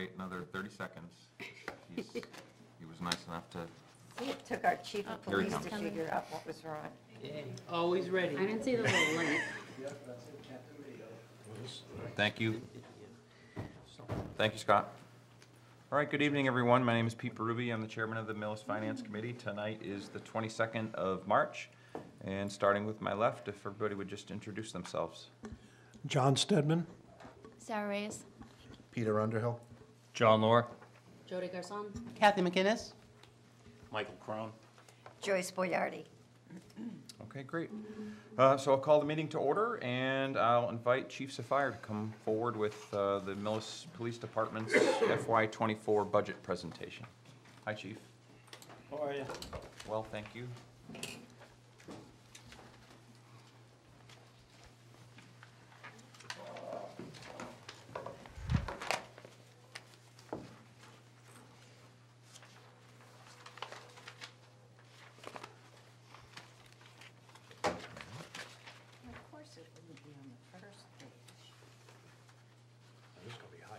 wait another 30 seconds. He was nice enough to. See, it took our chief of Here he police to comes. figure out what was wrong. Yay. Always ready. I didn't see the little link. Thank you. Thank you, Scott. All right, good evening, everyone. My name is Pete Berube. I'm the chairman of the Millis Finance Committee. Tonight is the 22nd of March. And starting with my left, if everybody would just introduce themselves. John Stedman. Sarah Reyes. Peter Underhill. John Lohr. Jody Garson. Kathy McInnes. Michael Crone. Joyce Boyardi. Okay, great. So I'll call the meeting to order, and I'll invite Chief Sapphire to come forward with the Millis Police Department's FY24 budget presentation. Hi, Chief. How are you? Well, thank you. Of course it wouldn't be on the first page.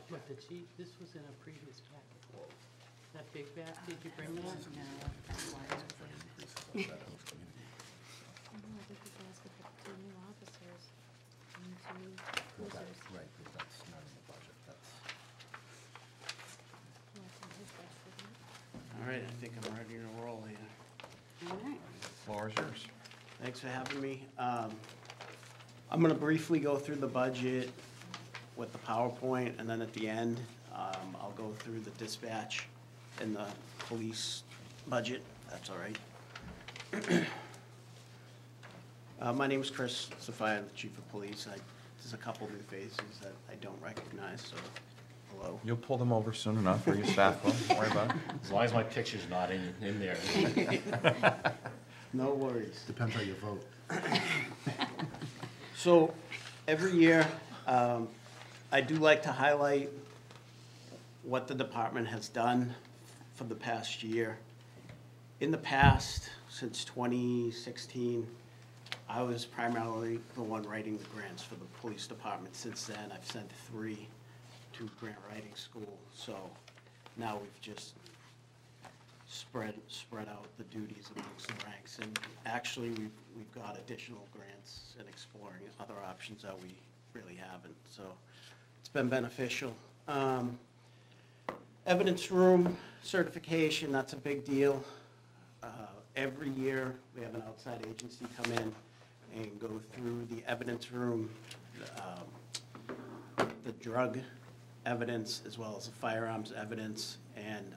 What, did she, this was in a previous packet. That big bag, did you bring that? No, that's why I was like, I know, I think you guys could put 2 new officers and 2 cruisers. Right, because that's not in the budget, that's. Well, it's in his desk, isn't it? All right, I think I'm ready to roll here. All right. Floor is yours. Thanks for having me. I'm gonna briefly go through the budget with the PowerPoint, and then at the end, I'll go through the dispatch and the police budget. That's all right. My name is Chris Sapphire, I'm the chief of police. There's a couple new faces that I don't recognize, so hello. You'll pull them over soon enough, or your staff will. Don't worry about it. As long as my picture's not in there. No worries. Depends how you vote. So, every year, I do like to highlight what the department has done for the past year. In the past, since 2016, I was primarily the one writing the grants for the police department. Since then, I've sent 3 to grant writing school, so now we've just spread out the duties amongst the ranks. And actually, we've got additional grants and exploring other options that we really haven't, so it's been beneficial. Evidence room certification, that's a big deal. Every year, we have an outside agency come in and go through the evidence room, the drug evidence, as well as the firearms evidence, and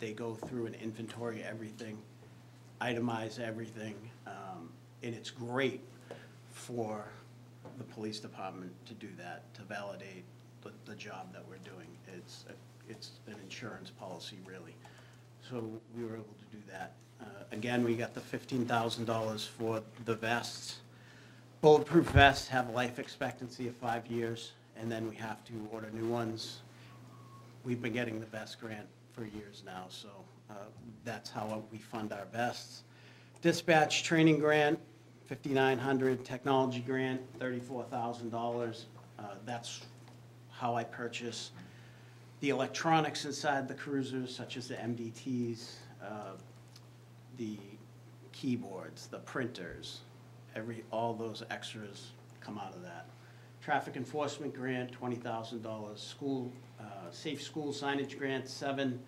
they go through and inventory everything, itemize everything, and it's great for the police department to do that, to validate the job that we're doing. It's an insurance policy, really. So we were able to do that. Again, we got the $15,000 for the vests. Bulletproof vests have a life expectancy of 5 years, and then we have to order new ones. We've been getting the vest grant for years now, so that's how we fund our vests. Dispatch training grant, $5,900. Technology grant, $34,000. That's how I purchase the electronics inside the cruisers, such as the MDTs, the keyboards, the printers, all those extras come out of that. Traffic enforcement grant, $20,000. School, safe school signage grant, 7.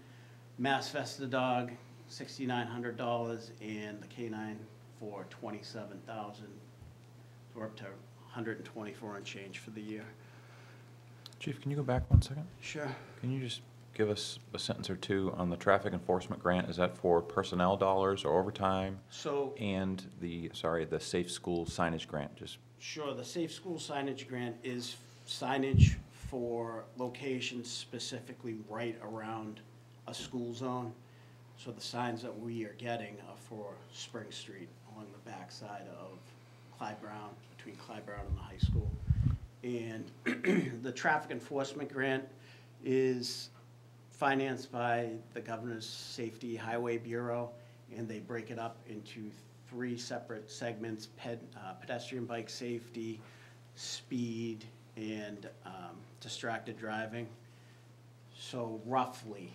Mass Vesta Dog, $6,900, and the K9 for $27,000. We're up to 124 and change for the year. Chief, can you go back 1 second? Sure. Can you just give us a sentence or two on the traffic enforcement grant? Is that for personnel dollars or overtime? So, And the safe school signage grant, just. sure, the Safe School Signage Grant is signage for locations specifically right around a school zone. So the signs that we are getting are for Spring Street along the backside of Clyde Brown, between Clyde Brown and the high school. And the traffic enforcement grant is financed by the Governor's Safety Highway Bureau, and they break it up into 3 separate segments: pedestrian bike safety, speed, and distracted driving. So roughly,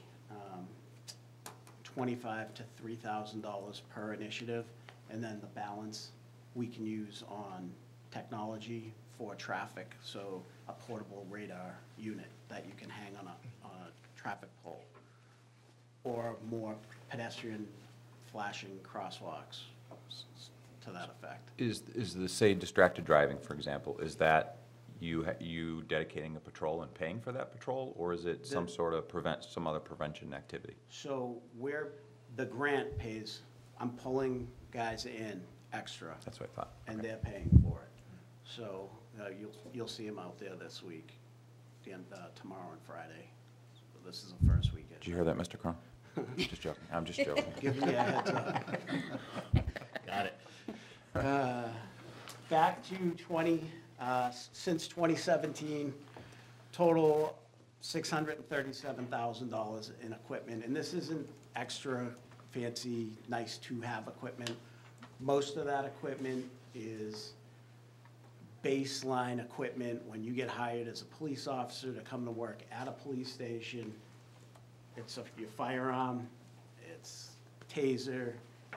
$2,500 to $3,000 per initiative, and then the balance we can use on technology for traffic, so a portable radar unit that you can hang on a traffic pole, or more pedestrian flashing crosswalks, to that effect. Is the, say, distracted driving, for example, is that you dedicating a patrol and paying for that patrol, or is it some sort of some other prevention activity? So where the grant pays, I'm pulling guys in extra, That's what I thought. and Okay. they're paying for it. So you'll see them out there this week, tomorrow and Friday. So this is the first weekend. Did you hear that, Mr. Cron? Just joking, I'm just joking. Give me a heads up. Got it. Back to since 2017, total $637,000 in equipment. And this isn't extra fancy, nice-to-have equipment. Most of that equipment is baseline equipment when you get hired as a police officer to come to work at a police station. It's your firearm, it's taser,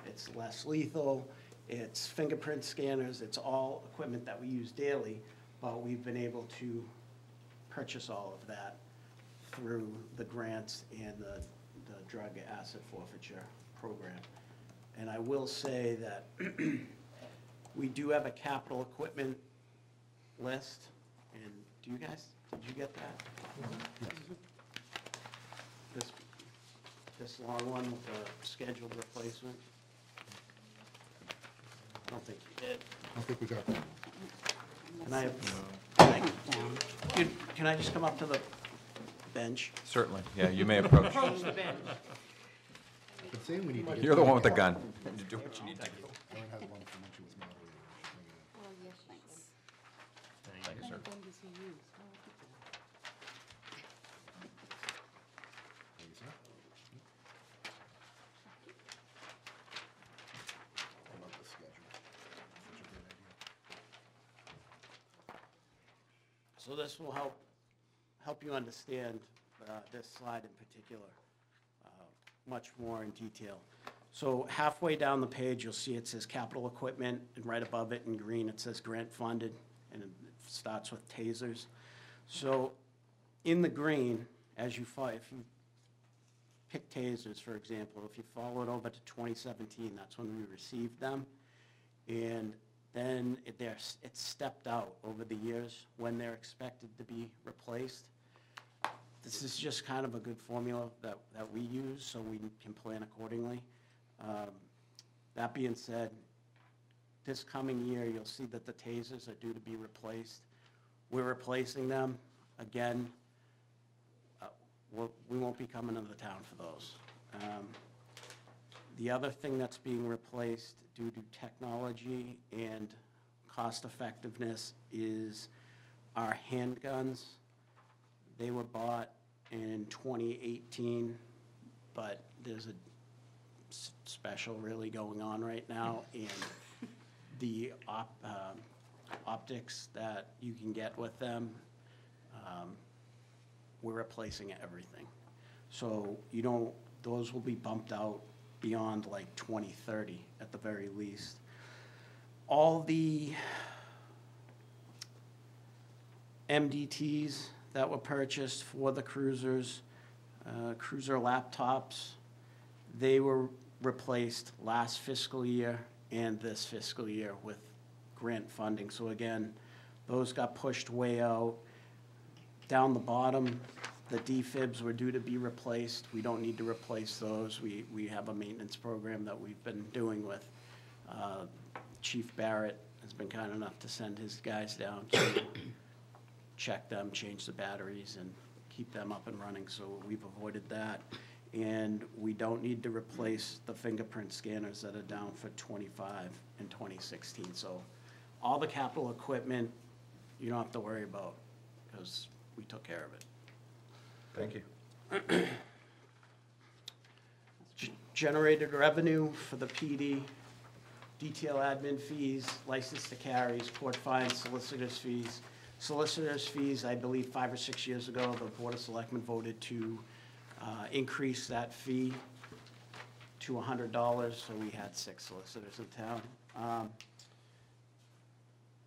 it's less lethal, it's fingerprint scanners, it's all equipment that we use daily, but we've been able to purchase all of that through the grants and the drug asset forfeiture program. And I will say that we do have a capital equipment list, and did you get that? This long one with the scheduled replacement? I don't think you did. I don't think we got that. Can I just come up to the bench? Certainly, yeah, you may approach. Approach the bench. I've been saying we need to get. You're the one with the gun. You do what you need to do. Ellen has one from when she was moderator. Well, yes, thanks. Thank you, What sir. kind of gun does he use? Oh, look at that. Thank you, sir. I love this schedule. Such a great idea. So this will help you understand this slide in particular much more in detail. So halfway down the page, you'll see it says capital equipment, and right above it in green, it says grant funded, and it starts with tasers. So in the green, if you pick tasers, for example, if you follow it over to 2017, that's when we received them. And then it's stepped out over the years when they're expected to be replaced. This is just kind of a good formula that we use so we can plan accordingly. That being said, this coming year, you'll see that the tasers are due to be replaced. We're replacing them. Again, we won't be coming into the town for those. The other thing that's being replaced due to technology and cost effectiveness is our handguns. They were bought in 2018, but there's a special really going on right now, and the optics that you can get with them, we're replacing everything. So those will be bumped out beyond like 2030 at the very least. All the MDTs that were purchased for the cruisers, cruiser laptops, they were replaced last fiscal year and this fiscal year with grant funding. So again, those got pushed way out. Down the bottom, the defibs were due to be replaced. We don't need to replace those. We have a maintenance program that we've been doing with. Chief Barrett has been kind enough to send his guys down to check them, change the batteries, and keep them up and running, so we've avoided that. And we don't need to replace the fingerprint scanners that are down for 25 and 2016. So all the capital equipment, you don't have to worry about, because we took care of it. Thank you. Generated revenue for the PD, detail admin fees, license to carries, court fines, solicitors fees. Solicitors' fees, I believe 5 or 6 years ago, the Board of Selectmen voted to increase that fee to $100, so we had 6 solicitors in town.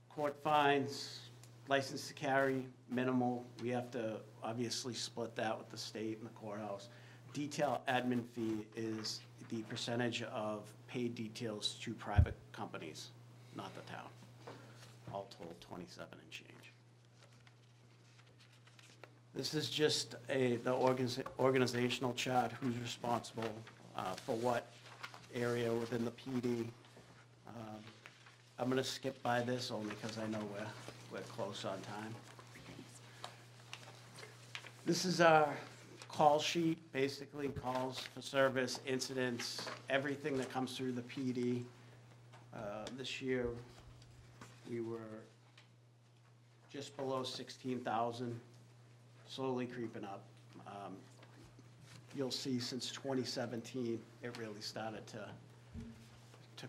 Court fines, license to carry, minimal. We have to obviously split that with the state and the courthouse. Detail admin fee is the percentage of paid details to private companies, not the town. All told, 27 and change. This is just the organizational chart, who's responsible for what area within the PD. I'm gonna skip by this only because I know we're close on time. This is our call sheet, basically calls for service, incidents, everything that comes through the PD. This year, we were just below 16,000, slowly creeping up. You'll see since 2017, it really started to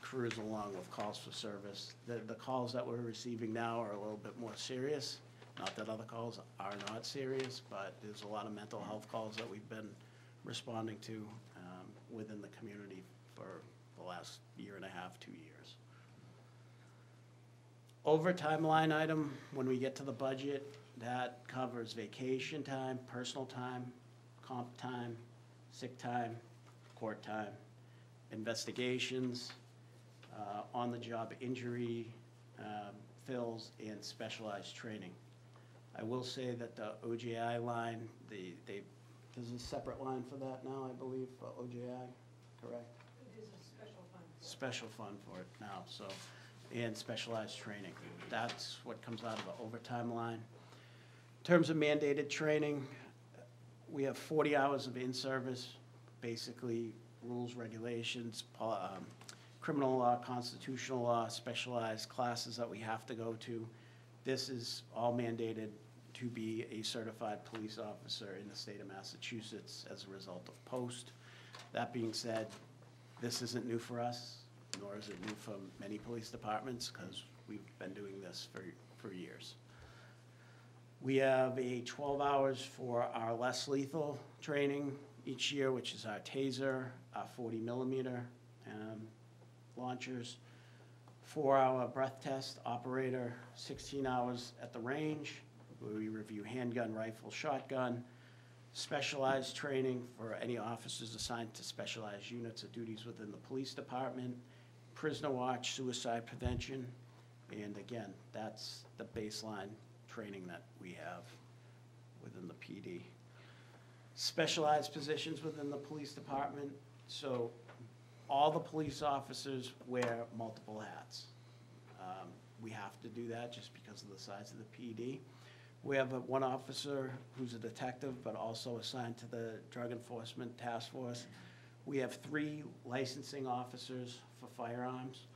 cruise along with calls for service. The calls that we're receiving now are a little bit more serious. Not that other calls are not serious, but there's a lot of mental health calls that we've been responding to within the community for the last year and a half, 2 years. Overtime line item, when we get to the budget, that covers vacation time, personal time, comp time, sick time, court time, investigations, on-the-job injury, fills, and specialized training. I will say that the OJI line, there's a separate line for that now, I believe, for OJI, correct? It is a special fund. Special fund for it now, so, and specialized training. That's what comes out of the overtime line. In terms of mandated training, we have 40 hours of in-service, basically rules, regulations, criminal law, constitutional law, specialized classes that we have to go to. This is all mandated to be a certified police officer in the state of Massachusetts as a result of post. That being said, this isn't new for us, nor is it new for many police departments, because we've been doing this for years. We have a 12 hours for our less lethal training each year, which is our taser, our 40 millimeter launchers, 4-hour breath test operator, 16 hours at the range, where we review handgun, rifle, shotgun, specialized training for any officers assigned to specialized units or duties within the police department, prisoner watch, suicide prevention, and again, that's the baseline training that we have within the PD. Specialized positions within the police department, so all the police officers wear multiple hats. We have to do that just because of the size of the PD. We have one officer who's a detective, but also assigned to the Drug Enforcement Task Force. We have 3 licensing officers for firearms.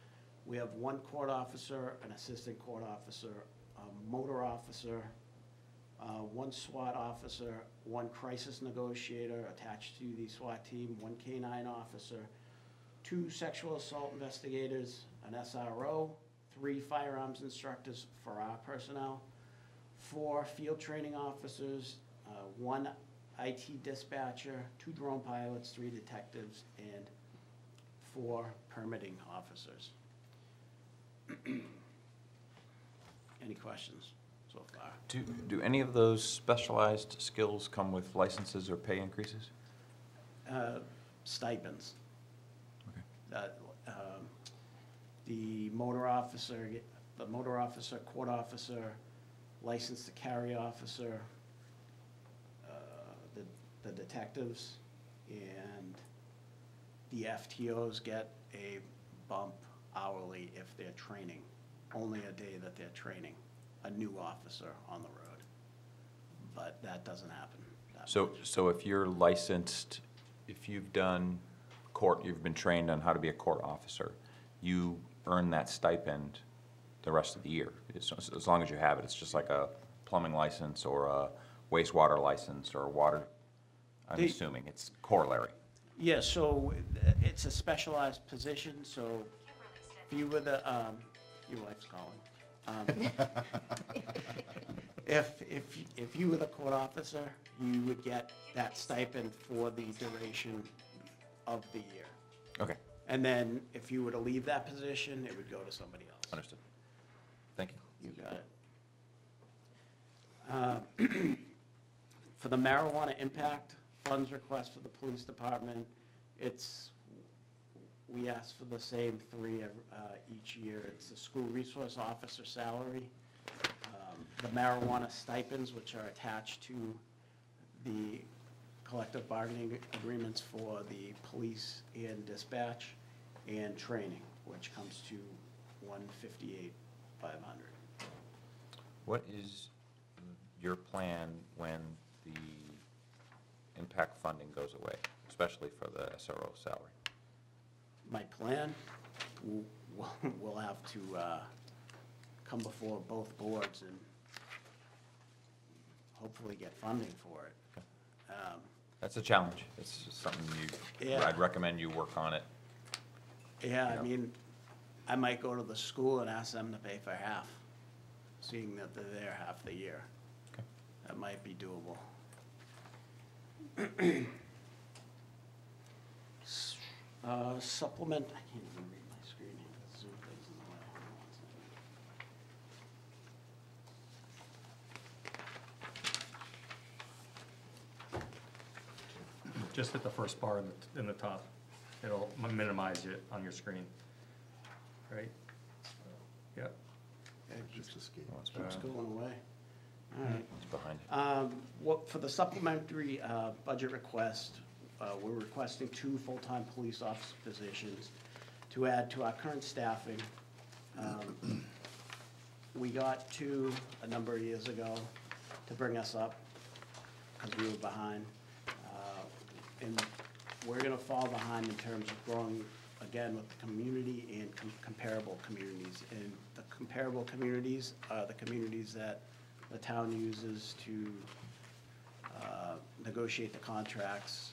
We have 1 court officer, an assistant court officer, a motor officer, 1 SWAT officer, 1 crisis negotiator attached to the SWAT team, 1 K-9 officer, 2 sexual assault investigators, an SRO, 3 firearms instructors for our personnel, 4 field training officers, 1 IT dispatcher, 2 drone pilots, 3 detectives, and 4 permitting officers. Any questions so far? Do any of those specialized skills come with licenses or pay increases? Stipends. Okay. The motor officer, court officer, license to carry officer, the detectives, and the FTOs get a bump hourly if they're training, only a day that they're training a new officer on the road. But that doesn't happen that much. So if you're licensed, if you've done court, you've been trained on how to be a court officer, you earn that stipend the rest of the year. As long as you have it. It's just like a plumbing license or a wastewater license or water. I'm assuming it's corollary. Yeah, so it's a specialized position, so if you were the, your wife's calling. If you were the court officer, you would get that stipend for the duration of the year. Okay, And then if you were to leave that position, it would go to somebody else. understood. Thank you. You got it. For the marijuana impact funds request for the police department, we ask for the same three each year. It's the school resource officer salary, the marijuana stipends, which are attached to the collective bargaining agreements for the police and dispatch, and training, which comes to $158,500. What is your plan when the impact funding goes away, especially for the SRO salary? My plan, we'll have to come before both boards and hopefully get funding for it. That's a challenge. It's just something Yeah. I'd recommend you work on it. Yeah, Yeah. I mean, I might go to the school and ask them to pay for half, seeing that they're there half the year. Okay. That might be doable. Supplement, I can't even read my screen here, the Zoom thing's in the way. Hold on one second. Just hit the first bar in the top. It'll minimize it on your screen. Right? Yep. Yeah, it Just escape. Well, it's keeps going away. All right. it's behind. For the supplementary budget request, we're requesting 2 full-time police officer positions to add to our current staffing. We got 2 a number of years ago to bring us up because we were behind. And we're going to fall behind in terms of growing, again, with the community and comparable communities. And the comparable communities are the communities that the town uses to negotiate the contracts,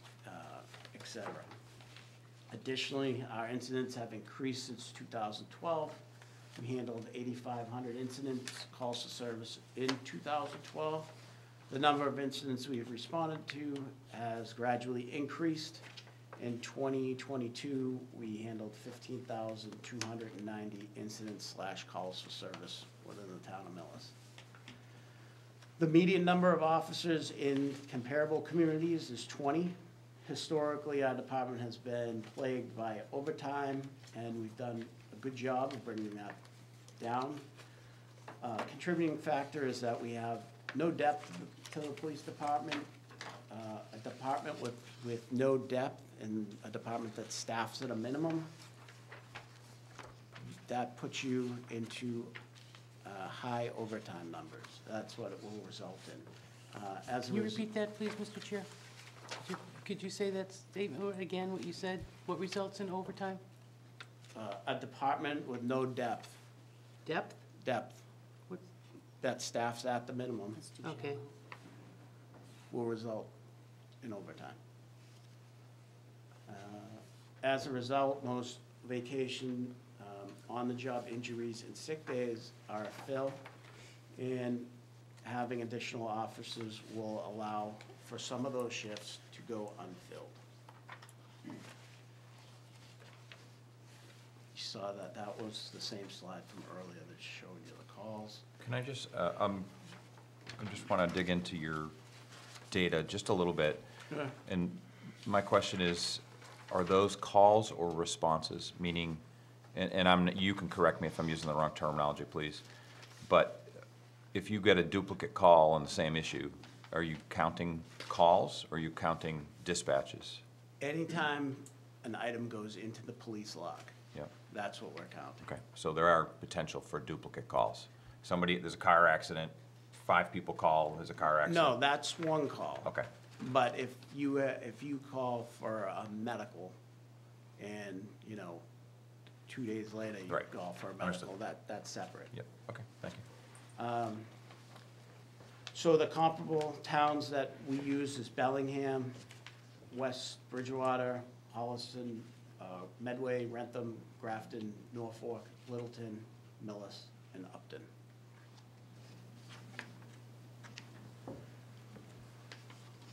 et cetera. Additionally, our incidents have increased since 2012. We handled 8,500 incidents, calls to service in 2012. The number of incidents we have responded to has gradually increased. In 2022, we handled 15,290 incidents / calls for service within the town of Millis. The median number of officers in comparable communities is 20. Historically, our department has been plagued by overtime, and we've done a good job of bringing that down. Contributing factor is that we have no depth to the police department. A department with no depth and a department that staffs at a minimum, that puts you into high overtime numbers. That's what it will result in. As a Can you res- repeat that, please, Mr. Chair? Could you say that statement again, what you said? What results in overtime? A department with no depth, Depth? What, that staffs at the minimum, That's too okay. shallow. will result in overtime. As a result, most vacation, on-the-job injuries and sick days are a fill, and having additional officers will allow for some of those shifts to go unfilled. You saw that was the same slide from earlier that showed you the calls. Can I just, I just want to dig into your data just a little bit. Sure. And my question is, are those calls or responses? Meaning, and you can correct me if I'm using the wrong terminology, please. But if you get a duplicate call on the same issue, are you counting calls or are you counting dispatches? Anytime an item goes into the police log, Yep. that's what we're counting. Okay, so there are potential for duplicate calls. There's a car accident, 5 people call, there's a car accident. No, that's one call. Okay, But if you call for a medical and, 2 days later you Right. call for a Understood. medical, that's separate. yep, okay, thank you. So the comparable towns that we use is Bellingham, West Bridgewater, Holliston, Medway, Rentham, Grafton, Norfolk, Littleton, Millis, and Upton.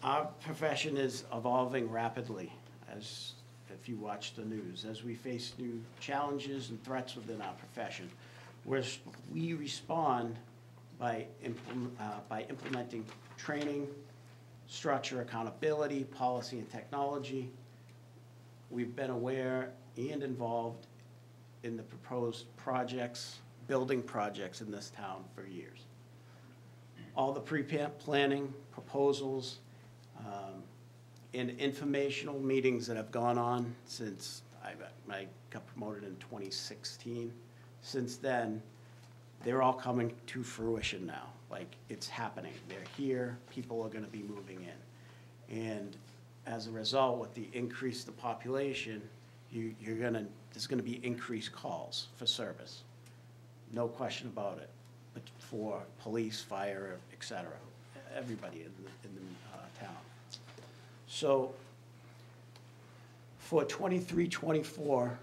Our profession is evolving rapidly, as if you watch the news, as we face new challenges and threats within our profession. We respond by implementing training, structure, accountability, policy, and technology. We've been aware and involved in the proposed projects, building projects in this town for years. All the pre-planning, proposals, and informational meetings that have gone on since I got promoted in 2016. Since then, they're all coming to fruition now. Like, it's happening. They're here. People are gonna be moving in. And as a result, with the increase the population, there's gonna be increased calls for service. No question about it. But for police, fire, et cetera, everybody in the town. So for 23-24,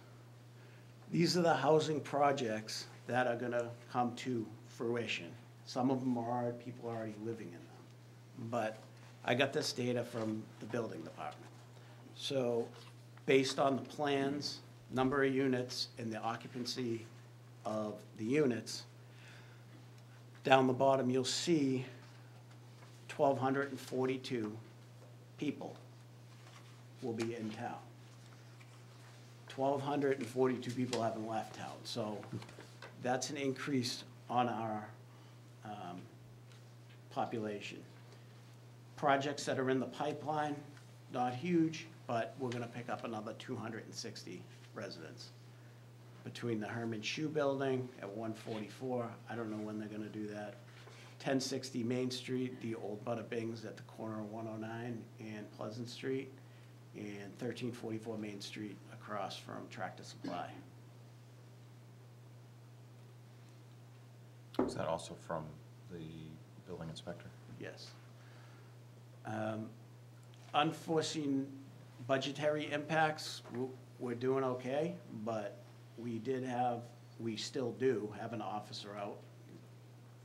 these are the housing projects that are gonna come to fruition. Some of them people are already living in them. But I got this data from the building department. So based on the plans, number of units, and the occupancy of the units, down the bottom, you'll see 1,242 people will be in town. 1,242 people haven't left town, so that's an increase on our population. Projects that are in the pipeline, not huge, but we're gonna pick up another 260 residents. Between the Herman Shoe Building at 144, I don't know when they're gonna do that. 1060 Main Street, the old Butter Bings at the corner of 109 and Pleasant Street, and 1344 Main Street across from Tractor Supply. Is that also from the building inspector? Yes. Unforeseen budgetary impacts, we're doing okay, but we still do have an officer out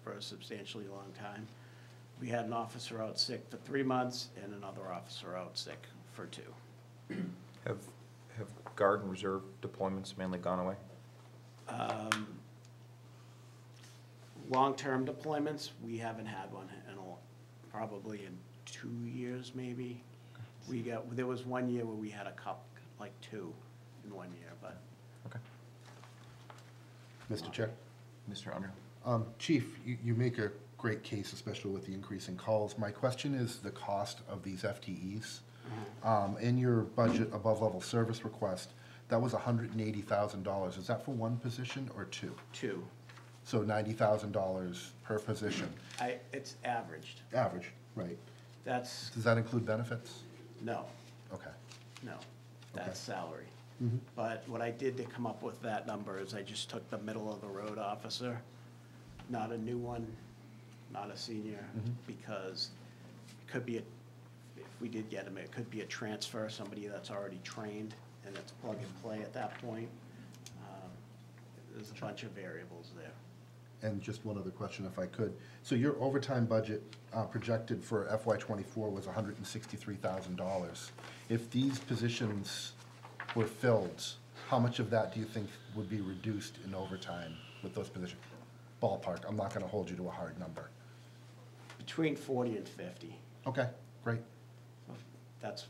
for a substantially long time. We had an officer out sick for 3 months and another officer out sick for 2. Have Guard and Reserve deployments mainly gone away? Long-term deployments, we haven't had one probably in 2 years, maybe. There was 1 year where we had a couple, like 2 in 1 year, but. Okay. Mr. Chair? Mr. Under? Chief, you make a great case, especially with the increase in calls. My question is the cost of these FTEs. In your budget above-level service request, that was $180,000. Is that for one position or 2? 2. So $90,000 per position. It's averaged. Average, right. That's, Does that include benefits? no, Okay. no, that's Okay. salary. But what I did to come up with that number is I just took the middle-of-the-road officer, not a new one, not a senior, because it could be, if we did get him, it could be a transfer, somebody that's already trained, and it's plug and play at that point. There's a bunch of variables there. And just one other question, if I could. So your overtime budget projected for FY '24 was $163,000. If these positions were filled, how much of that do you think would be reduced in overtime with those positions? Ballpark, I'm not gonna hold you to a hard number. Between 40 and 50. Okay, great, That's,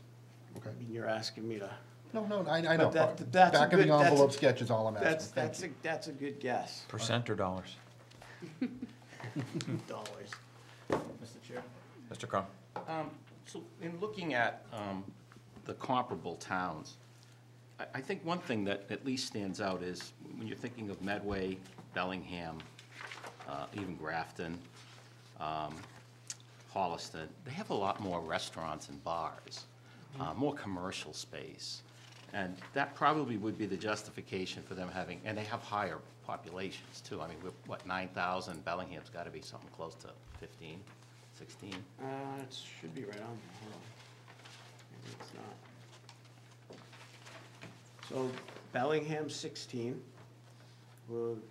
okay. I mean, you're asking me to, No, I know. that's a Back of good- the that's- envelope sketch is all I'm asking. that's, Thank that's you. that's a good guess. Percent or dollars? Dollars. Mr. Chair? Mr. Crum? So in looking at the comparable towns, I think one thing that at least stands out is when you're thinking of Medway, Bellingham, even Grafton, Holliston, they have a lot more restaurants and bars, more commercial space. And that probably would be the justification for them having, and they have higher populations too. I mean, we're, what, 9,000? Bellingham's got to be something close to 15, 16. It should be right on there, hold on. Maybe it's not. So Bellingham 16, and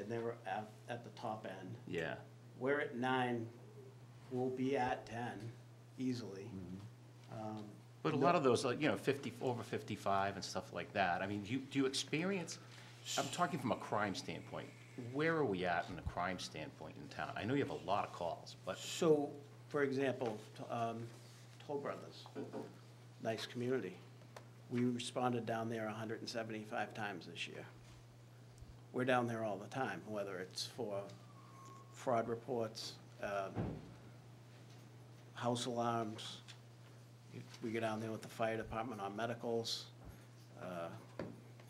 they were at the top end. Yeah. We're at 9, we'll be at 10 easily. But a lot of those, like, 50, over 55 and stuff like that, I mean, do you experience, I'm talking from a crime standpoint, where are we at in a crime standpoint in town? I know you have a lot of calls, but, So, for example, Toll Brothers, nice community. We responded down there 175 times this year. We're down there all the time, whether it's for fraud reports, house alarms. We go down there with the fire department on medicals.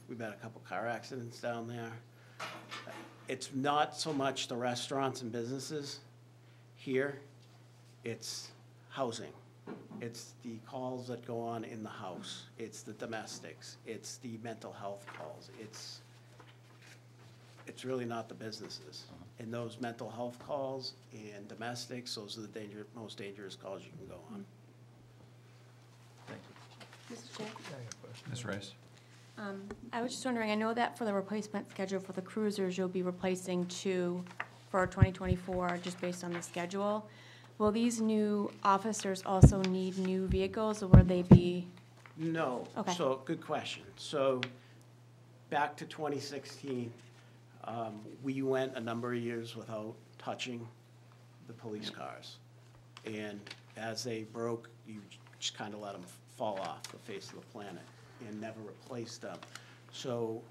We've had a couple car accidents down there. It's not so much the restaurants and businesses here, it's housing. It's the calls that go on in the house. It's the domestics. It's the mental health calls. It's really not the businesses. And those mental health calls and domestics, those are the most dangerous calls you can go on. Mr. Chair? Ms. Rice? I was just wondering, I know that for the replacement schedule for the cruisers, you'll be replacing 2 for 2024, just based on the schedule. Will these new officers also need new vehicles, or will they be, No. Okay. So, good question. So, back to 2016, we went a number of years without touching the police cars. And as they broke, you just kind of let them fall off the face of the planet and never replaced them. So,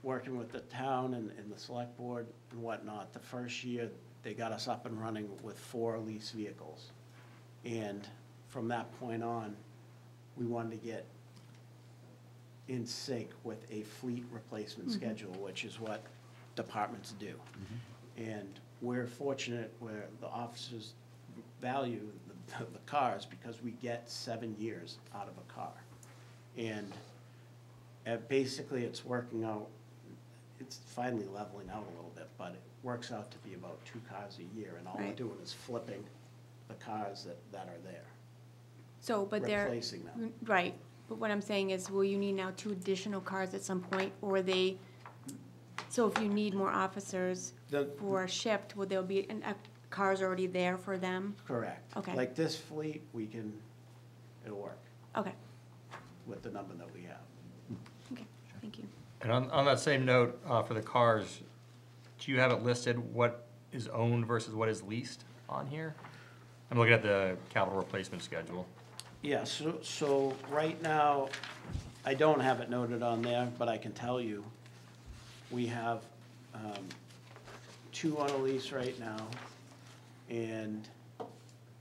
working with the town and the select board and whatnot, the first year, they got us up and running with 4 lease vehicles. And from that point on, we wanted to get in sync with a fleet replacement schedule, which is what departments do. And we're fortunate where the officers value the cars because we get 7 years out of a car. And basically, it's working out, it's finally leveling out a little bit, but it works out to be about 2 cars a year, and all we're Right. doing is flipping the cars that are there, so, but they're. replacing them. Right, but what I'm saying is, will you need now 2 additional cars at some point, or are they, so if you need more officers The- for a shift, will there be, cars already there for them? Correct. Okay. Like this fleet, it'll work Okay, with the number that we have. okay, thank you. And on that same note, for the cars, do you have it listed what is owned versus what is leased on here? I'm looking at the capital replacement schedule. Yeah, so right now, I don't have it noted on there, but I can tell you, we have 2 on a lease right now, and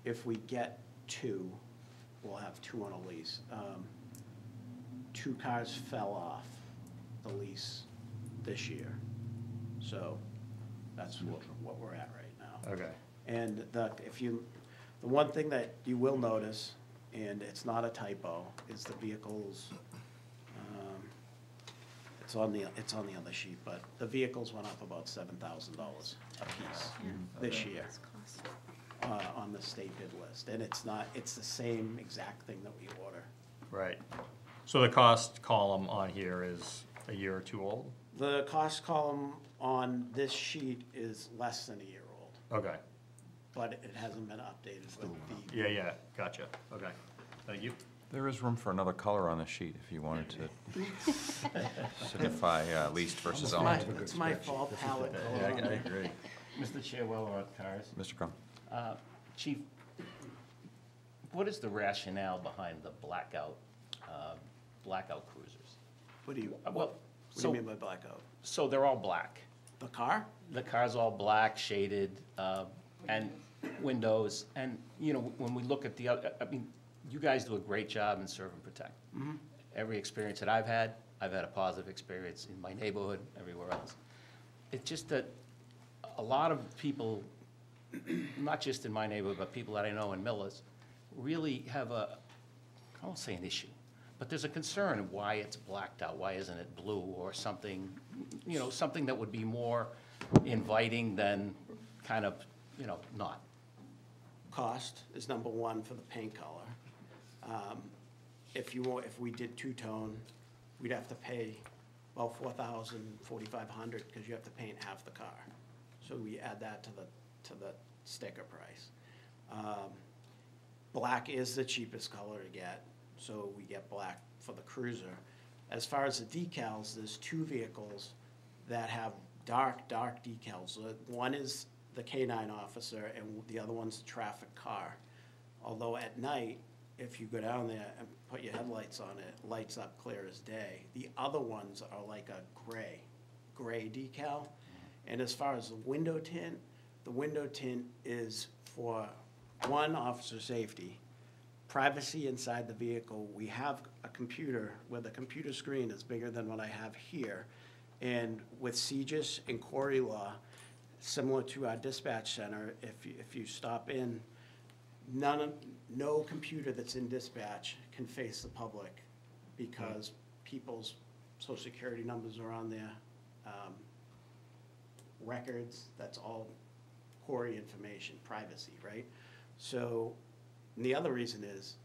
if we get 2, we'll have 2 on a lease. 2 cars fell off the lease this year, so that's what we're at right now. Okay. And the one thing that you will notice, and it's not a typo, is the vehicles, it's on the other sheet, but the vehicles went up about $7,000 a piece this year on the state bid list. And it's the same exact thing that we order. Right. So the cost column on here is a year or 2 old? The cost column on this sheet is less than a year old, Okay. but it hasn't been updated with the. Yeah, gotcha. Okay. Thank you. There is room for another color on the sheet if you wanted to signify leased versus owned. It's my fall palette Yeah, color. I agree. Mr. Chair, while we're on cars, Mr. Crum? Chief, what is the rationale behind the blackout cruisers? What do you Well, mean by blackout? So they're all black. The car? The car's all black, shaded, and windows, and, when we look at the other, I mean, you guys do a great job in serve and protect. Every experience that I've had a positive experience in my neighborhood, everywhere else. It's just that a lot of people, not just in my neighborhood, but people that I know in Millis, really have I won't say an issue, but there's a concern of why it's blacked out, why isn't it blue or something, something that would be more inviting than kind of, not. Cost is number 1 for the paint color. If we did 2-tone, we'd have to pay about $4,000, $4,500, because you have to paint half the car. So we add that to the sticker price. Black is the cheapest color to get, so we get black for the Cruiser. As far as the decals, there's two vehicles that have dark decals. One is the K-9 officer, and the other one's the traffic car. Although at night, if you go down there and put your headlights on it, it lights up clear as day. The other ones are like a gray decal. And as far as the window tint is for, one, officer safety, privacy inside the vehicle. We have a computer where the computer screen is bigger than what I have here. And with CGIS and Corey Law, similar to our dispatch center, if you stop in, no computer that's in dispatch can face the public because people's social security numbers are on there, records, that's all Corey information, privacy, right? So, and the other reason is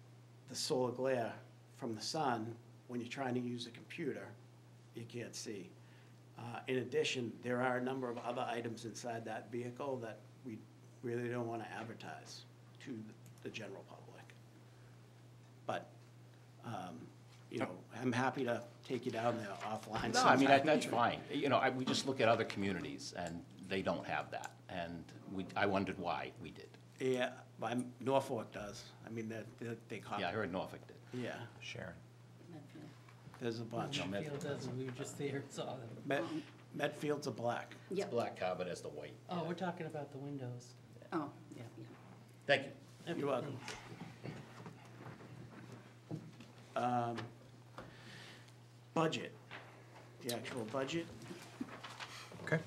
the solar glare from the sun, when you're trying to use a computer, you can't see. In addition, there are a number of other items inside that vehicle that we really don't want to advertise to the general public. But, you know, I'm happy to take you down there offline. No, I mean, sometime. that's fine. You know, we just look at other communities, and they don't have that. And I wondered why we did. Yeah, Norfolk does. I mean, they copy. Yeah, I heard Norfolk did. Yeah, Sharon. Medfield. there's a bunch. No, Medfield doesn't, we were just there and saw them. Medfield's are black. It's Yep. black carbon as the white. Oh, we're talking about the windows. Oh, yeah, yeah. Thank you. You're welcome. Budget, the actual budget. Okay.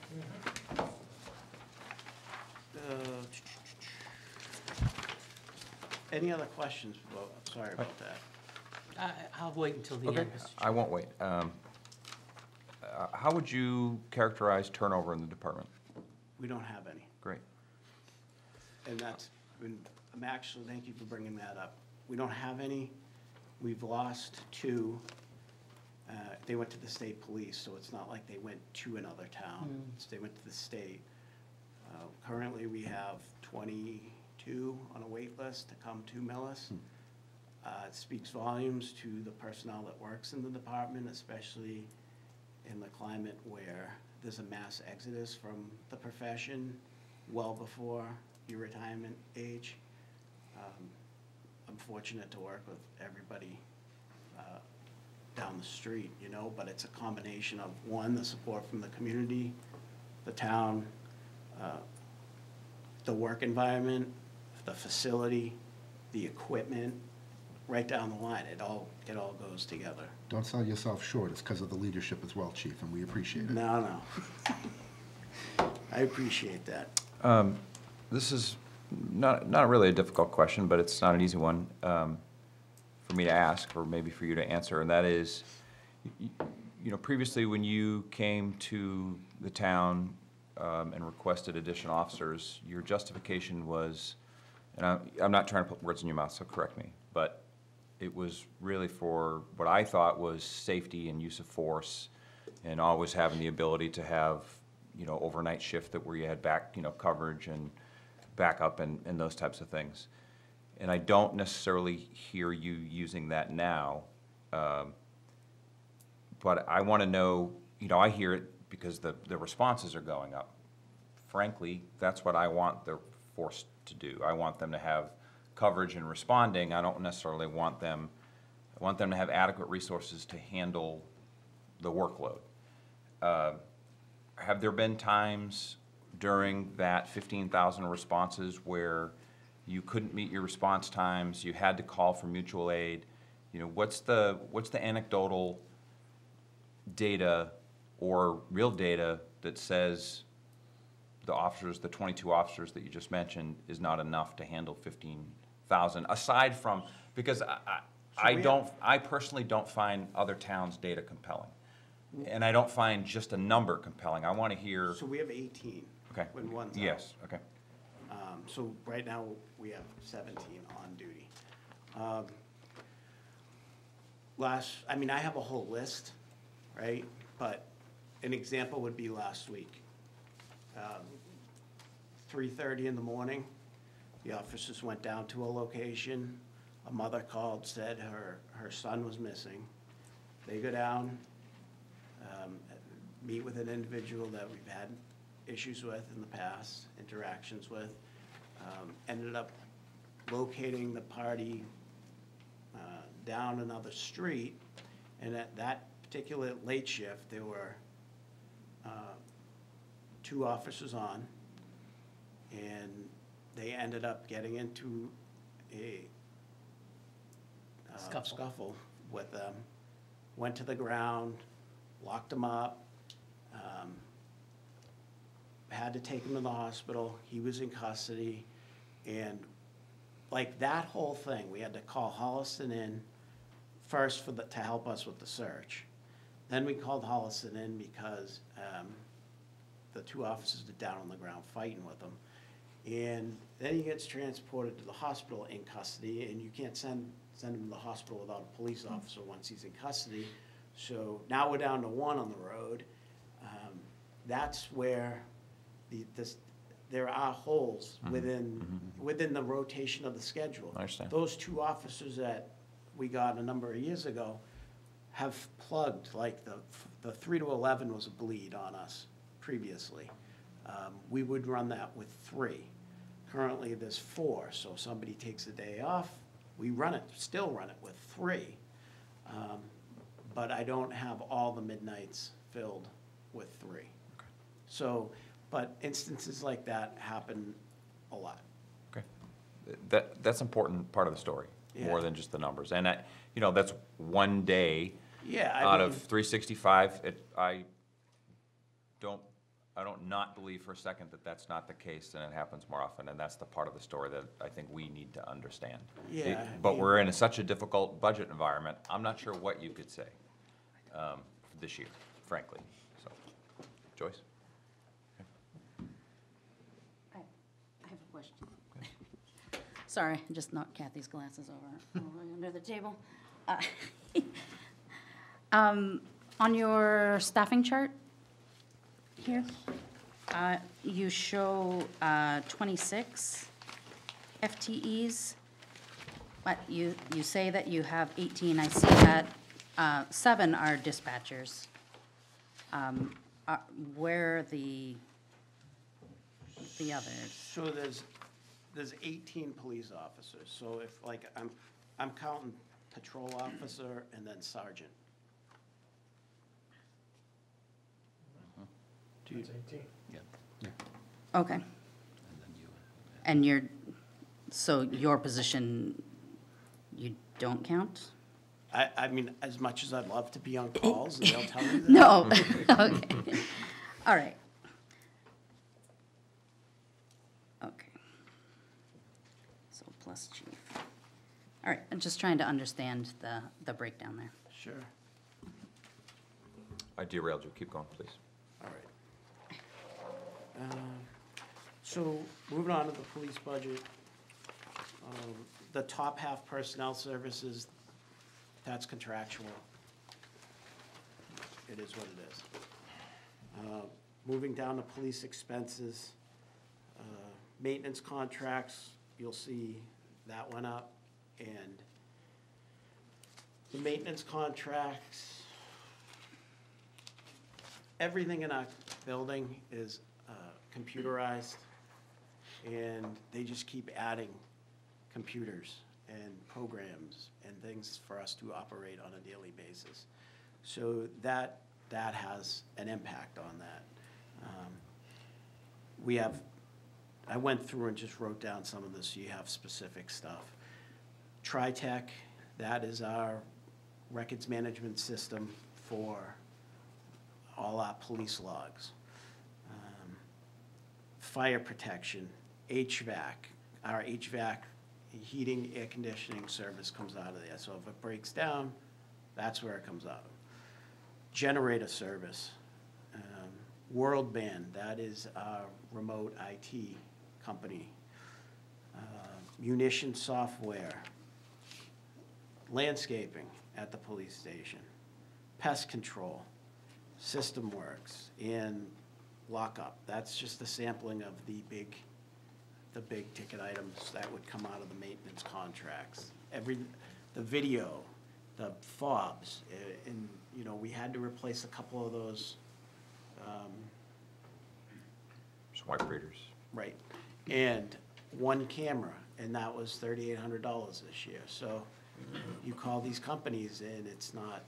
Any other questions? Well, sorry about that. I'll wait until the Okay, end, Mr. Chair. I won't wait. How would you characterize turnover in the department? We don't have any. Great. And I'm actually, thank you for bringing that up. We don't have any. We've lost two. They went to the state police, so it's not like they went to another town. They went to the state. Currently, we have 22 on a wait list to come to Millis. It speaks volumes to the personnel that works in the department, especially in the climate where there's a mass exodus from the profession well before your retirement age. I'm fortunate to work with everybody down the street, you know, but it's a combination of, one, the support from the community, the town, the work environment, the facility, the equipment, right down the line. It all goes together. Don't sell yourself short. It's because of the leadership as well, Chief, and we appreciate it. No. I appreciate that. This is not really a difficult question, but it's not an easy one for me to ask, or maybe for you to answer, and that is, you know, previously when you came to the town and requested additional officers, your justification was, and I'm not trying to put words in your mouth, so correct me, but it was really for what I thought was safety and use of force, and always having the ability to have, you know, overnight shift that where you had back, you know, coverage and backup and those types of things. And I don't necessarily hear you using that now, but I want to know, you know, I hear it because the responses are going up. Frankly, that's what I want the force to do. I want them to have coverage and responding. I don't necessarily want them, I want them to have adequate resources to handle the workload. Have there been times during that 15,000 responses where you couldn't meet your response times, you had to call for mutual aid? You know, what's the anecdotal data or real data that says the officers, the 22 officers that you just mentioned, is not enough to handle 15,000, aside from, because I personally don't find other towns' data compelling. And I don't find just a number compelling. I want to hear. So we have 18. Okay. When one's out. Yes, okay. So right now, we have 17 on duty. I mean, I have a whole list, right? But an example would be last week. 3:30 in the morning, The officers went down to a location. A mother called, said her son was missing. They go down, meet with an individual that we've had issues with in the past, interactions with. Ended up locating the party down another street. And at that particular late shift, there were 2 officers on, and they ended up getting into a scuffle with them, went to the ground, locked him up, had to take him to the hospital. He was in custody, and like that whole thing, we had to call Holliston in first to help us with the search. Then we called Holliston in because the 2 officers are down on the ground fighting with him. And then he gets transported to the hospital in custody, and you can't send him to the hospital without a police officer once he's in custody. So now we're down to 1 on the road. That's where there are holes within the rotation of the schedule. I understand. Those 2 officers that we got a number of years ago have plugged, like the 3 to 11 was a bleed on us previously. We would run that with 3. Currently, there's 4, so somebody takes a day off, we still run it with 3. But I don't have all the midnights filled with 3. So, but instances like that happen a lot. Okay. That's an important part of the story, more Yeah. than just the numbers. And that's one day Yeah, out of 365. I don't not believe for a second that that's not the case, and it happens more often, and that's the part of the story that I think we need to understand. Yeah, But we're in such a difficult budget environment, I'm not sure what you could say this year, frankly. So, Joyce? I have a question. Sorry, I just knocked Kathy's glasses over under the table. On your staffing chart here, you show 26 FTEs, but you say that you have 18. I see that 7 are dispatchers. Where are the others? So there's 18 police officers, so if, like, I'm counting patrol officer and then sergeant. Okay. And so your position, you don't count? I mean, as much as I'd love to be on calls, and they'll tell me that. No, okay. All right. Okay. So plus chief. All right, I'm just trying to understand the breakdown there. Sure, I derailed you. Keep going, please. all right. So moving on to the police budget. The top half personnel services, that's contractual. It is what it is. Moving down to police expenses, maintenance contracts, you'll see that went up. And the maintenance contracts, everything in our building is computerized, and they just keep adding computers and programs and things for us to operate on a daily basis. So that has an impact on that. I went through and just wrote down some of this, so you have specific stuff. TriTech, that is our records management system for all our police logs. Fire protection, HVAC, our HVAC, heating, air conditioning service comes out of there. So if it breaks down, that's where it comes out. Generator service, World Band, that is our remote IT company. Munition software, landscaping at the police station, pest control, system works, and lockup. That's just a sampling of the the big ticket items that would come out of the maintenance contracts. The video, the fobs, and, you know, we had to replace a couple of those, Swipe readers. right, and one camera, and that was $3,800 this year. So you call these companies and it's not,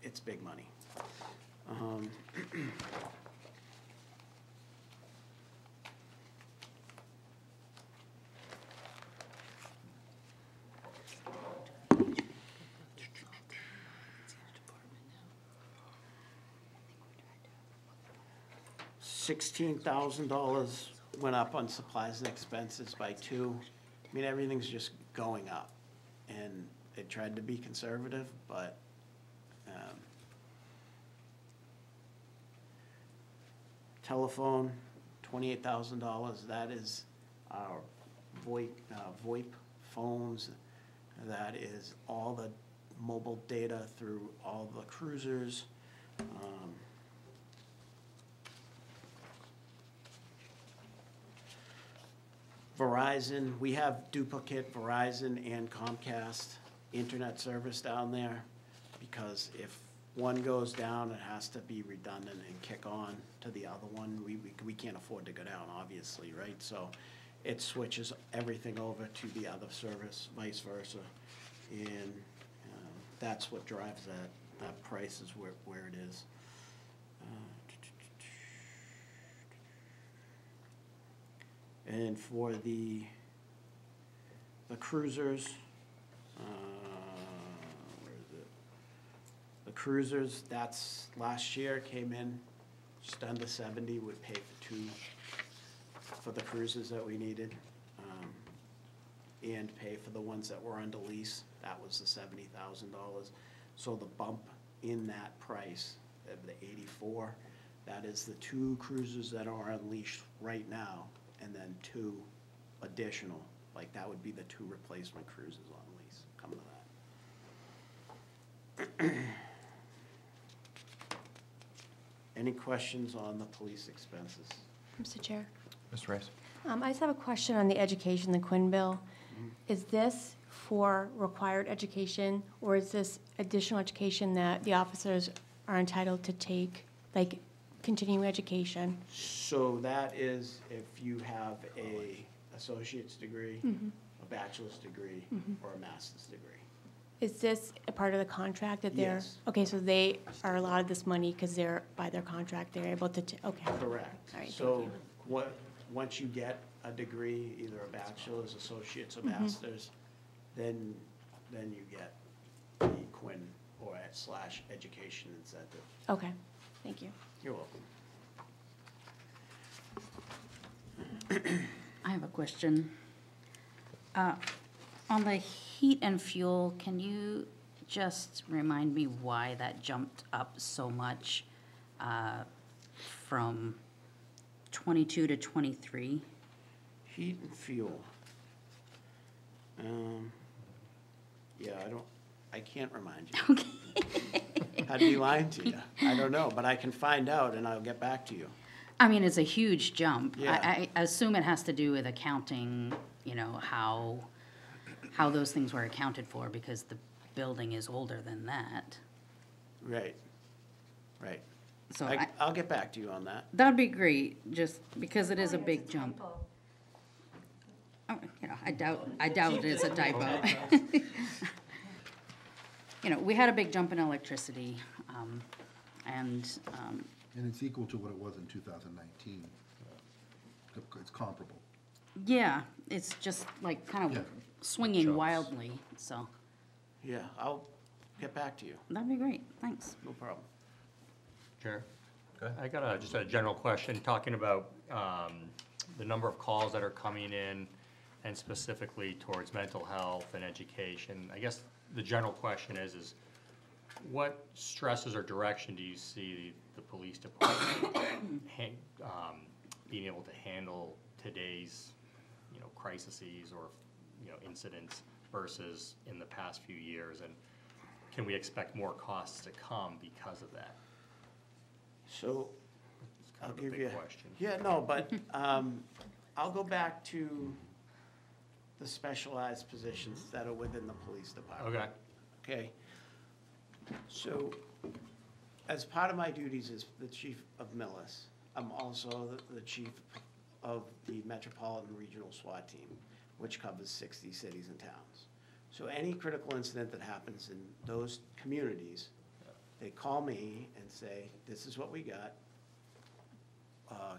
it's big money. $16,000 went up on supplies and expenses by 2. I mean, everything's just going up. And they tried to be conservative, but, telephone, $28,000, that is our VoIP phones. That is all the mobile data through all the cruisers. Verizon, we have duplicate Verizon and Comcast internet service down there, because if one goes down, it has to be redundant and kick on to the other one. We can't afford to go down, obviously, right? So it switches everything over to the other service, vice versa. And that's what drives that price is where it is. And for the cruisers, where is it? The cruisers, that's, last year came in just under 70, would pay for 2 for the cruisers that we needed. And pay for the ones that were under lease, that was the $70,000. So the bump in that price of the 84, that is the 2 cruisers that are unleashed right now, and then 2 additional, like that would be the 2 replacement cruises on lease, coming to that. Any questions on the police expenses? Mr. Chair? Mr. Rice? I just have a question on the education, the Quinn bill. Is this for required education, or is this additional education that the officers are entitled to take, like continuing education? So that is if you have a associate's degree, a bachelor's degree, or a master's degree. Is this a part of the contract that they're? Yes. Okay, so they are allowed this money because they're, by their contract, they're able to, okay. Correct. All right, thank So you. once you get a degree, either a bachelor's, associate's, or master's, then you get the Quinn or / education incentive. Okay, thank you. You're welcome. I have a question. On the heat and fuel, can you just remind me why that jumped up so much from 22 to 23? Heat and fuel. Yeah, I can't remind you. Okay. I'd be lying to you. I don't know, but I can find out and I'll get back to you. I mean, it's a huge jump. Yeah. I assume it has to do with accounting, you know, how those things were accounted for, because the building is older than that. Right. Right. So I'll get back to you on that. that'd be great, just because it is a big jump. Oh, you know, I doubt it's a typo. You know, we had a big jump in electricity, and And it's equal to what it was in 2019. It's comparable. yeah, it's just like kind Yeah. of swinging wildly, so Yeah, I'll get back to you. that'd be great, thanks. No problem. Chair? Go ahead. I got just a general question, talking about the number of calls that are coming in, and specifically towards mental health and education. I guess the general question is what stresses or direction do you see the police department being able to handle today's, you know, crises or, you know, incidents versus in the past few years? And can we expect more costs to come because of that? So, It's kind I'll of a give big you. question. Yeah, no, but I'll go back to the specialized positions that are within the police department. Okay. Okay? So, as part of my duties as the chief of Millis, I'm also the chief of the Metropolitan Regional SWAT Team, which covers 60 cities and towns. So any critical incident that happens in those communities, they call me and say, this is what we got.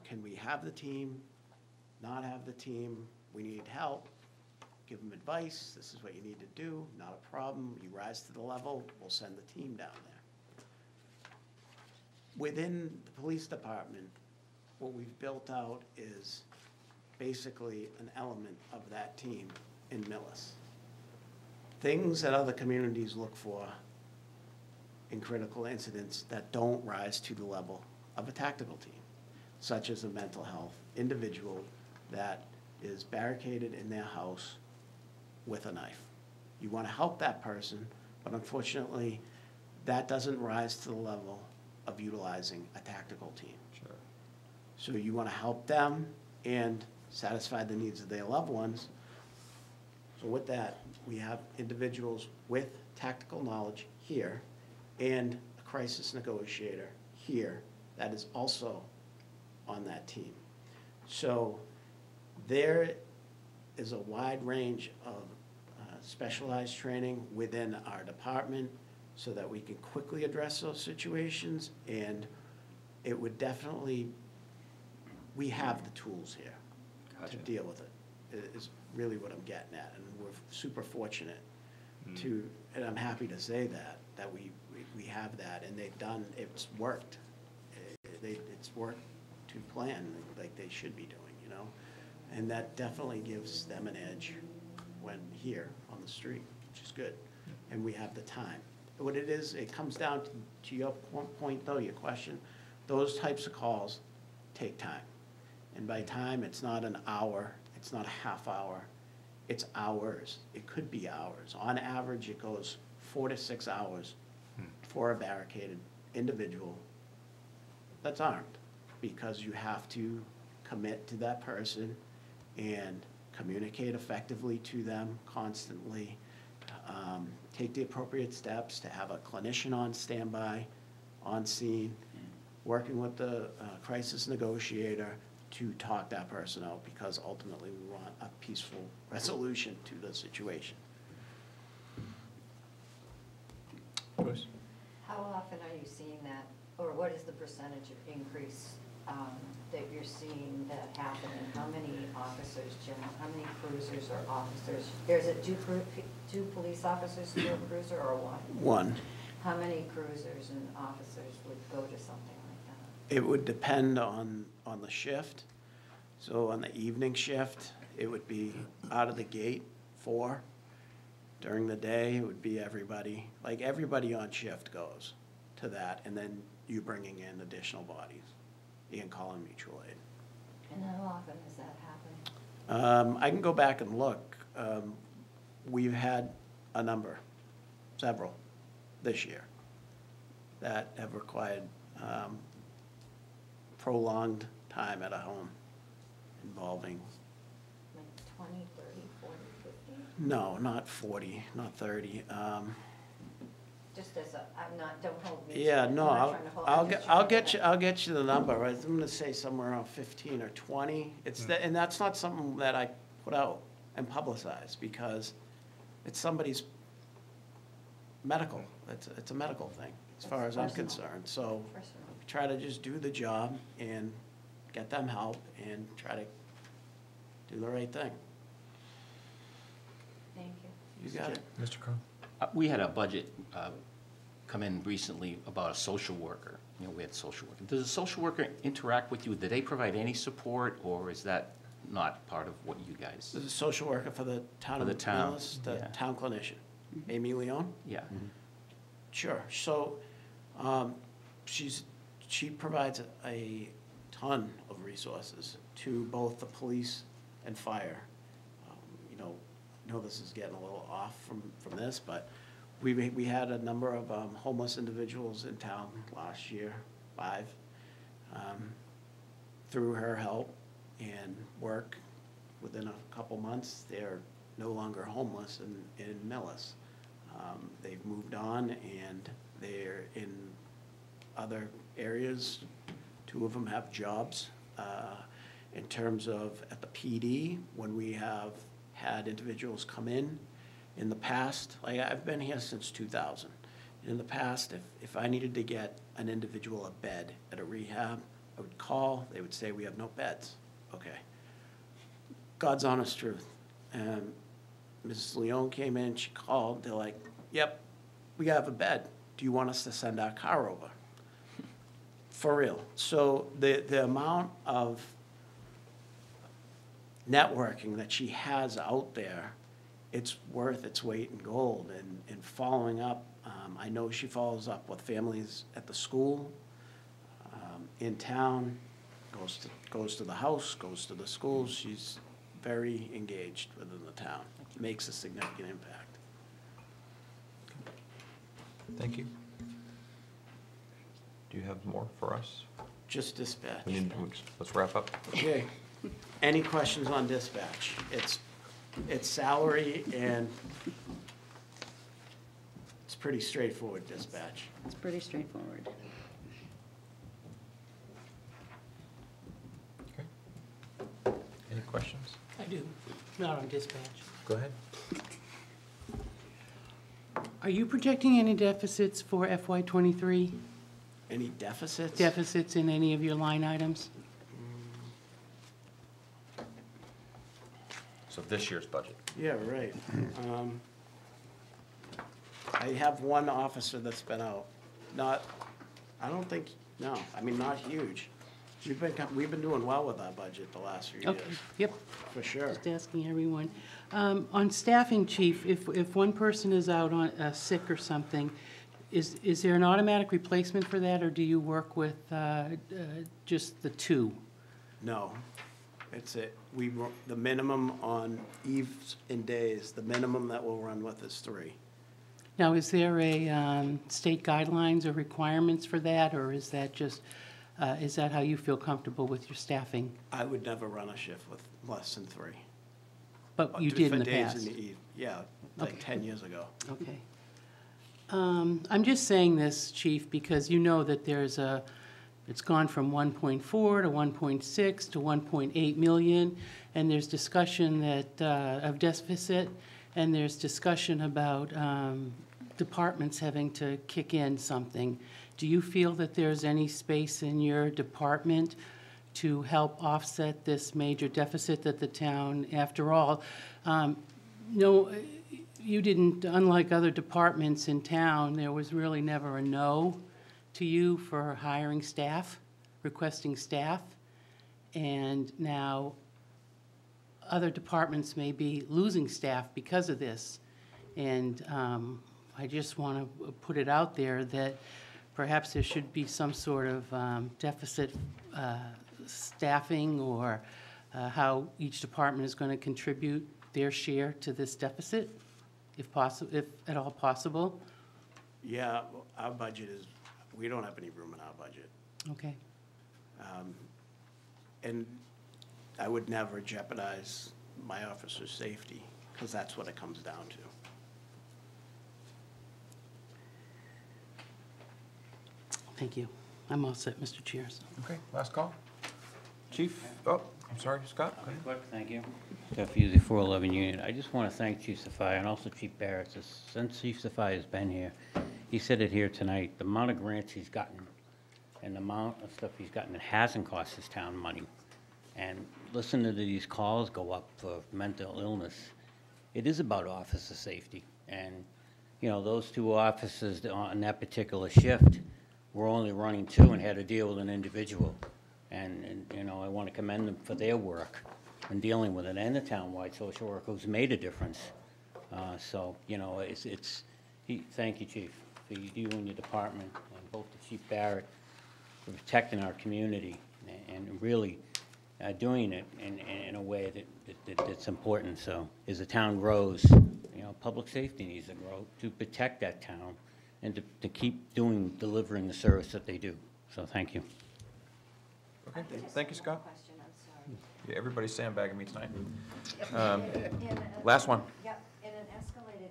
Can we have the team, not have the team? We need help. Give them advice. This is what you need to do. Not a problem. You rise to the level, we'll send the team down there. Within the police department, what we've built out is basically an element of that team in Millis. Things that other communities look for in critical incidents that don't rise to the level of a tactical team, such as a mental health individual that is barricaded in their house with a knife. You want to help that person, but unfortunately, that doesn't rise to the level of utilizing a tactical team. Sure. So you want to help them and satisfy the needs of their loved ones. So with that, we have individuals with tactical knowledge here and a crisis negotiator here that is also on that team. So there is a wide range of specialized training within our department so that we can quickly address those situations, and it would definitely, we have the tools here to Gotcha. deal with it, is really what I'm getting at, and we're super fortunate to, and I'm happy to say that we have that, and they've done, it's worked. It's worked to plan like they should be doing, you know? And that definitely gives them an edge when here on the street, which is good. And we have the time. What it is, it comes down to your point though, your question, those types of calls take time. And by time, it's not an hour, it's not a half hour, it's hours. It could be hours. On average, it goes 4 to 6 hours for a barricaded individual that's armed, because you have to commit to that person and communicate effectively to them constantly, take the appropriate steps to have a clinician on standby, on scene, working with the crisis negotiator to talk that person out, because ultimately we want a peaceful resolution to the situation. Joyce? How often are you seeing that, or what is the percentage of increase that you're seeing that happen, and how many officers, how many cruisers or officers? Is it two police officers to a cruiser, or one? One, How many cruisers and officers would go to something like that? it would depend on the shift. So on the evening shift, it would be out of the gate 4. During the day, it would be everybody, like everybody on shift goes to that, and then you bringing in additional bodies and calling mutual aid. And how often has that happened? I can go back and look. We've had a number, several, this year, that have required prolonged time at a home involving, Like 20, 30, 40, 50? no, not 40, not 30. Just as a, I'm not, don't hold me. to Yeah, it. no, I'm not trying to hold- I'm just I'll trying to get you, I'll get you the number. I'm gonna say somewhere around 15 or 20. It's that, and that's not something that I put out and publicize, because it's somebody's medical. It's a medical thing, as far as I'm Personal. concerned. So Personal. try to just do the job and get them help and try to do the right thing. Thank you. You got it. Mr. Crowe? We had a budget come in recently about a social worker. You know, we had social worker. Does a social worker interact with you? Do they provide any support, or is that not part of what you guys? This is a social worker for the town For of the town, Millis, the yeah. town clinician. Amy Leon? Yeah. Sure. So, she provides a ton of resources to both the police and fire. You know, I know this is getting a little off from this, but we had a number of homeless individuals in town last year, 5, through her help and work within a couple months, they're no longer homeless in Millis. They've moved on, and they're in other areas. 2 of them have jobs. In terms of at the PD, when we have had individuals come in the past, like I've been here since 2000. In the past, if I needed to get an individual a bed at a rehab, I would call, they would say, we have no beds. Okay. God's honest truth. And Mrs. Leone came in, she called, they're like, yep, we have a bed. Do you want us to send our car over? For real. So the amount of networking that she has out there, it's worth its weight in gold. And following up, I know she follows up with families at the school, in town, goes to the house, goes to the schools. She's very engaged within the town, makes a significant impact. Thank you. Do you have more for us? Just dispatch. Let's wrap up. Okay. Any questions on dispatch? It's salary, and it's pretty straightforward dispatch. It's pretty straightforward. Okay. Any questions? I do, not on dispatch. Go ahead. Are you projecting any deficits for FY '23? Any deficits? Deficits in any of your line items? So this year's budget. Yeah, right. I have one officer that's been out. Not, I don't think, no, I mean, not huge. We've been doing well with our budget the last few years. Okay, yep, For sure. just asking everyone. On staffing, chief, if one person is out on sick or something, is there an automatic replacement for that, or do you work with just the 2? No. The minimum on eves and days, the minimum that we'll run with is 3. Now, is there a state guidelines or requirements for that, or is that just, is that how you feel comfortable with your staffing? I would never run a shift with less than 3. But you did in the For days past? in the eve, yeah, like Okay. 10 years ago. Okay. I'm just saying this, Chief, because you know that it's gone from 1.4 to 1.6 to 1.8 million, and there's discussion of deficit, and there's discussion about departments having to kick in something. Do you feel that there's any space in your department to help offset this major deficit that the town, after all, no, you didn't, unlike other departments in town, there was really never a no to you for hiring staff, requesting staff, and now other departments may be losing staff because of this. And I just want to put it out there that perhaps there should be some sort of deficit staffing, or how each department is going to contribute their share to this deficit, if possible, if at all possible. Yeah, our budget is, we don't have any room in our budget. Okay. And I would never jeopardize my officer's safety, because that's what it comes down to. Thank you. I'm all set, Mr. Chair. So. Okay, last call. Chief, oh, I'm sorry, Scott. Go ahead. Quick, thank you. Jeff Husey, 411 Union. I just want to thank Chief Safai and also Chief Barrett. Since Chief Safai has been here, he said it here tonight, the amount of grants he's gotten and the amount of stuff he's gotten that hasn't cost his town money. And listen to these calls go up for mental illness. It is about officer safety. And, you know, those 2 officers on that particular shift were only running 2 and had to deal with an individual. And you know, I want to commend them for their work in dealing with it, and the townwide social worker who's made a difference. So, you know, thank you, Chief, for you and your department, and both the Chief Barrett, for protecting our community and really doing it in a way that's important. So as the town grows, you know, public safety needs to grow to protect that town and to keep delivering the service that they do. So thank you. Okay, thank you, Scott. Question, I'm sorry. Yeah, everybody's sandbagging me tonight. In a- Last one. Yep, in an escalated,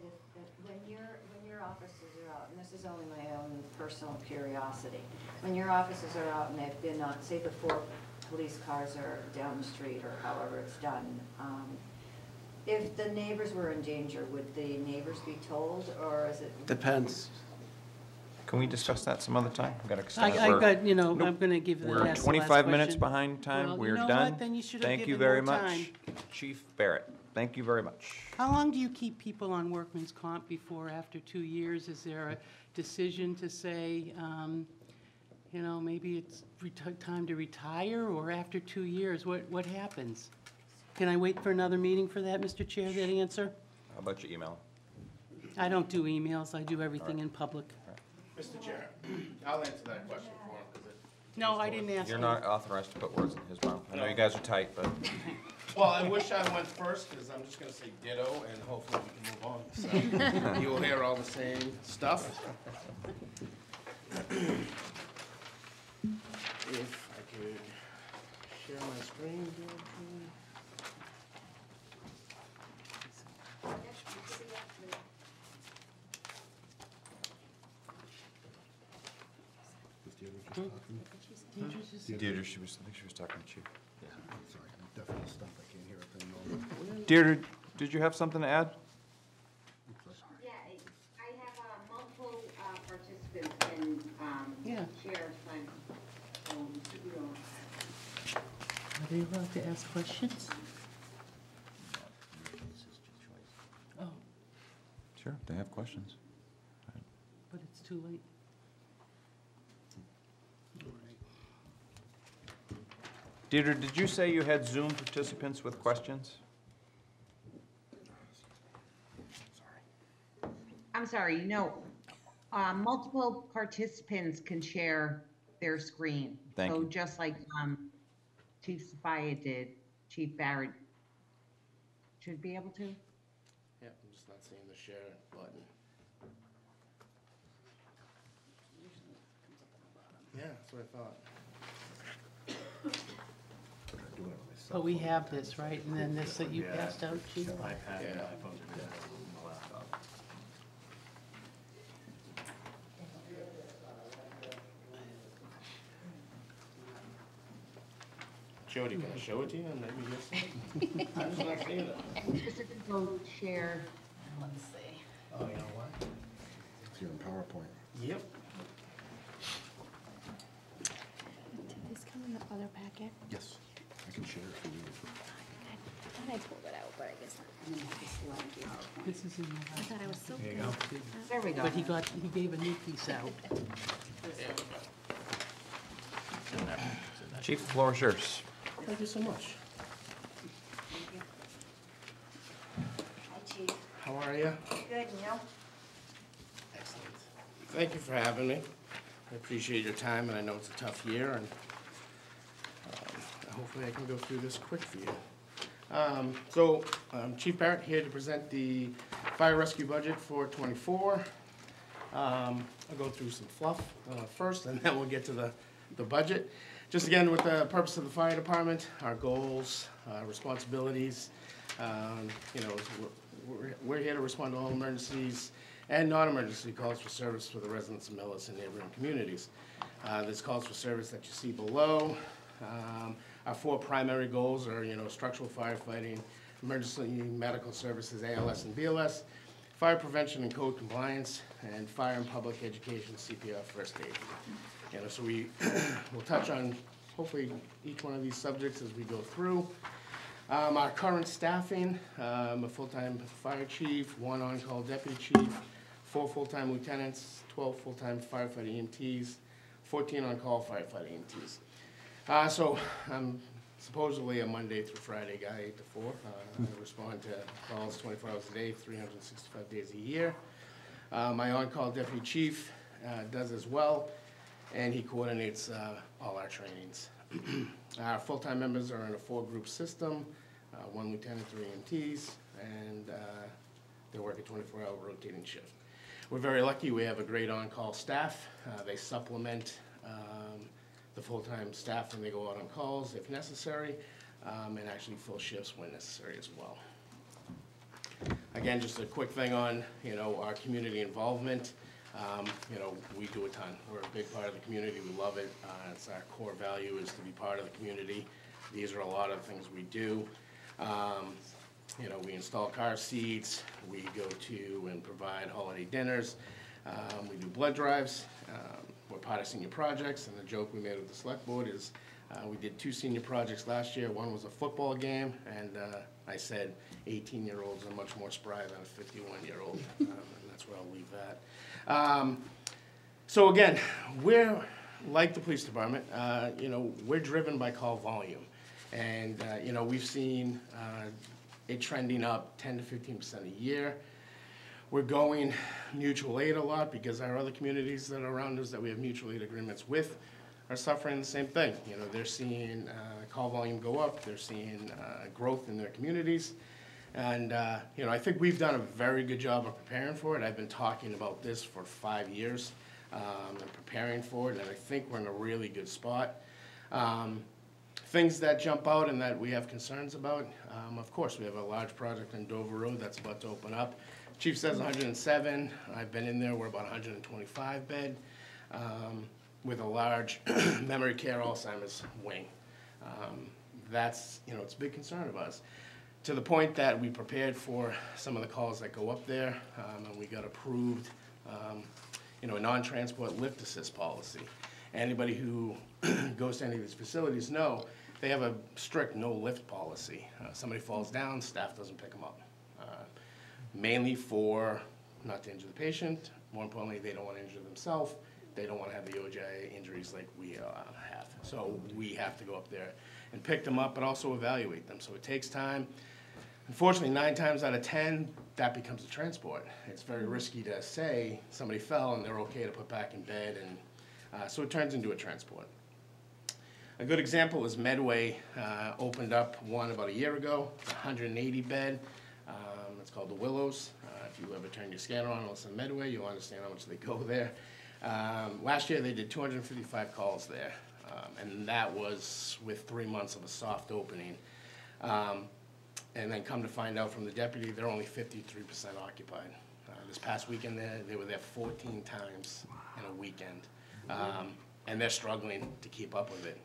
when your officers are out, and this is only my own personal curiosity, when your officers are out and they've been on, say the 4 police cars are down the street or however it's done, if the neighbors were in danger, would the neighbors be told, or is it? Depends. Can we discuss that some other time? We've got to extend it. I We're- got, I'm Nope. gonna give the We're last 25 minutes question. behind time. Well, We're you know done. what? Then you should have Thank you given very more much. time. Chief Barrett, thank you very much. How long do you keep people on workman's comp before, after 2 years? Is there a decision to say, maybe it's time to retire, or after 2 years, what happens? Can I wait for another meeting for that, Mr. Chair, that answer? How about your email? I don't do emails, I do everything in public. Mr. Chair, I'll answer that question for him, because it... No, I didn't ask You're him. not authorized to put words in his mouth. I know you guys are tight, but Well, I wish I went first, because I'm just gonna say ditto, and hopefully we can move on. So, you will hear all the same stuff. If I could share my screen, Deirdre, I think she was talking to you. Sorry, I'm definitely stumped, I can't hear a thing. Deirdre, did you have something to add? Yeah, I have multiple participants in Yeah. Chair Fund. Are they allowed to ask questions? Oh, Sure, they have questions. but it's too late. Deirdre, did you say you had Zoom participants with questions? I'm sorry, no. Multiple participants can share their screen. Thank So you. just like Chief Sophia did, Chief Barrett should be able to. Yeah, I'm just not seeing the share button. Yeah, that's what I thought. But we have this, right? And then this that you passed out, Chief? Yeah. Jody, can I show it to you and maybe you'll see it? I'm just not seeing it. Just if you go share. Let's see. Oh, you know what? It's here in PowerPoint. Yep. Did this come in the other packet? Yes, I can share it for you. I thought I pulled it out, but I guess not. This is in the I last. thought I was so. There we go. But he gave a new piece out. Chief, the floor is yours. Thank you so much. Hi, Chief. How are you? Good, and you? Excellent. Thank you for having me. I appreciate your time, and I know it's a tough year, and hopefully I can go through this quick for you. Chief Barrett here to present the fire rescue budget for '24. I'll go through some fluff first, and then we'll get to the budget. Just again, with the purpose of the fire department, our goals, responsibilities, we're here to respond to all emergencies and non-emergency calls for service for the residents of Millis and neighboring communities. There's calls for service that you see below. Our 4 primary goals are, structural firefighting, emergency medical services, ALS and BLS, fire prevention and code compliance, and fire and public education, CPR, first aid. So we'll touch on hopefully each one of these subjects as we go through. Our current staffing, a full-time fire chief, 1 on-call deputy chief, 4 full-time lieutenants, 12 full-time firefighting EMTs, 14 on-call firefighting EMTs. So I'm supposedly a Monday through Friday guy, 8 to 4. I respond to calls 24 hours a day, 365 days a year. My on-call deputy chief does as well, and he coordinates all our trainings. Our full-time members are in a 4-group system, 1 lieutenant, 3 EMTs, and they work a 24-hour rotating shift. We're very lucky, we have a great on-call staff. They supplement the full-time staff when they go out on calls if necessary. and actually fill shifts when necessary as well. Again, just a quick thing on, our community involvement. We do a ton. We're a big part of the community. We love it. It's our core value is to be part of the community. These are a lot of things we do. We install car seats. We go to and provide holiday dinners. We do blood drives. We're part of senior projects, and the joke we made with the select board is we did 2 senior projects last year. One was a football game, and I said 18-year-olds are much more spry than a 51-year-old, and that's where I'll leave that. So again, we're like the police department. We're driven by call volume, and we've seen it trending up 10 to 15% a year. We're going mutual aid a lot because our other communities that are around us that we have mutual aid agreements with are suffering the same thing. They're seeing call volume go up, they're seeing growth in their communities. And, I think we've done a very good job of preparing for it. I've been talking about this for 5 years and preparing for it, and I think we're in a really good spot. Things that jump out and that we have concerns about, of course, we have a large project on Dover Road that's about to open up. Chief says 107. I've been in there. We're about 125 bed with a large memory care Alzheimer's wing. That's, it's a big concern of ours. To the point that we prepared for some of the calls that go up there, and we got approved, a non-transport lift assist policy. Anybody who goes to any of these facilities know they have a strict no lift policy. Somebody falls down, staff doesn't pick them up. Mainly for not to injure the patient. More importantly, they don't want to injure themselves. They don't want to have the OJ injuries like we have. So we have to go up there and pick them up, but also evaluate them. So it takes time. Unfortunately, 9 times out of 10, that becomes a transport. It's very risky to say somebody fell and they're okay to put back in bed, and so it turns into a transport. A good example is Medway opened up one about a year ago, 180 bed. It's called the Willows. If you ever turn your scanner on and listen to Medway, you'll understand how much they go there. Last year they did 255 calls there, and that was with 3 months of a soft opening. And then come to find out from the deputy, they're only 53% occupied. This past weekend they were there 14 times in a weekend, and they're struggling to keep up with it.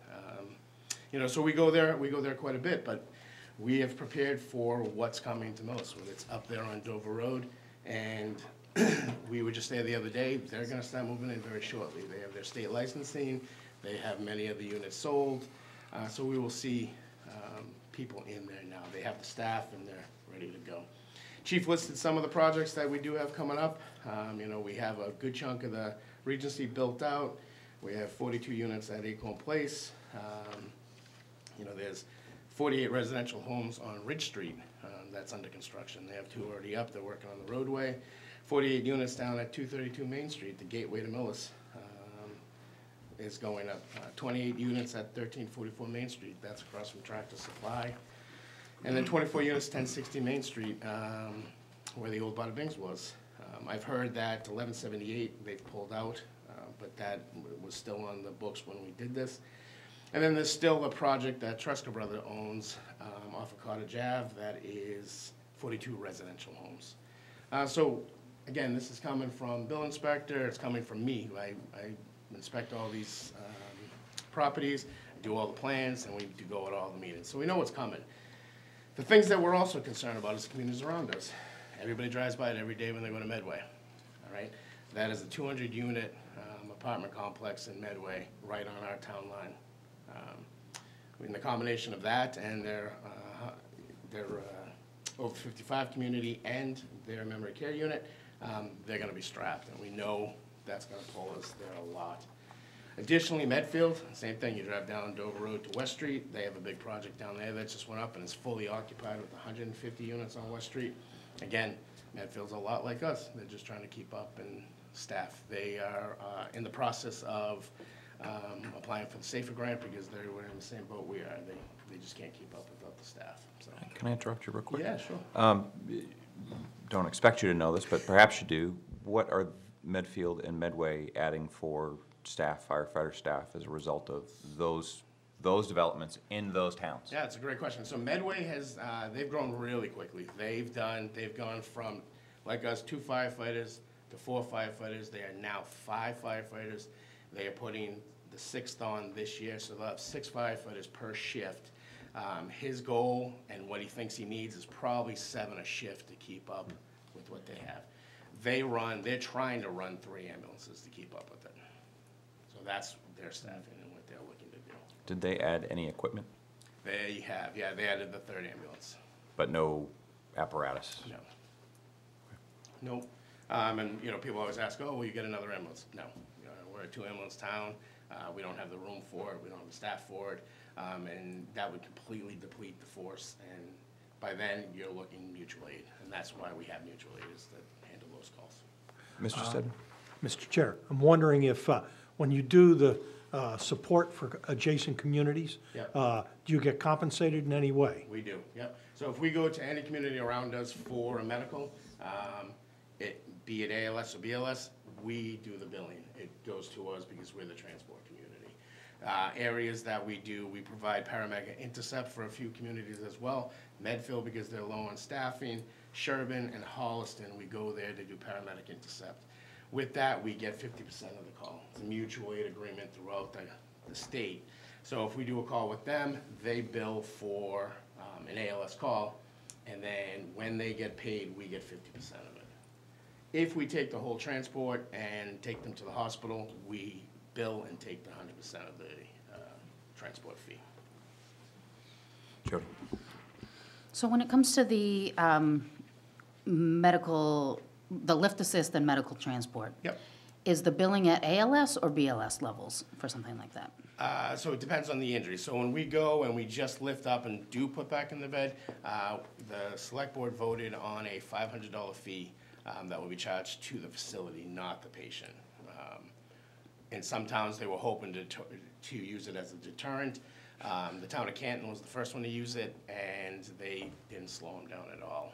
So we go there quite a bit, but we have prepared for what's coming to Millis. It's up there on Dover Road, and we were just there the other day. They're going to start moving in very shortly. They have their state licensing. They have many of the units sold. So we will see people in there now. They have the staff, and they're ready to go. Chief listed some of the projects that we do have coming up. We have a good chunk of the Regency built out. We have 42 units at Acorn Place. There's 48 residential homes on Ridge Street that's under construction. They have 2 already up. They're working on the roadway. 48 units down at 232 Main Street, the gateway to Millis, is going up. 28 units at 1344 Main Street. That's across from Tractor Supply. And then 24 units, 1060 Main Street, where the old Bada Bing's was. I've heard that 1178 they've pulled out, but that was still on the books when we did this. And then there's still a project that Tresca Brother owns off of Cottage Ave that is 42 residential homes. So again, this is coming from Bill Inspector, it's coming from me. I inspect all these properties, do all the plans, and we do go at all the meetings. So we know what's coming. The things that we're also concerned about is the communities around us. Everybody drives by it every day when they go to Medway, all right? That is a 200-unit apartment complex in Medway, right on our town line. In the combination of that and their over 55 community and their memory care unit, they're going to be strapped, and we know that's going to pull us there a lot. Additionally, Medfield, same thing. You drive down Dover Road to West Street. They have a big project down there that just went up and is fully occupied with 150 units on West Street. Again, Medfield's a lot like us. They're just trying to keep up and staff. They are in the process of applying for the SAFER grant because they're in the same boat we are. They just can't keep up without the staff. So. Can I interrupt you real quick? Yeah, sure. Don't expect you to know this, but perhaps you do. What are Medfield and Medway adding for staff, firefighter staff, as a result of those those developments in those towns? Yeah, it's a great question. So Medway has, they've grown really quickly. They've gone from, like us, 2 firefighters to 4 firefighters. They are now 5 firefighters. They are putting the 6th on this year, so they'll have 6 firefighters per shift. His goal and what he thinks he needs is probably 7 a shift to keep up with what they have. They're trying to run 3 ambulances to keep up with it. So that's their staffing and what they're looking to do. Did they add any equipment, They have, yeah, they added the 3rd ambulance. but no apparatus? No. Nope. And, you know, people always ask, oh, will you get another ambulance? No. We're a 2-ambulance town. We don't have the room for it. We don't have the staff for it. And that would completely deplete the force. And by then, you're looking mutual aid. And that's why we have mutual aid, is to handle those calls. Mr. Steadman? Mr. Chair, I'm wondering if, when you do the support for adjacent communities, Yep. do you get compensated in any way? We do, yep. So if we go to any community around us for a medical, be it ALS or BLS, we do the billing. It goes to us because we're the transport community. Areas that we do, we provide paramedic intercept for a few communities as well. Medfield, because they're low on staffing. Sherburne and Holliston, we go there to do paramedic intercept. With that, we get 50% of the call. It's a mutual aid agreement throughout the state. So if we do a call with them, they bill for an ALS call, and then when they get paid, we get 50% of it. If we take the whole transport and take them to the hospital, we bill and take the 100% of the transport fee. Jody? So when it comes to the medical, the lift assist and medical transport, Yep. is the billing at ALS or BLS levels for something like that? So it depends on the injury. So when we go and we just lift up and do put back in the bed, the select board voted on a $500 fee that will be charged to the facility, not the patient. In some towns, they were hoping to use it as a deterrent. The town of Canton was the first one to use it, and they didn't slow them down at all.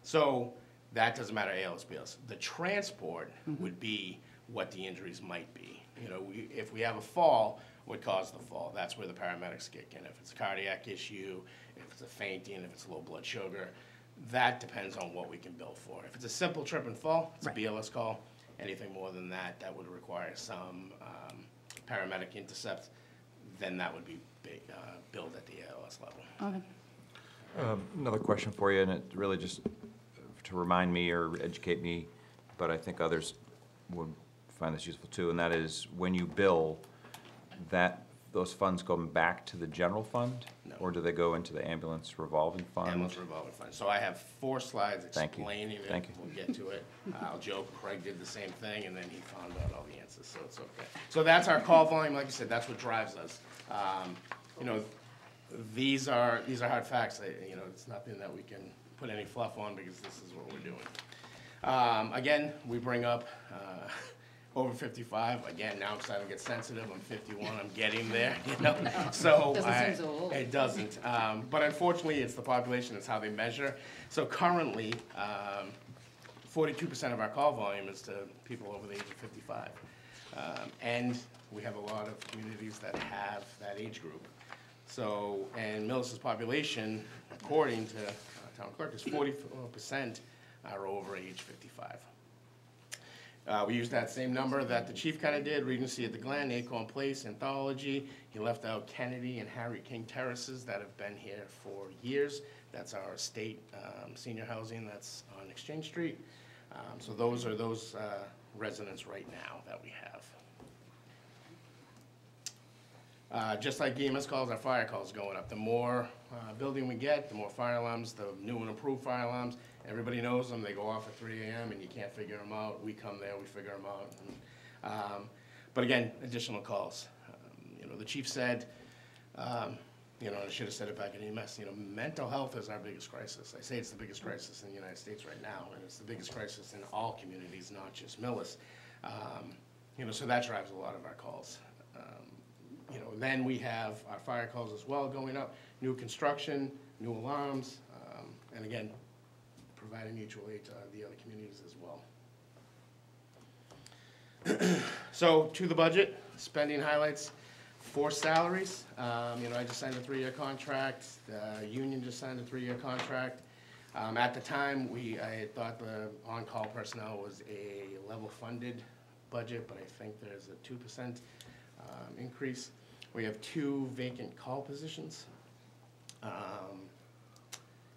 So that doesn't matter, ALS, BLS. The transport would be what the injuries might be. You know, if we have a fall, what caused the fall? That's where the paramedics kick in. If it's a cardiac issue, if it's a fainting, if it's low blood sugar, that depends on what we can bill for. If it's a simple trip and fall, it's Right. a BLS call. Anything more than that, that would require some paramedic intercept, then that would be billed at the ALS level. Okay. Another question for you, and it really just to remind me or educate me, but I think others would find this useful too, and that is when you bill, those funds go back to the general fund? No. Or do they go into the ambulance revolving fund? Ambulance revolving fund. So I have 4 slides Thank you. explaining it. Thank you. We'll get to it. I'll joke, Craig did the same thing, and then he found out all the answers, so it's okay. So that's our call volume, like I said, that's what drives us. You know, these are hard facts. You know, it's nothing that we can put any fluff on because this is what we're doing. Again, we bring up over 55. Again, now I'm starting to get sensitive. I'm 51. I'm getting there, you know? So Doesn't seem so old. It doesn't. But unfortunately, it's the population. It's how they measure. So currently, 42% of our call volume is to people over the age of 55. And we have a lot of communities that have that age group. So, and Millis's population, according to town clerk, is 40% are over age 55. We used that same number that the chief kind of did, Regency at the Glen, Acorn Place, Anthology. He left out Kennedy and Harry King Terraces that have been here for years. That's our state senior housing that's on Exchange Street. So those are those residents right now that we have. Just like EMS calls, our fire calls going up. The more building we get, the more fire alarms, the new and improved fire alarms. Everybody knows them. They go off at 3 a.m. and you can't figure them out. We come there, we figure them out. And, but again, additional calls. You know, the chief said, you know, I should have said it back in EMS, you know, mental health is our biggest crisis. I say it's the biggest crisis in the United States right now, and it's the biggest crisis in all communities, not just Millis. You know, so that drives a lot of our calls. You know, then we have our fire calls as well going up, new construction, new alarms, and again, providing mutual aid to the other communities as well. So to the budget, spending highlights, force salaries. You know, I just signed a 3-year contract. The union just signed a 3-year contract. At the time, I had thought the on-call personnel was a level-funded budget, but I think there's a 2% increase. We have 2 vacant call positions.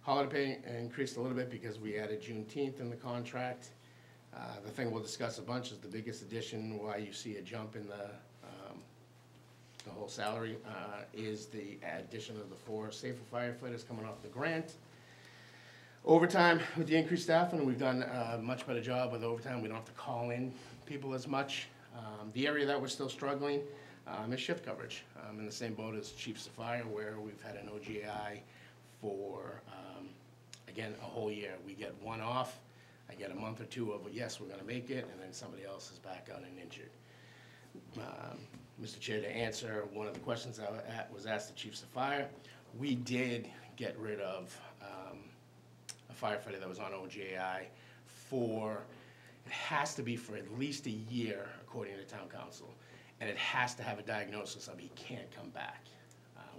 Holiday pay increased a little bit because we added Juneteenth in the contract. The thing we'll discuss a bunch is the biggest addition, why you see a jump in the whole salary, is the addition of the 4 safer firefighters coming off the grant. Overtime, with the increased staffing, we've done a much better job with overtime. We don't have to call in people as much. The area that we're still struggling is shift coverage. In the same boat as Chief Safire, where we've had an OGI for, again, a whole year. We get one off. I get a month or 2 of, yes, we're gonna make it, and then somebody else is back out and injured. Mr. Chair, to answer one of the questions that was asked to Chief Safire, we did get rid of a firefighter that was on OGI it has to be for at least a year, according to town council, and it has to have a diagnosis of he can't come back.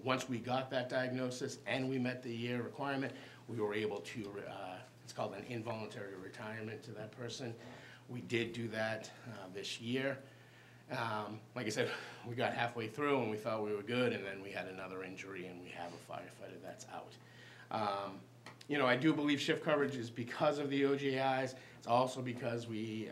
Once we got that diagnosis and we met the year requirement, we were able to, it's called an involuntary retirement to that person. We did do that this year. Like I said, we got halfway through and we thought we were good, and then we had another injury and we have a firefighter that's out. You know, I do believe shift coverage is because of the OGIs. It's also because we,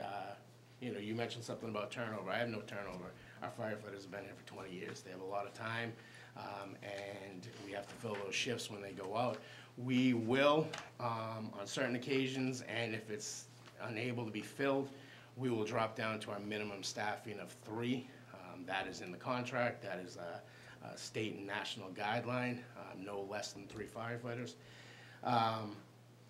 you know, you mentioned something about turnover. I have no turnover. Our firefighters have been here for 20 years. They have a lot of time, and we have to fill those shifts when they go out. We will, on certain occasions, and if it's unable to be filled, we will drop down to our minimum staffing of 3. That is in the contract. That is a state and national guideline, no less than 3 firefighters.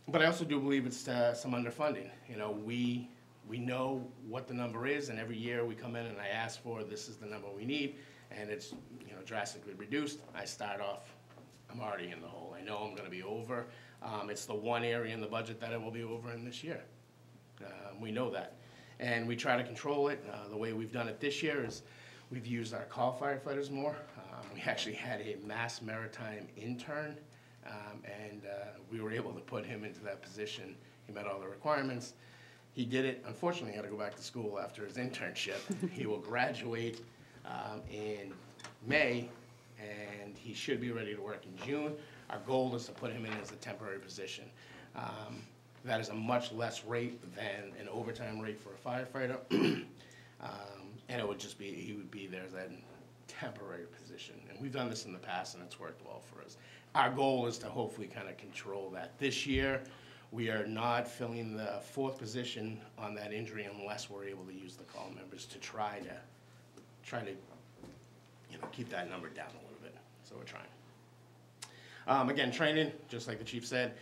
But I also do believe it's some underfunding. You know, we know what the number is, and every year we come in and I ask for, this is the number we need, and it's, you know, drastically reduced. I start off, I'm already in the hole. I know I'm gonna be over. It's the one area in the budget that I will be over in this year. We know that. And we try to control it. The way we've done it this year is we've used our call firefighters more. We actually had a Mass Maritime intern, and we were able to put him into that position. He met all the requirements. He did it. Unfortunately, he had to go back to school after his internship. He will graduate in May, and he should be ready to work in June. Our goal is to put him in as a temporary position. That is a much less rate than an overtime rate for a firefighter. And it would just be, he would be there as a temporary position. And we've done this in the past and it's worked well for us. Our goal is to hopefully kind of control that. This year, we are not filling the 4th position on that injury unless we're able to use the call members to try to, you know, keep that number down a little bit. So we're trying. Again, training, just like the chief said,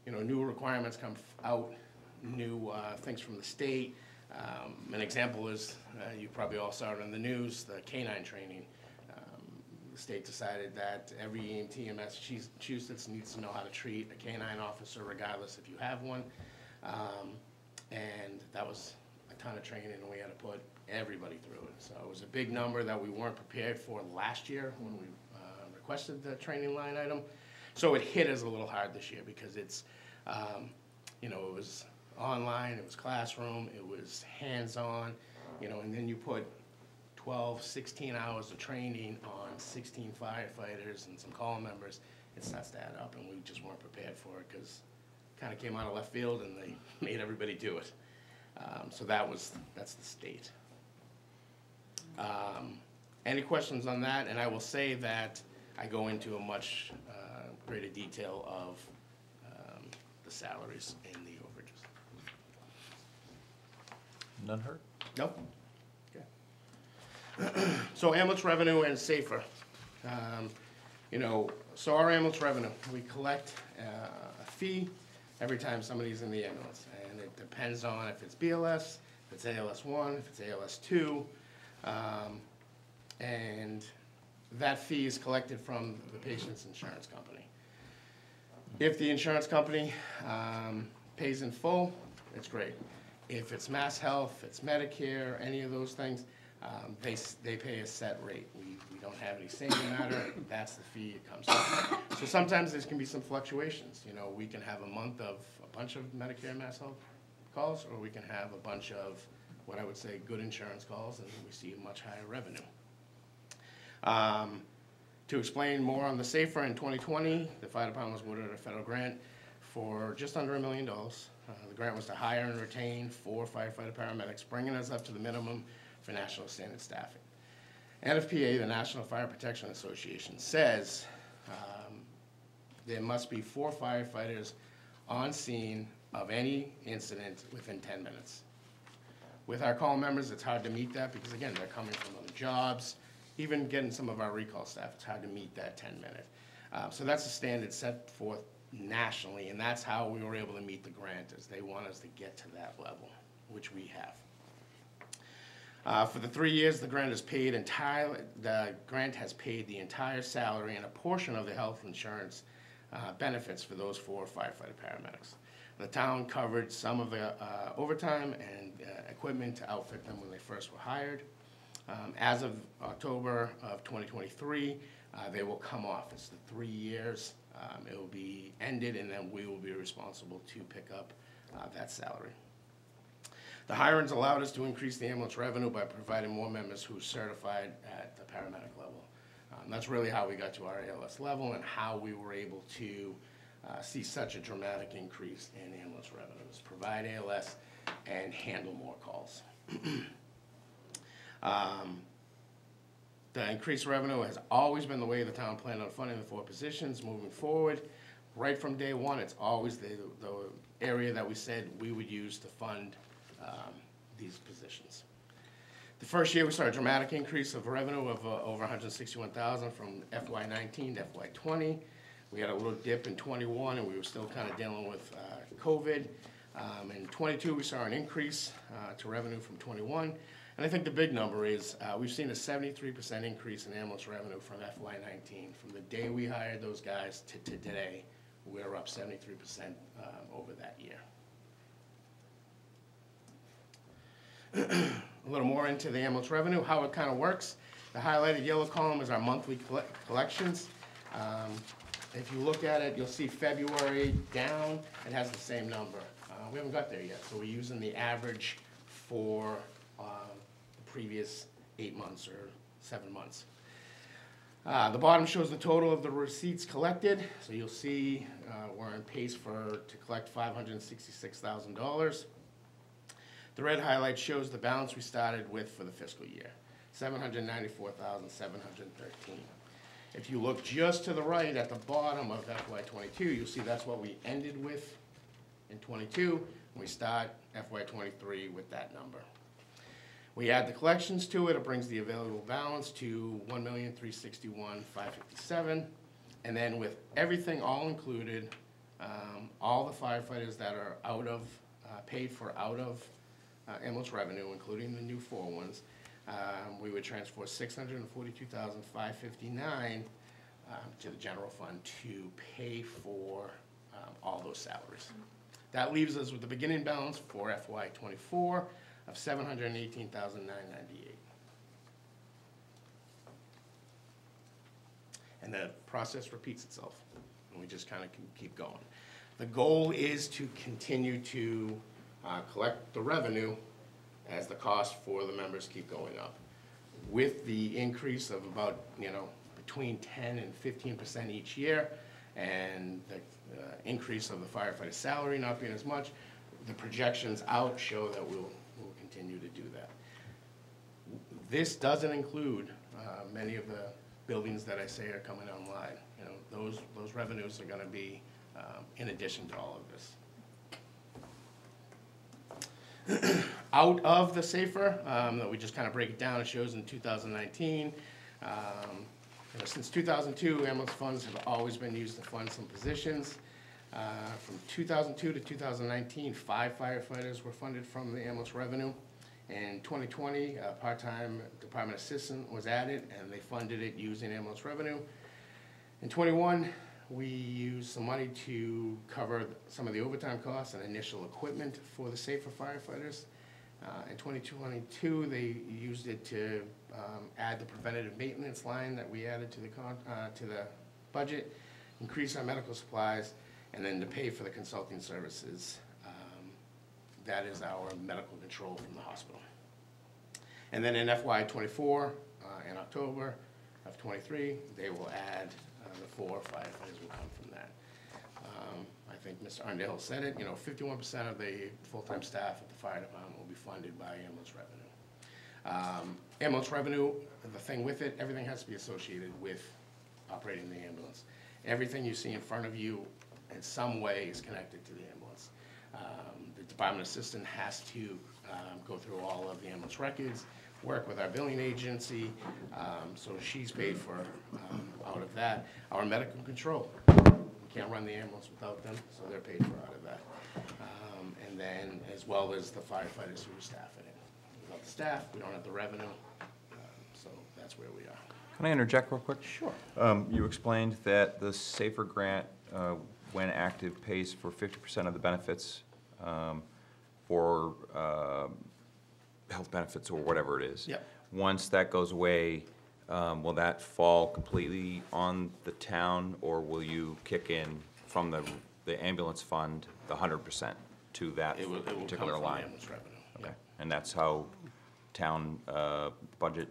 you know, new requirements come out, new things from the state. An example is, you probably all saw it in the news, the canine training. The state decided that every EMT in Massachusetts needs to know how to treat a canine officer regardless if you have one. And that was a ton of training, and we had to put everybody through it. So it was a big number that we weren't prepared for last year when we requested the training line item. So it hit us a little hard this year because it's, you know, it was online, it was classroom, it was hands-on, you know, and then you put 12, 16 hours of training on 16 firefighters and some call members, it starts to add up, and we just weren't prepared for it because it kind of came out of left field and they made everybody do it. So that's the state. Any questions on that? And I will say that I go into a much greater detail of the salaries and the overages. None heard? Nope. So ambulance revenue and SAFER. You know, so our ambulance revenue, we collect a fee every time somebody's in the ambulance. And it depends on if it's BLS, if it's ALS1, if it's ALS2. And that fee is collected from the patient's insurance company. If the insurance company pays in full, it's great. If it's Mass Health, it's Medicare, any of those things, They pay a set rate. We don't have any say in the matter. That's the fee it comes to. So sometimes there can be some fluctuations. You know, we can have a month of a bunch of Medicare Mass Health calls, or we can have a bunch of what I would say good insurance calls, and we see a much higher revenue. To explain more on the SAFER, in 2020, the fire department was awarded a federal grant for just under $1 million. The grant was to hire and retain 4 firefighter paramedics, bringing us up to the minimum for national standard staffing. NFPA, the National Fire Protection Association, says there must be 4 firefighters on scene of any incident within 10 minutes. With our call members, it's hard to meet that because, again, they're coming from other jobs. Even getting some of our recall staff, it's hard to meet that 10-minute. So that's a standard set forth nationally, and that's how we were able to meet the grant, is they want us to get to that level, which we have. For the 3 years, the grant has paid the entire salary and a portion of the health insurance benefits for those 4 firefighter paramedics. The town covered some of the overtime and equipment to outfit them when they first were hired. As of October of 2023, they will come off. It's the 3 years. It will be ended, and then we will be responsible to pick up that salary. The hirings allowed us to increase the ambulance revenue by providing more members who are certified at the paramedic level. That's really how we got to our ALS level and how we were able to see such a dramatic increase in ambulance revenues, provide ALS, and handle more calls. The increased revenue has always been the way the town planned on funding the 4 positions moving forward. Right from day one, it's always the area that we said we would use to fund these positions. The first year, we saw a dramatic increase of revenue of over $161,000 from FY19 to FY20. We had a little dip in 21, and we were still kind of dealing with COVID. In 22, we saw an increase to revenue from 21. And I think the big number is we've seen a 73% increase in ambulance revenue from FY19. From the day we hired those guys to today, we're up 73% over that year. A little more into the ambulance revenue, how it kind of works. The highlighted yellow column is our monthly collections. If you look at it, you'll see February down, it has the same number. We haven't got there yet, so we're using the average for the previous 8 months or 7 months. The bottom shows the total of the receipts collected. So you'll see we're on pace to collect $566,000. The red highlight shows the balance we started with for the fiscal year, $794,713. If you look just to the right at the bottom of FY22, you'll see that's what we ended with in 22. We start FY23 with that number. We add the collections to it. It brings the available balance to $1,361,557. And then with everything all included, all the firefighters that are paid for out of ambulance revenue, including the new 4 ones, we would transfer $642,559 to the general fund to pay for all those salaries. That leaves us with the beginning balance for FY24 of $718,998. And the process repeats itself, and we just kind of keep going. The goal is to continue to collect the revenue as the cost for the members keep going up. With the increase of about, between 10 and 15% each year, and the increase of the firefighter salary not being as much, the projections out show that we'll continue to do that. This doesn't include many of the buildings that I say are coming online. Those revenues are going to be in addition to all of this. Out of the SAFER, that we just kind of break it down, it shows in 2019. Since 2002, ambulance funds have always been used to fund some positions. From 2002 to 2019, 5 firefighters were funded from the ambulance revenue. In 2020, a part-time department assistant was added, and they funded it using ambulance revenue. In 21, we used some money to cover some of the overtime costs and initial equipment for the SAFER firefighters. In 2022, they used it to add the preventative maintenance line that we added to the budget, increase our medical supplies, and then to pay for the consulting services. That is our medical control from the hospital. And then in FY '24, in October of '23, they will add the 4 firefighters will come from that. I think Mr. Arndale said it, 51% of the full-time staff at the fire department will be funded by ambulance revenue. Ambulance revenue, the thing with it, everything has to be associated with operating the ambulance. Everything you see in front of you in some way is connected to the ambulance. The department assistant has to go through all of the ambulance records, work with our billing agency, so she's paid for out of that. Our medical control, we can't run the ambulance without them, so they're paid for out of that. And then, as well as the firefighters who are staffing it. Without the staff, we don't have the revenue, so that's where we are. Can I interject real quick? Sure. You explained that the SAFER grant, when active, pays for 50% of the benefits for health benefits or whatever it is. Yep. Once that goes away, will that fall completely on the town, or will you kick in from the ambulance fund the 100% to that It will come particular from line? ambulance revenue. Okay, and that's how town budget,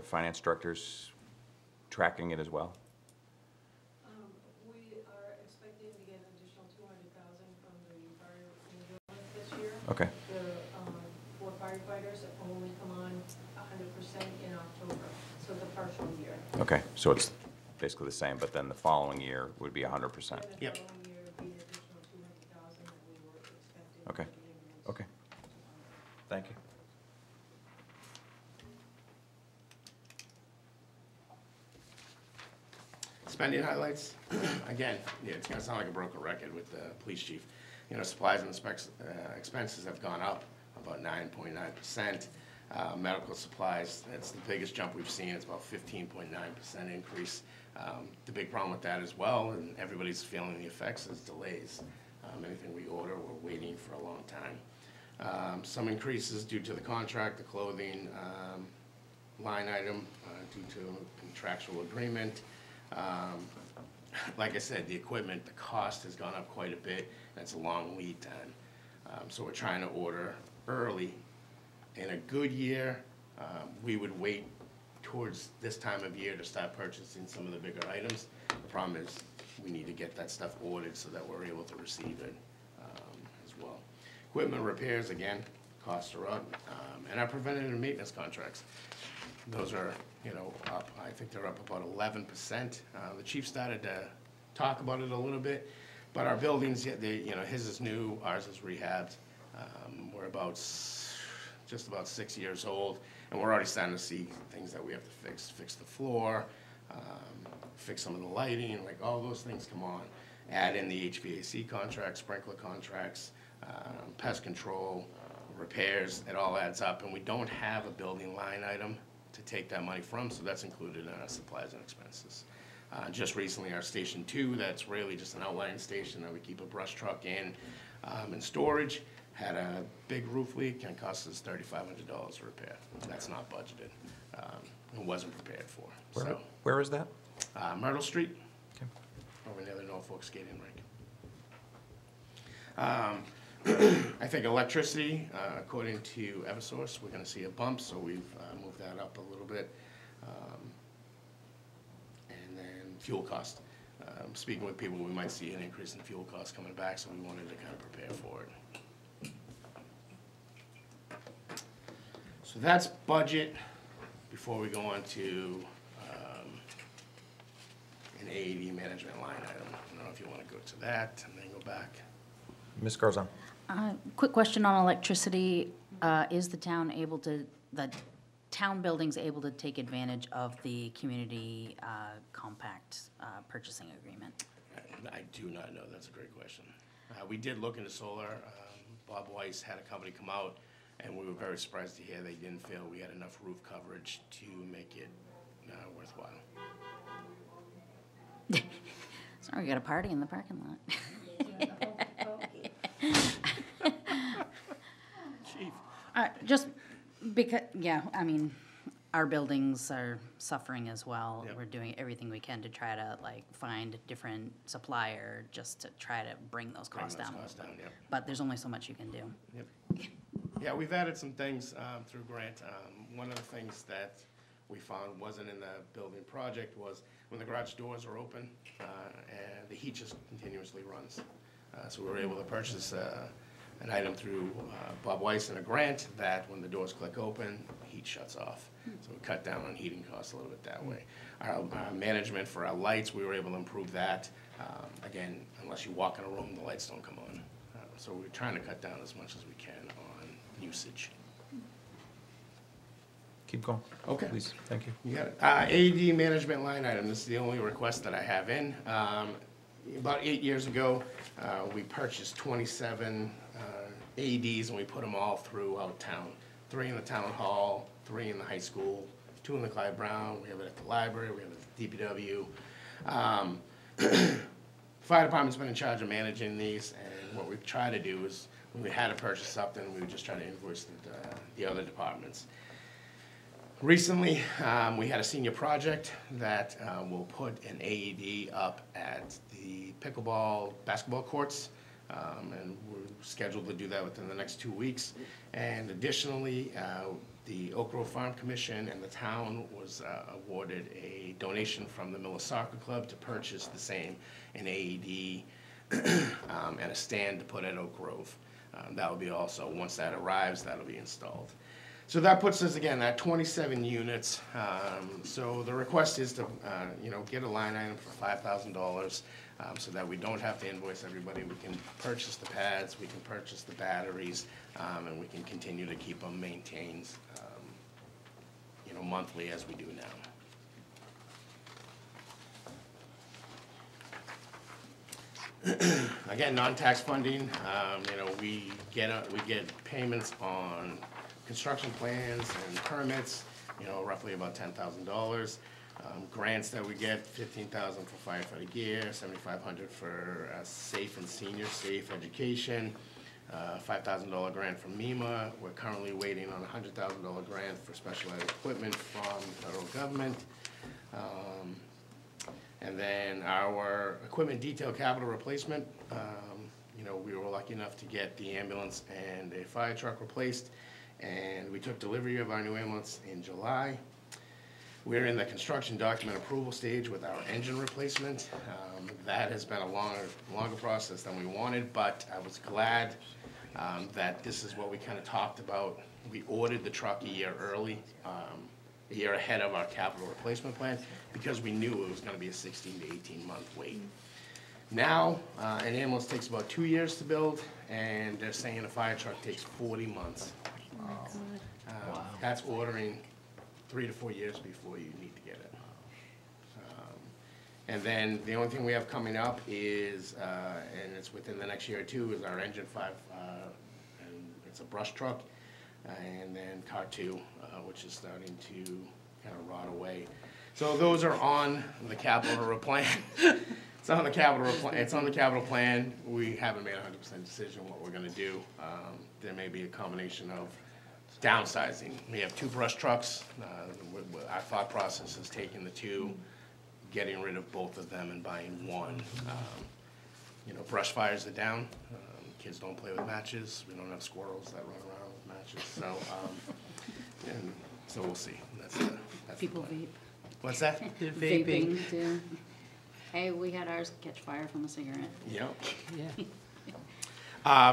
finance directors tracking it as well? We are expecting to get an additional $200,000 from the fire ambulance this year. Okay, The 4 firefighters only come on 100% in October, so the partial year. okay, so it's basically the same, but then the following year would be 100%? Then the Yep. following year would be an additional $200,000 that we were expecting. Okay. for the ambulance. Okay, thank you. Spending highlights, again, yeah, it's gonna sound like a broken record with the police chief. Supplies and expenses have gone up about 9.9%. Medical supplies, that's the biggest jump we've seen, it's about 15.9% increase. The big problem with that as well, and everybody's feeling the effects, is delays. Anything we order, we're waiting for a long time. Some increases due to the contract, the clothing line item, due to contractual agreement. Like I said, the equipment, the cost has gone up quite a bit, and it's a long lead time. So we're trying to order early. In a good year, we would wait towards this time of year to start purchasing some of the bigger items. The problem is, we need to get that stuff ordered so that we're able to receive it as well. Equipment repairs, again, costs are up, and our preventative maintenance contracts. Those are, up, I think they're up about 11%. The chief started to talk about it a little bit, but our buildings, his is new, ours is rehabbed. We're just about 6 years old, and we're already starting to see things that we have to fix the floor, fix some of the lighting, like all those things come on. Add in the HVAC contracts, sprinkler contracts, pest control, repairs, it all adds up, and we don't have a building line item to take that money from, so that's included in our supplies and expenses. Just recently, our Station 2, that's really just an outlying station that we keep a brush truck in storage, had a big roof leak and cost us $3,500 to repair. That's not budgeted. It wasn't prepared for. Where is that? Myrtle Street, Okay. over near the Norfolk Skating Rink. I think electricity, according to Eversource, we're gonna see a bump, so we've moved that up a little bit. And then fuel cost. Speaking with people, we might see an increase in fuel costs coming back, so we wanted to kind of prepare for it. So that's budget. Before we go on to an AED management line item. I don't know if you want to go to that and then go back. Ms. Garzon? Quick question on electricity. Is the town buildings able to take advantage of the community compact purchasing agreement? I do not know. That's a great question. We did look into solar. Bob Weiss had a company come out, and we were very surprised to hear they didn't feel we had enough roof coverage to make it worthwhile. Sorry, we got a party in the parking lot. Chief, Just because, yeah, I mean, our buildings are suffering as well. Yep. We're doing everything we can to try to like find a different supplier just to try to bring those costs down. a little bit. Yep. But there's only so much you can do. Yep. Yeah, we've added some things through grant. One of the things that we found wasn't in the building project was when the garage doors are open, and the heat just continuously runs. So we were able to purchase an item through Bob Weiss and a grant that when the doors click open, heat shuts off. So we cut down on heating costs a little bit that way. Our management for our lights, we were able to improve that. Again, unless you walk in a room, the lights don't come on. So we're trying to cut down as much as we can on usage. Keep going. Okay. Please, thank you. You got it. AED management line item, this is the only request that I have in. About 8 years ago, we purchased 27 AEDs and we put them all throughout town. 3 in the town hall, 3 in the high school, 2 in the Clyde Brown, we have it at the library, we have it at the DPW. Fire department's been in charge of managing these, and what we try to do is, when we had to purchase something, we would just try to invoice the other departments. Recently, we had a senior project that will put an AED up at the pickleball basketball courts, and we're scheduled to do that within the next 2 weeks. And additionally, the Oak Grove Farm Commission and the town was awarded a donation from the Miller Soccer Club to purchase the same, an AED and a stand to put at Oak Grove. That will be also, once that arrives, that'll be installed. So that puts us, again, at 27 units. So the request is to, get a line item for $5,000 so that we don't have to invoice everybody. We can purchase the pads, we can purchase the batteries, and we can continue to keep them maintained, monthly as we do now. Again, non-tax funding, we get payments on construction plans and permits, roughly about $10,000. Grants that we get, $15,000 for firefighter gear, $7,500 for safe and senior safe education, $5,000 grant from MEMA. We're currently waiting on a $100,000 grant for specialized equipment from the federal government. And then our equipment detail capital replacement, we were lucky enough to get the ambulance and a fire truck replaced, and we took delivery of our new ambulance in July. We're in the construction document approval stage with our engine replacement. That has been a longer process than we wanted, but I was glad that this is what we kind of talked about. We ordered the truck a year early, a year ahead of our capital replacement plan, because we knew it was going to be a 16 to 18 month wait. Now, an ambulance takes about 2 years to build, and they're saying a fire truck takes 40 months. That's ordering 3 to 4 years before you need to get it. And then the only thing we have coming up is, and it's within the next year or two, is our Engine 5, and it's a brush truck, and then Car 2, which is starting to kind of rot away. So those are on the capital plan. It's on the capital plan. We haven't made a 100% decision what we're gonna do. There may be a combination of downsizing. We have 2 brush trucks. Our thought process is taking the 2, getting rid of both of them and buying 1. Brush fires are down. Kids don't play with matches. We don't have squirrels that run around with matches. So we'll see. That's People vape. What's that? Vaping too. Hey, we had ours catch fire from a cigarette. Yep. Yeah.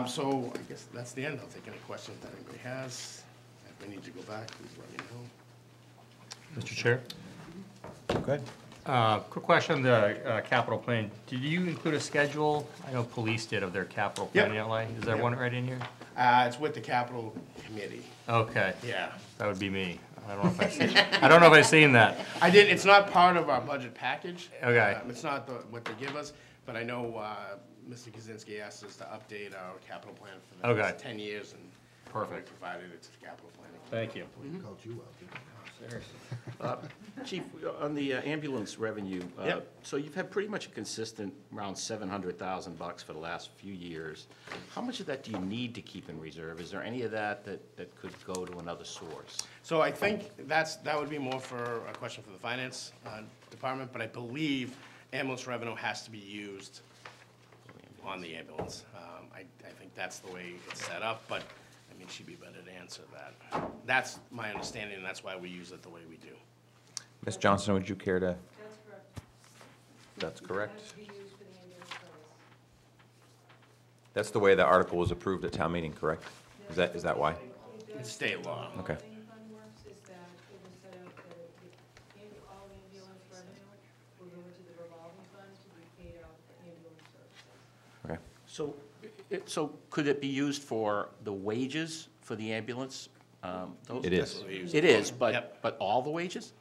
So I guess that's the end. I'll take any questions that anybody has. If I need to go back, please let me know. Mr. Chair? Good. Quick question on the capital plan. Did you include a schedule? I know police did of their capital planning outlay. Is there one right in here? It's with the capital committee. Okay. Yeah. That would be me. I don't know if I've seen that. I did. It's not part of our budget package. Okay. It's not what they give us, but I know Mr. Kaczynski asked us to update our capital plan for the next 10 years, and Perfect. Provided it to the capital planning. Thank you. We called you out, didn't we? Chief, on the ambulance revenue, Yep. so you've had pretty much a consistent around $700,000 for the last few years. How much of that do you need to keep in reserve? Is there any of that could go to another source? So I think that would be more for a question for the finance department, but I believe ambulance revenue has to be used on the ambulance. I think that's the way it's set up, but, I mean, she'd be better to answer that. That's my understanding, and that's why we use it the way we do. Ms. Johnson, would you care to? That's correct. That's correct. Has to be used for the ambulance service. That's the way the article was approved at town meeting, correct? Is that why? It's state law. Okay. The revolving fund works is that it was set up that all ambulance revenue will go into the revolving fund to be paid out for ambulance services. Okay. So could it be used for the wages for the ambulance? It is. It is, Yep. but all the wages?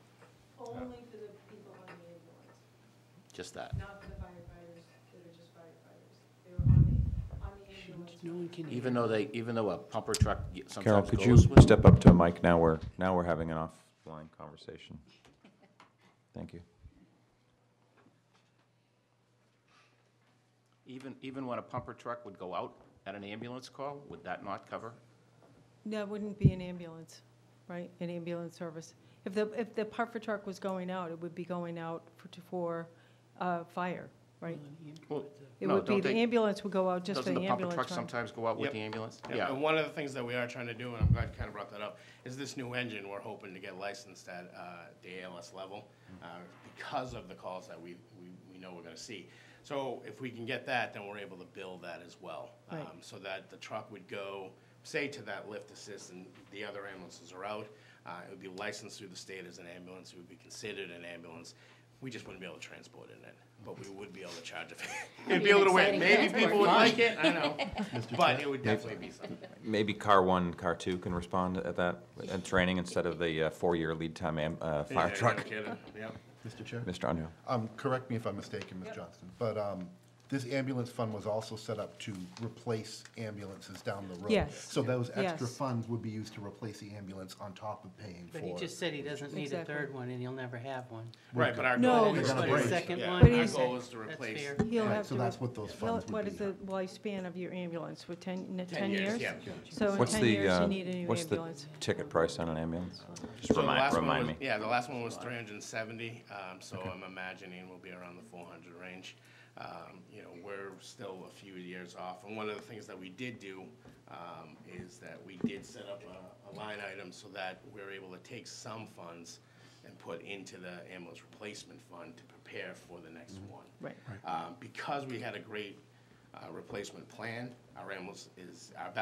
Only for the people on the ambulance, Just that? not for the firefighters that are just firefighters. They're on the ambulance. No one can Even though a pumper truck sometimes Carol, goes could with? you step up to a mic? Now we're having an offline conversation. Thank you. Even when a pumper truck would go out at an ambulance call, would that not cover? That wouldn't be an ambulance, right, an ambulance service. If the puffer truck was going out, it would be going out for fire, right? Well, It no, would be, don't the they- ambulance would go out just for Doesn't the the pumper ambulance truck run. sometimes go out with Yep. the ambulance? Yeah, and one of the things that we are trying to do, and I'm glad you kind of brought that up, is this new engine, we're hoping to get licensed at the ALS level because of the calls that we know we're gonna see. So if we can get that, then we're able to bill that as well. Right. So that the truck would go, say, to that lift assist and the other ambulances are out. It would be licensed through the state as an ambulance, it would be considered an ambulance. We just wouldn't be able to transport in it, but we would be able to charge it. It'd be a little weird, maybe people would like it, I know, but it would definitely be something. Maybe car 1, car 2 can respond at that, at training instead of the 4-year lead time fire Yeah, truck. no kidding, yep. Mr. Chair? Mr. Underhill. Correct me if I'm mistaken, Ms. Johnston, but this ambulance fund was also set up to replace ambulances down the road. Yes. So those extra Yes. funds would be used to replace the ambulance on top of paying for. But he just said he doesn't need a Exactly. third one, and he'll never have one. Right, but our No. goal They're is gonna to, break. A second yeah, one? But our he's- goal is to That's replace. fair. He'll Right, have so to that's what those funds would What is be. the lifespan of your ambulance, for 10 10 years? yeah. So in What's 10 the, years, you need a new what's the ambulance. ticket price on an ambulance? Just So the last one remind was- me. Yeah, the last one was 370, so I'm imagining we'll be around the 400 range. You know, we're still a few years off, and one of the things that we did do is that we did set up a line item so that we're able to take some funds and put into the ambulance replacement fund to prepare for the next one. Right. Because we had a great replacement plan, our ambulance is, our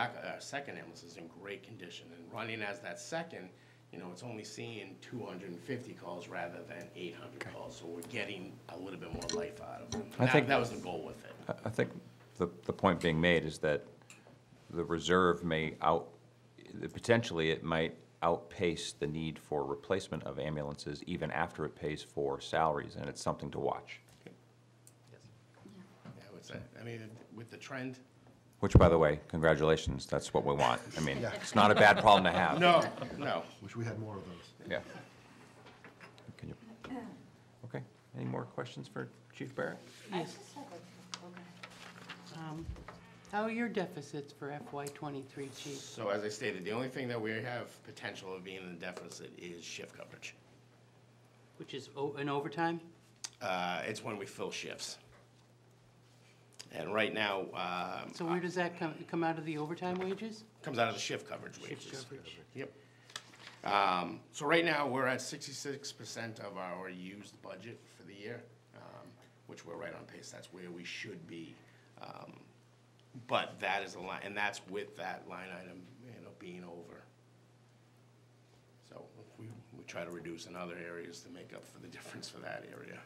second ambulance is in great condition, and running as that second, you know, it's only seeing 250 calls rather than 800 calls, so we're getting a little bit more life out of them. I think- That was the goal with it. I think the point being made is that the reserve potentially it might outpace the need for replacement of ambulances even after it pays for salaries, and it's something to watch. Yeah, what's that? I mean, with the trend, Which, by the way, congratulations, that's what we want. I mean, it's not a bad problem to have. no. Wish we had more of those. Yeah. Can you, okay, any more questions for Chief Barrett? Yes. How are your deficits for FY '23, Chief? So as I stated, the only thing that we have potential of being in the deficit is shift coverage. Which is an overtime? It's when we fill shifts. And right now, So where does that come out of the overtime wages? comes out of the shift coverage wages. Shift coverage. Yep. So right now, we're at 66% of our used budget for the year, which we're right on pace. That's where we should be. But that is a line, and that's with that line item, you know, being over. So we try to reduce in other areas to make up for the difference for that area.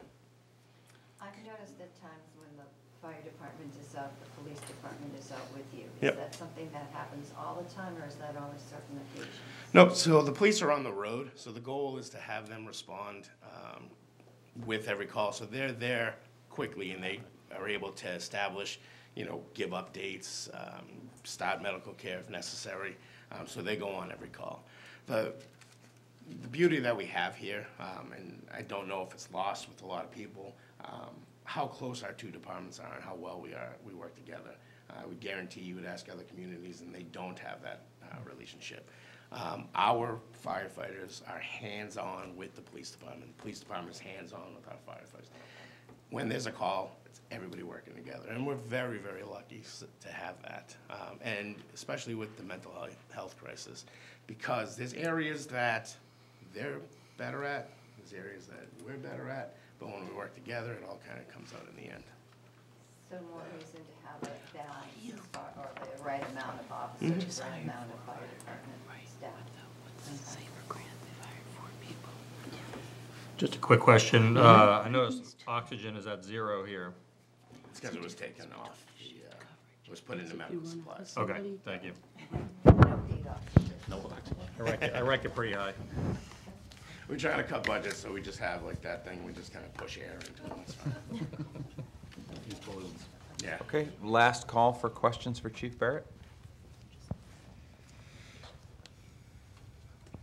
I've noticed at times when the fire department is out, the police department is out with you. Yep. Is that something that happens all the time, or is that only certain occasions? No, so the police are on the road, so the goal is to have them respond with every call. So they're there quickly, and they are able to establish, you know, give updates, start medical care if necessary. So they go on every call. The beauty that we have here, and I don't know if it's lost with a lot of people, how close our two departments are and how well we work together. I would guarantee you would ask other communities and they don't have that relationship. Our firefighters are hands-on with the police department. The police department is hands-on with our firefighters. When there's a call, it's everybody working together, and we're very, very lucky to have that, and especially with the mental health crisis, because there's areas that they're better at, there's areas that we're better at, but when we work together, it all kind of comes out in the end. So more reason to have a balance as far, or the right amount of officers, right amount of fire department staff. Just a quick question. I noticed oxygen is at 0 here. It's because it was taken off, it was put into medical supplies. Okay, thank you. No oxygen. I rank it pretty high. We're trying to cut budgets, so we just have like that thing, we just kind of push air into it, that's fine. Yeah. Okay, last call for questions for Chief Barrett.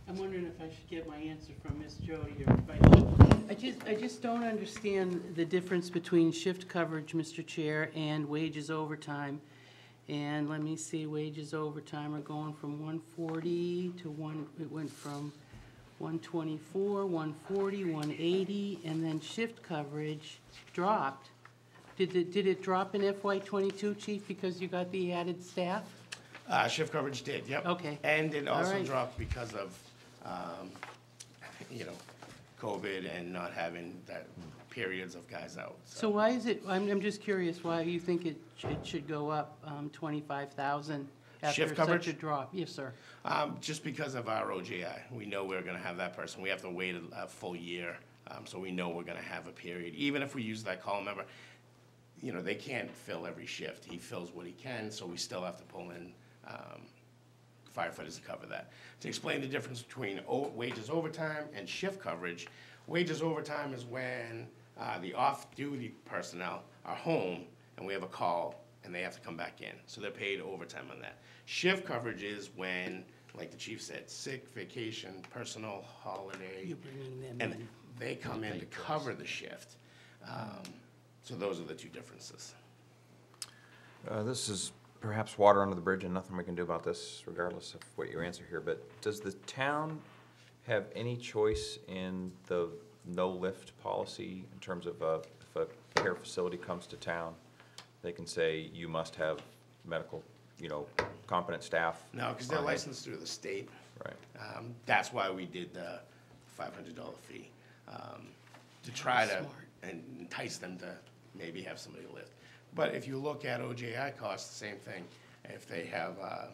I'm wondering if I should get my answer from Ms. Jody or if I should. I just don't understand the difference between shift coverage, Mr. Chair, and wages overtime. And let me see, wages overtime are going from 140 to it went from 124, 140, 180, and then shift coverage dropped. Did it drop in FY '22, Chief, because you got the added staff? Shift coverage did, yep. Okay. And it All also right. dropped because of, COVID and not having that periods of guys out. So why is it, I'm just curious, why you think it should go up 25,000 after Shift coverage? such a drop? Yes, sir. Just because of our OJI, we know we're gonna have that person. We have to wait a full year, so we know we're gonna have a period. Even if we use that call member, they can't fill every shift. He fills what he can, so we still have to pull in firefighters to cover that. To explain the difference between wages overtime and shift coverage, wages overtime is when the off-duty personnel are home and we have a call and they have to come back in. So they're paid overtime on that. Shift coverage is when, like the chief said, sick, vacation, personal holiday. You're bringing them And in. they come in to cover the shift. So those are the two differences. This is perhaps water under the bridge and nothing we can do about this regardless of what you answer here, but does the town have any choice in the no-lift policy in terms of if a care facility comes to town, they can say you must have medical, competent staff? No, because they're on hand? licensed through the state. Right. That's why we did the $500 fee, to try to entice them to maybe have somebody lift. But if you look at OJI costs, the same thing. If they have, a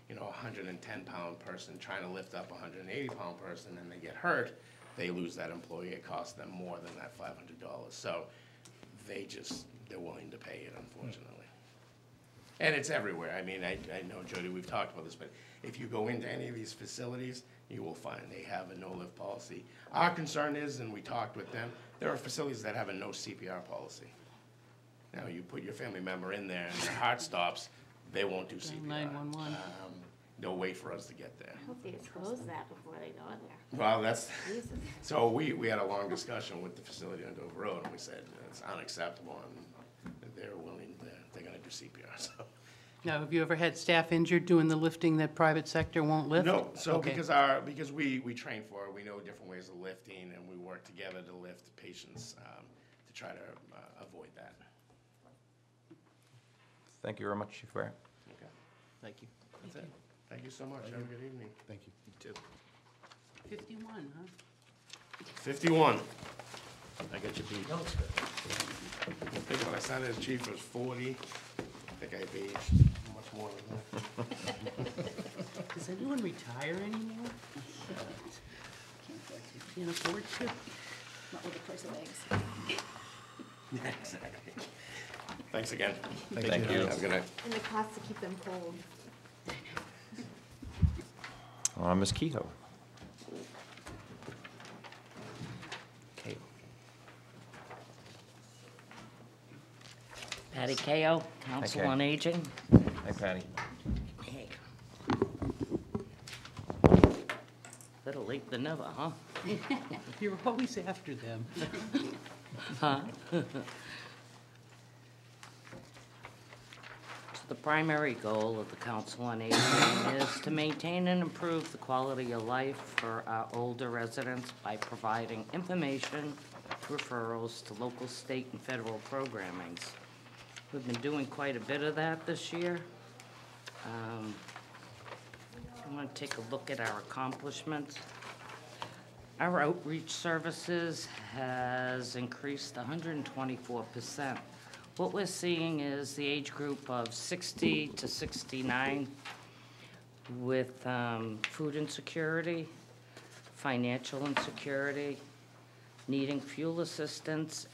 110-pound person trying to lift up a 180-pound person and they get hurt, they lose that employee. It costs them more than that $500. So they're willing to pay it, unfortunately. And it's everywhere. I mean, I know, Jody, we've talked about this, but if you go into any of these facilities, you will find they have a no-lift policy. Our concern is, and we talked with them, there are facilities that have a no CPR policy. Now, you put your family member in there and their heart stops, they won't do CPR. 911. They'll wait for us to get there. I hope they expose that before they go in there. Well, that's, Jesus. so we had a long discussion with the facility on Dover Road, and we said it's unacceptable, and they're willing, they're gonna do CPR, so. Now, have you ever had staff injured doing the lifting that private sector won't lift? No, so Okay. because we train for it, we know different ways of lifting, and we work together to lift patients, to try to avoid that. Thank you very much, Chief Barrett. Okay, thank you. That's it. Thank you so much. Have a good evening. Thank you. You too. 51, huh? 51. I got your beat. I think when I signed as chief, it was 40. I think I've aged much more than that. Does anyone retire anymore? Can't afford to? Not with the price of eggs. Exactly. Thanks again. Thank you. Have a good night. And the cost to keep them cold. Ms. Kehoe. Okay. Patty Kao, Council Okay. on Aging. Hi, Patty. Hey. Better late than never, huh? You're always after them. Huh? So the primary goal of the Council on Aging is to maintain and improve the quality of life for our older residents by providing information, referrals to local, state, and federal programmings. We've been doing quite a bit of that this year. I want to take a look at our accomplishments. Our outreach services has increased 124%. What we're seeing is the age group of 60 to 69 with food insecurity, financial insecurity, needing fuel assistance,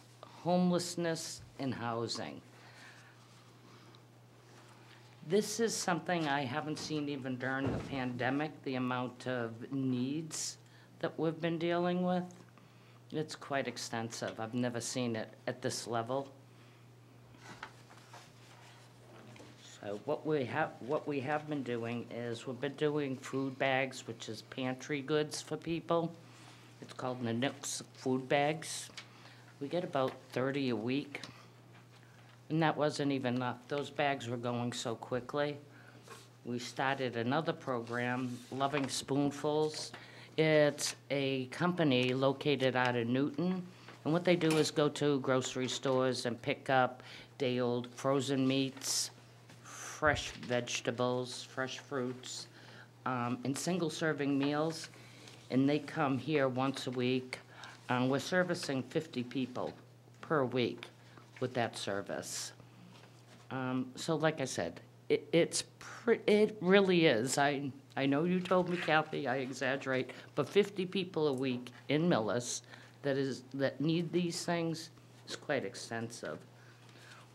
homelessness, and housing. This is something I haven't seen even during the pandemic, the amount of needs that we've been dealing with. It's quite extensive. I've never seen it at this level. So what we have been doing is we've been doing food bags, which is pantry goods for people. It's called Nanook's food bags. We get about 30 a week. And that wasn't even enough. Those bags were going so quickly. We started another program, Loving Spoonfuls. It's a company located out of Newton. And what they do is go to grocery stores and pick up day-old frozen meats, fresh vegetables, fresh fruits, and single-serving meals. And they come here once a week. We're servicing 50 people per week with that service. So like I said, it really is. I know you told me, Kathy, I exaggerate, but 50 people a week in Millis that need these things is quite extensive.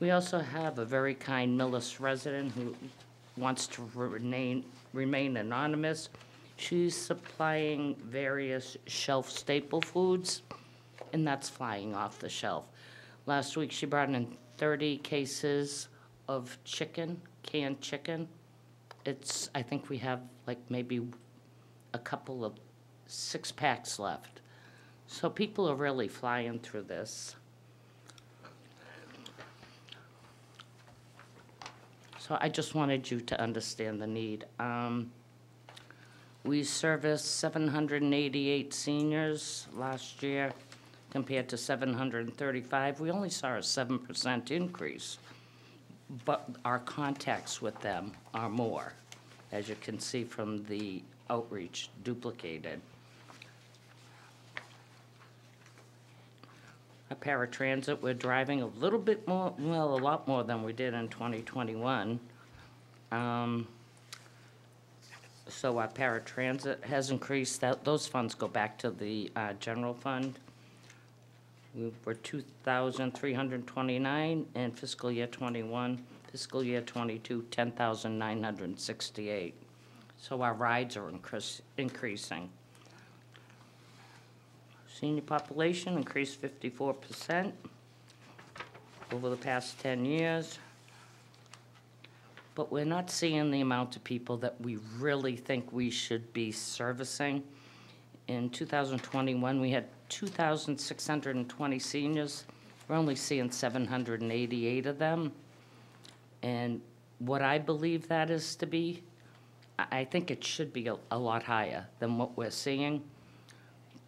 We also have a very kind Millis resident who wants to remain anonymous. She's supplying various shelf staple foods, and that's flying off the shelf. Last week, she brought in 30 cases of chicken, canned chicken. I think we have like maybe a couple of 6 packs left. So people are really flying through this. So I just wanted you to understand the need. We serviced 788 seniors last year compared to 735. We only saw a 7% increase, but our contacts with them are more, as you can see from the outreach duplicated. A paratransit, we're driving a little bit more, well, a lot more than we did in 2021. So our paratransit has increased. Those funds go back to the general fund. We were 2,329 in fiscal year 21, fiscal year 22, 10,968. So our rides are increasing. Senior population increased 54% over the past 10 years. But we're not seeing the amount of people that we really think we should be servicing. In 2021, we had 2,620 seniors. We're only seeing 788 of them. And what I believe that is to be, I think it should be a lot higher than what we're seeing.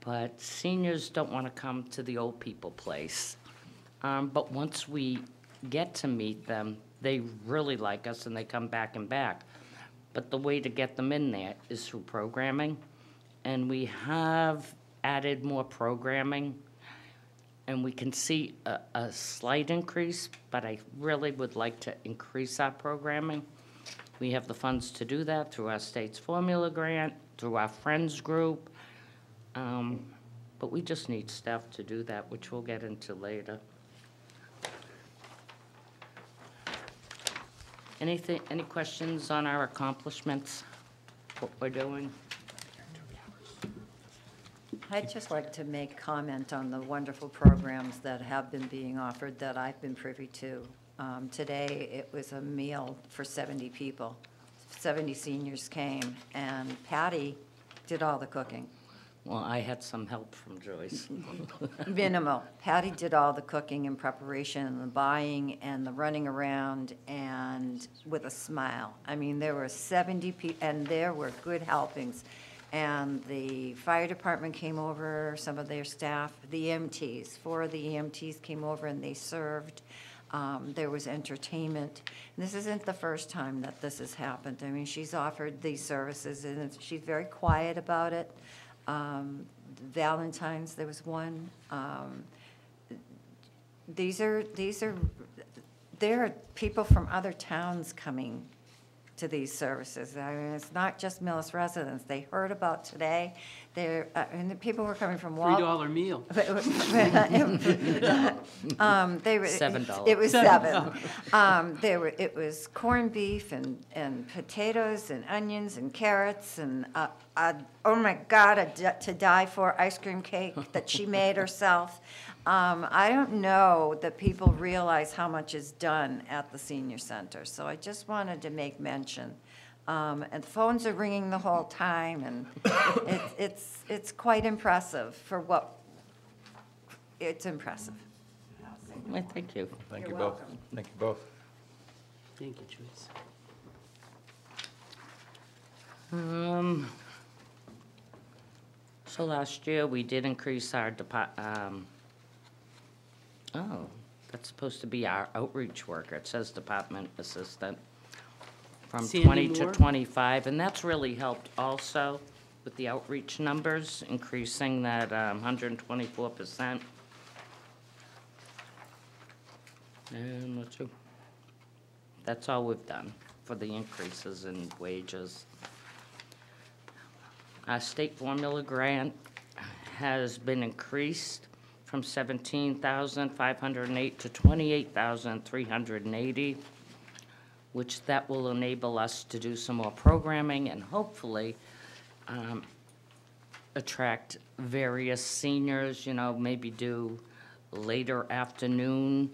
But seniors don't want to come to the old people place. But once we get to meet them, they really like us and they come back and back. But the way to get them in there is through programming. And we have added more programming. And we can see a slight increase, but I really would like to increase our programming. We have the funds to do that through our state's formula grant, through our Friends group. But we just need staff to do that, which we'll get into later. Any questions on our accomplishments, what we're doing? I'd just like to make comment on the wonderful programs that have been being offered that I've been privy to. Today, it was a meal for 70 people. 70 seniors came, and Patty did all the cooking. Well, I had some help from Joyce. Minimal. Patty did all the cooking and preparation and the buying and the running around and with a smile. I mean, there were 70 people, and there were good helpings. And the fire department came over, some of their staff, the EMTs, 4 of the EMTs came over and they served. There was entertainment. And this isn't the first time that this has happened. I mean, she's offered these services and she's very quiet about it. Valentine's, there was one. There are people from other towns coming to these services. I mean, it's not just Millis residents. They heard about today. And the people were coming from $3 meal. They were, $7. It was $7. It was corned beef and potatoes and onions and carrots and oh my God, to die for ice cream cake that she made herself. I don't know that people realize how much is done at the senior center, so I just wanted to make mention. And the phones are ringing the whole time, and it's quite impressive for what, it's impressive. Well, thank you. Thank You're you both. welcome. Thank you both. Thank you, Joyce. So last year, we did increase our that's supposed to be our outreach worker. It says department assistant from Sandy 20 to Moore? 25, and that's really helped also with the outreach numbers, increasing that 124%. And let's see. That's all we've done for the increases in wages. Our state formula grant has been increased from $17,508 to $28,380, which that will enable us to do some more programming and hopefully attract various seniors, maybe do later afternoon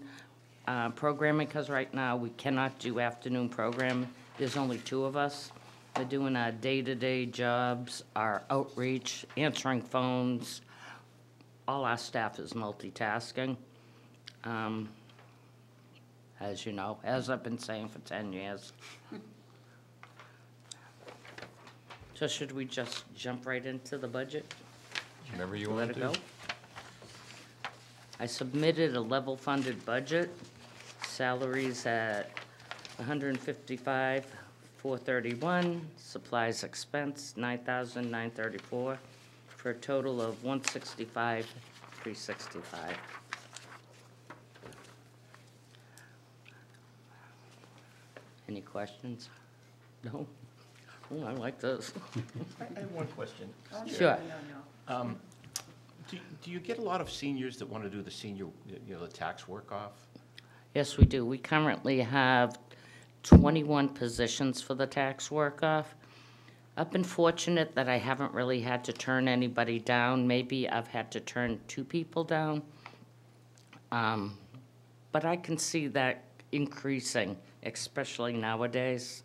programming, because right now we cannot do afternoon programming. There's only 2 of us. We're doing our day-to-day jobs, our outreach, answering phones. All our staff is multitasking. As you know, as I've been saying for 10 years. So should we just jump right into the budget? Whatever you Let want it to go? do. I submitted a level-funded budget. Salaries at $155,431. Supplies expense $9,934 for a total of $165,365. Any questions? No? Oh, I like this. I have one question. Sure. Do you get a lot of seniors that want to do the senior, the tax work-off? Yes, we do. We currently have 21 positions for the tax work-off. I've been fortunate that I haven't really had to turn anybody down. Maybe I've had to turn 2 people down. But I can see that increasing, especially nowadays.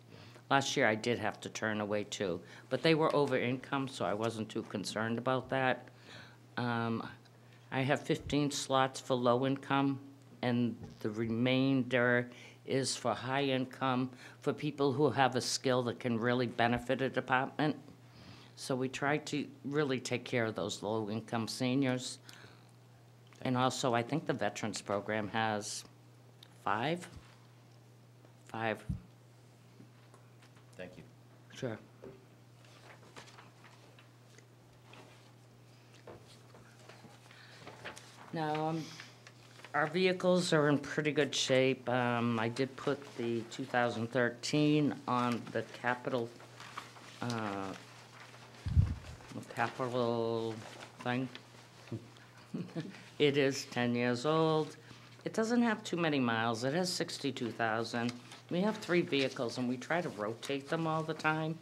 Last year, I did have to turn away 2, but they were over income, so I wasn't too concerned about that. I have 15 slots for low income, and the remainder is for high income, for people who have a skill that can really benefit a department. So we try to really take care of those low income seniors. And also, I think the Veterans Program has 5. Thank you. Sure. Now, our vehicles are in pretty good shape. I did put the 2013 on the capital thing. It is 10 years old. It doesn't have too many miles. It has 62,000. We have 3 vehicles, and we try to rotate them all the time.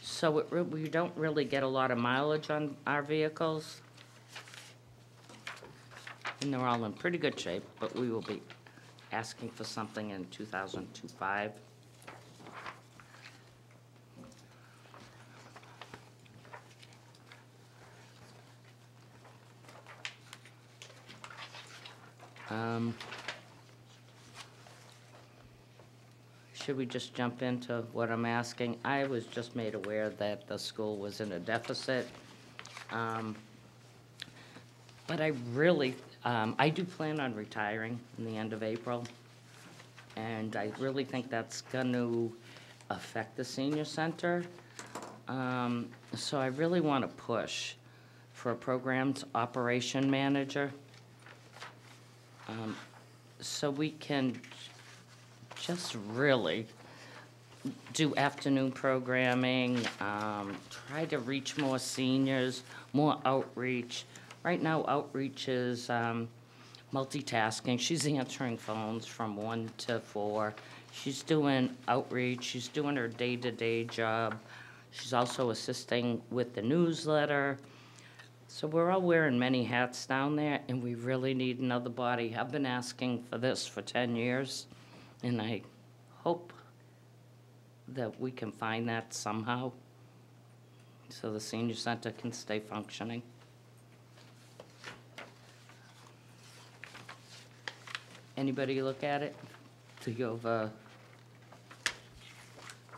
So we don't really get a lot of mileage on our vehicles. And they're all in pretty good shape, but we will be asking for something in 2025. Should we just jump into what I'm asking? I was just made aware that the school was in a deficit. But I really, I do plan on retiring in the end of April. And I really think that's going to affect the senior center. So I really want to push for a programs operation manager. So we can just really do afternoon programming, try to reach more seniors, more outreach. Right now, outreach is multitasking. She's answering phones from 1 to 4. She's doing outreach. She's doing her day-to-day job. She's also assisting with the newsletter. So we're all wearing many hats down there, and we really need another body. I've been asking for this for 10 years, and I hope that we can find that somehow so the senior center can stay functioning. Anybody look at it? To go over,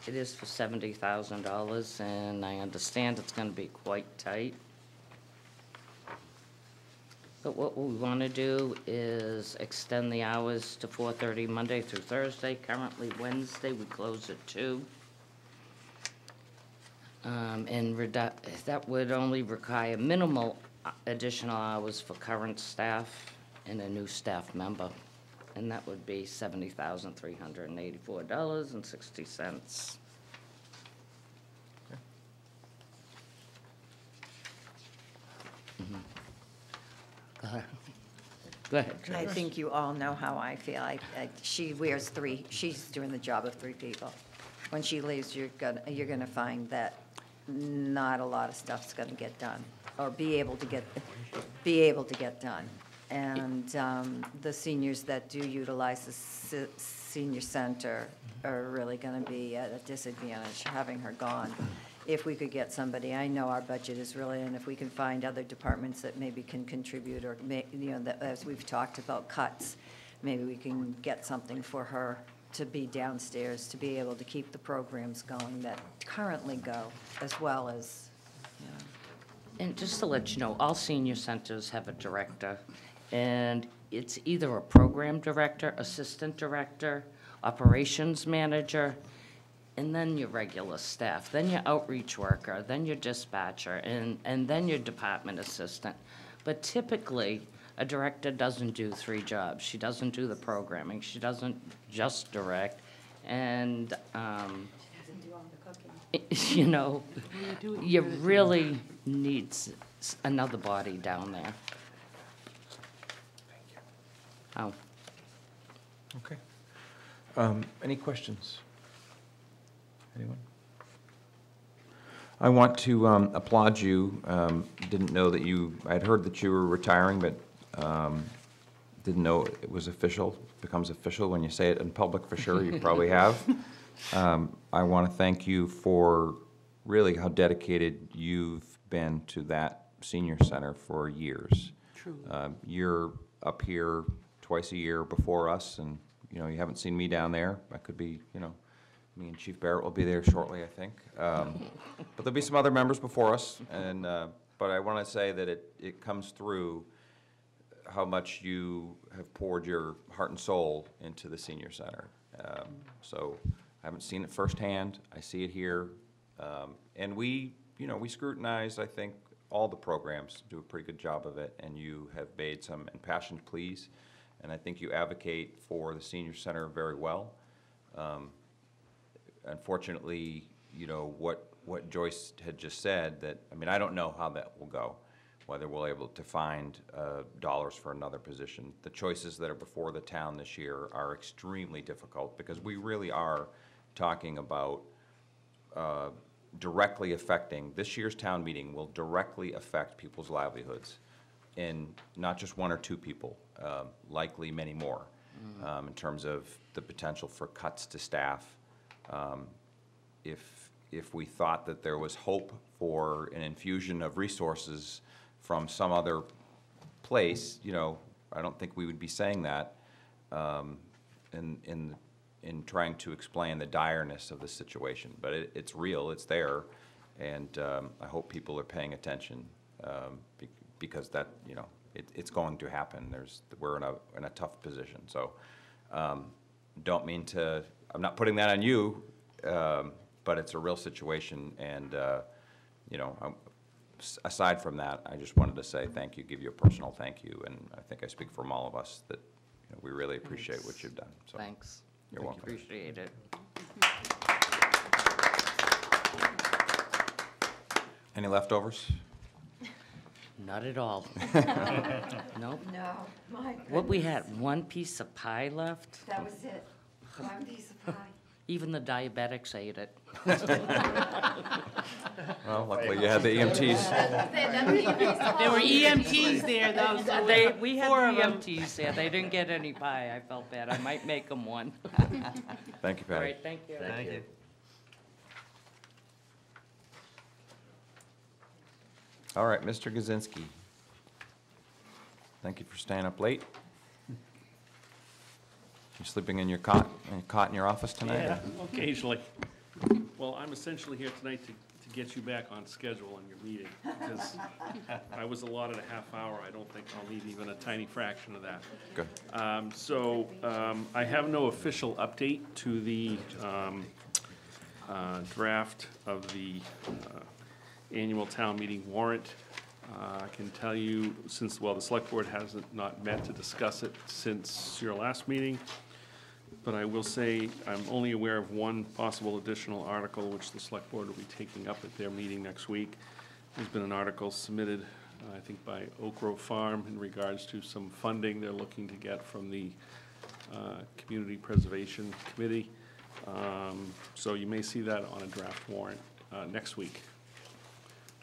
it is for $70,000, and I understand it's gonna be quite tight. But what we wanna do is extend the hours to 4:30 Monday through Thursday. Currently Wednesday, we close at 2. And that would only require minimal additional hours for current staff and a new staff member. And that would be $70,384.60. Go ahead. Go ahead, I Joyce. think you all know how I feel. She wears 3, she's doing the job of 3 people. When she leaves, you're gonna find that not a lot of stuff's gonna get done, or be able to get done. And the seniors that do utilize the senior center are really gonna be at a disadvantage having her gone. If we could get somebody, I know our budget is really, and if we can find other departments that maybe can contribute, or as we've talked about cuts, maybe we can get something for her to be downstairs, to be able to keep the programs going that currently go, as well as, And just to let you know, all senior centers have a director, and it's either a program director, assistant director, operations manager, and then your regular staff, then your outreach worker, then your dispatcher, and then your department assistant. But typically, a director doesn't do 3 jobs. She doesn't do the programming, she doesn't just direct, and, you know, you really need another body down there. Oh. Okay. Any questions? Anyone? I want to applaud you. Didn't know that I'd heard that you were retiring, but didn't know it was official. It becomes official when you say it in public for sure. You probably have. I want to thank you for really how dedicated you've been to that senior center for years. Truly. You're up here twice a year before us, and you haven't seen me down there. I could be, me and Chief Barrett will be there shortly, I think. But there'll be some other members before us, and but I want to say that it comes through how much you have poured your heart and soul into the senior center. So I haven't seen it firsthand. I see it here, and we scrutinize, I think, all the programs, do a pretty good job of it, and you have made some impassioned pleas, and I think you advocate for the senior center very well. Unfortunately, what Joyce had just said, that, I don't know how that will go, whether we'll able to find dollars for another position. The choices that are before the town this year are extremely difficult, because we really are talking about directly affecting, this year's town meeting will directly affect people's livelihoods, in not just 1 or 2 people, likely many more, in terms of the potential for cuts to staff. If we thought that there was hope for an infusion of resources from some other place, I don't think we would be saying that in trying to explain the direness of the situation. But it's real, it's there, and I hope people are paying attention because that, you know, it's going to happen. We're in a tough position. So don't mean to, I'm not putting that on you, but it's a real situation, and you know, aside from that, I just wanted to say thank you, give you a personal thank you, and I think I speak from all of us that, you know, we really appreciate what you've done. So Thanks. you're welcome. Appreciate it. Any leftovers? Not at all. Nope. No, my What we goodness. had, one piece of pie left? That was it. One piece of pie. Even the diabetics ate it. Well, luckily you had the EMTs. There were EMTs there, though, so We had four of the them. EMTs there. They didn't get any pie. I felt bad. I might make them one. Thank you, All Patty. right, thank you. Thank you. All right, Mr. Gazinski. Thank you for staying up late. You sleeping in your cot in your office tonight? Yeah, occasionally. Well, I'm essentially here tonight to get you back on schedule on your meeting, because I was allotted a half hour. I don't think I'll need even a tiny fraction of that. Good. I have no official update to the draft of the annual town meeting warrant. I can tell you, since, well, the select board hasn't not met to discuss it since your last meeting, but I will say I'm only aware of one possible additional article which the select board will be taking up at their meeting next week. There's been an article submitted, I think, by Oak Grove Farm in regards to some funding they're looking to get from the Community Preservation Committee. So you may see that on a draft warrant next week.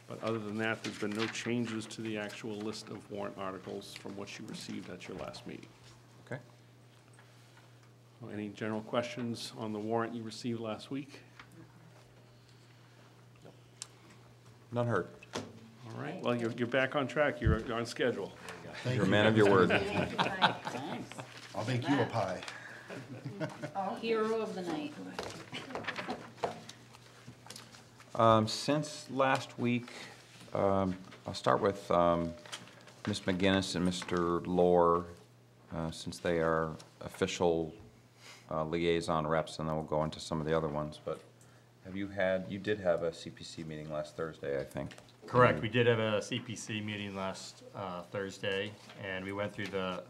But other than that, there's been no changes to the actual list of warrant articles from what you received at your last meeting. Okay. Well, any general questions on the warrant you received last week? None heard. All right, well, you're back on track. You're on schedule. You're a man of your word. I'll make you a pie. Hero of the night. Since last week, I'll start with Ms. McGinnis and Mr. Lohr, since they are official liaison reps, and then we'll go into some of the other ones. But you did have a CPC meeting last Thursday, I think. Correct. We did have a CPC meeting last Thursday, and we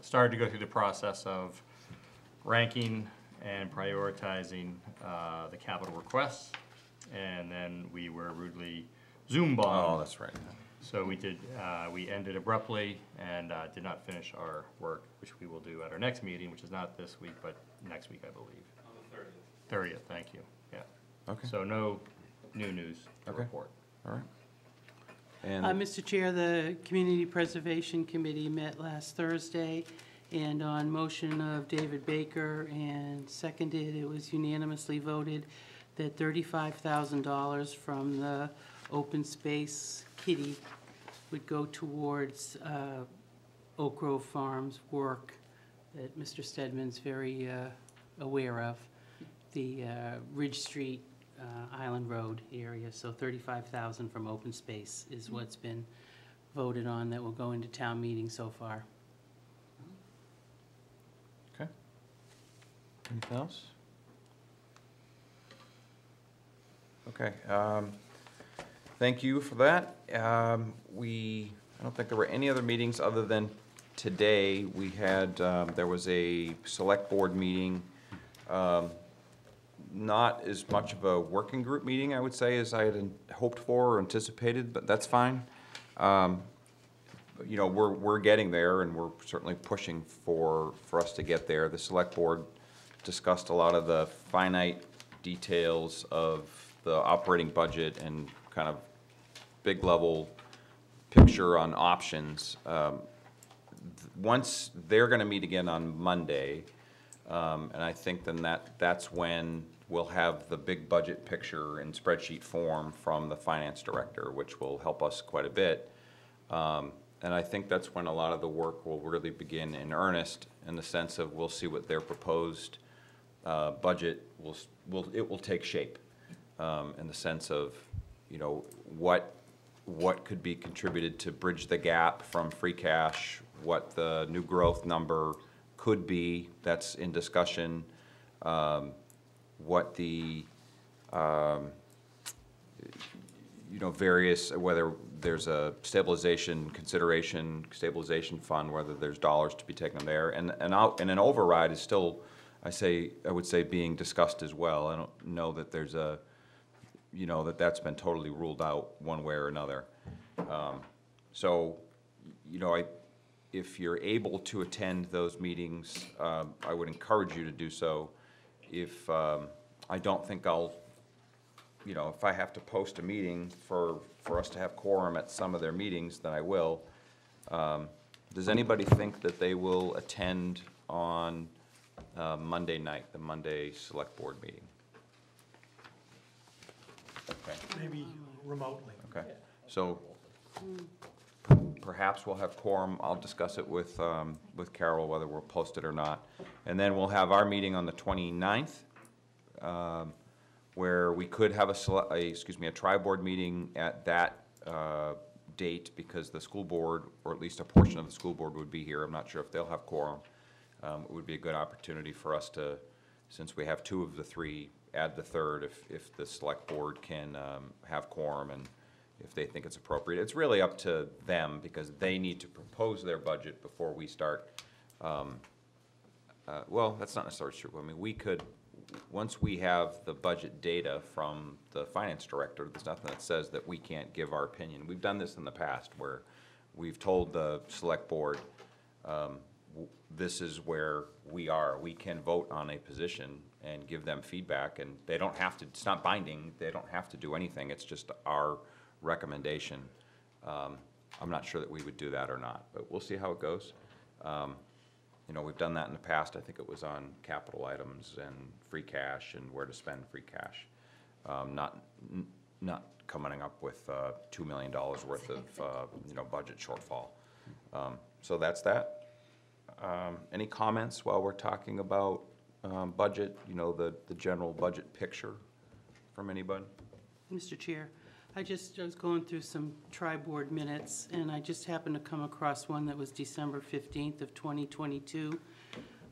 started to go through the process of ranking and prioritizing the capital requests, and then we were rudely Zoom bombed. Oh, that's right. So we ended abruptly and did not finish our work, which we will do at our next meeting, which is not this week, but next week, I believe. On the 30th. 30th, thank you, yeah. Okay. So no new news to Okay. report. All right. And Mr. Chair, the Community Preservation Committee met last Thursday, and on motion of David Baker and seconded, it was unanimously voted that $35,000 from the open space kitty would go towards Oak Grove Farms work that Mr. Stedman's very aware of, the Ridge Street, Island Road area. So $35,000 from open space is what's been voted on that will go into town meeting so far. Okay. Anything else? Okay. Thank you for that. I don't think there were any other meetings other than today. We had, there was a select board meeting, not as much of a working group meeting, I would say, as I had hoped for or anticipated, but that's fine. You know, we're getting there, and we're certainly pushing for us to get there. The select board discussed a lot of the finite details of the operating budget and kind of big level picture on options. Once they're going to meet again on Monday, and I think then that's when we'll have the big budget picture in spreadsheet form from the finance director, which will help us quite a bit. And I think that's when a lot of the work will really begin in earnest, in the sense of we'll see what their proposed budget will take shape, in the sense of, you know, what could be contributed to bridge the gap from free cash, what the new growth number could be that's in discussion, what the you know, various, whether there's a stabilization fund, whether there's dollars to be taken there, and an override is still, I would say being discussed as well. I don't know that there's a, you know, that's been totally ruled out one way or another. So, you know, if you're able to attend those meetings, I would encourage you to do so. If I don't think I'll, you know, if I have to post a meeting for us to have quorum at some of their meetings, then I will. Does anybody think that they will attend on Monday night, the Monday Select Board meeting? Okay. Maybe remotely. Okay, so perhaps we'll have quorum. I'll discuss it with Carol, whether we'll post it or not. And then we'll have our meeting on the 29th, where we could have a tri-board meeting at that date, because the school board, or at least a portion of the school board, would be here. I'm not sure if they'll have quorum. It would be a good opportunity for us to, since we have two of the three, add the third if the select board can have quorum and if they think it's appropriate. It's really up to them, because they need to propose their budget before we start. Well, that's not necessarily true. I mean, we could, once we have the budget data from the finance director, there's nothing that says that we can't give our opinion. We've done this in the past, where we've told the select board, this is where we are. We can vote on a position and give them feedback, and they don't have to, it's not binding, they don't have to do anything, it's just our recommendation. I'm not sure that we would do that or not, but we'll see how it goes. You know, we've done that in the past. I think it was on capital items and free cash and where to spend free cash. Not coming up with $2 million worth of you know, budget shortfall. So that's that. Any comments while we're talking about budget, you know, the general budget picture from anybody? Mr. Chair, I was going through some tri-board minutes, and I just happened to come across one that was December 15th of 2022,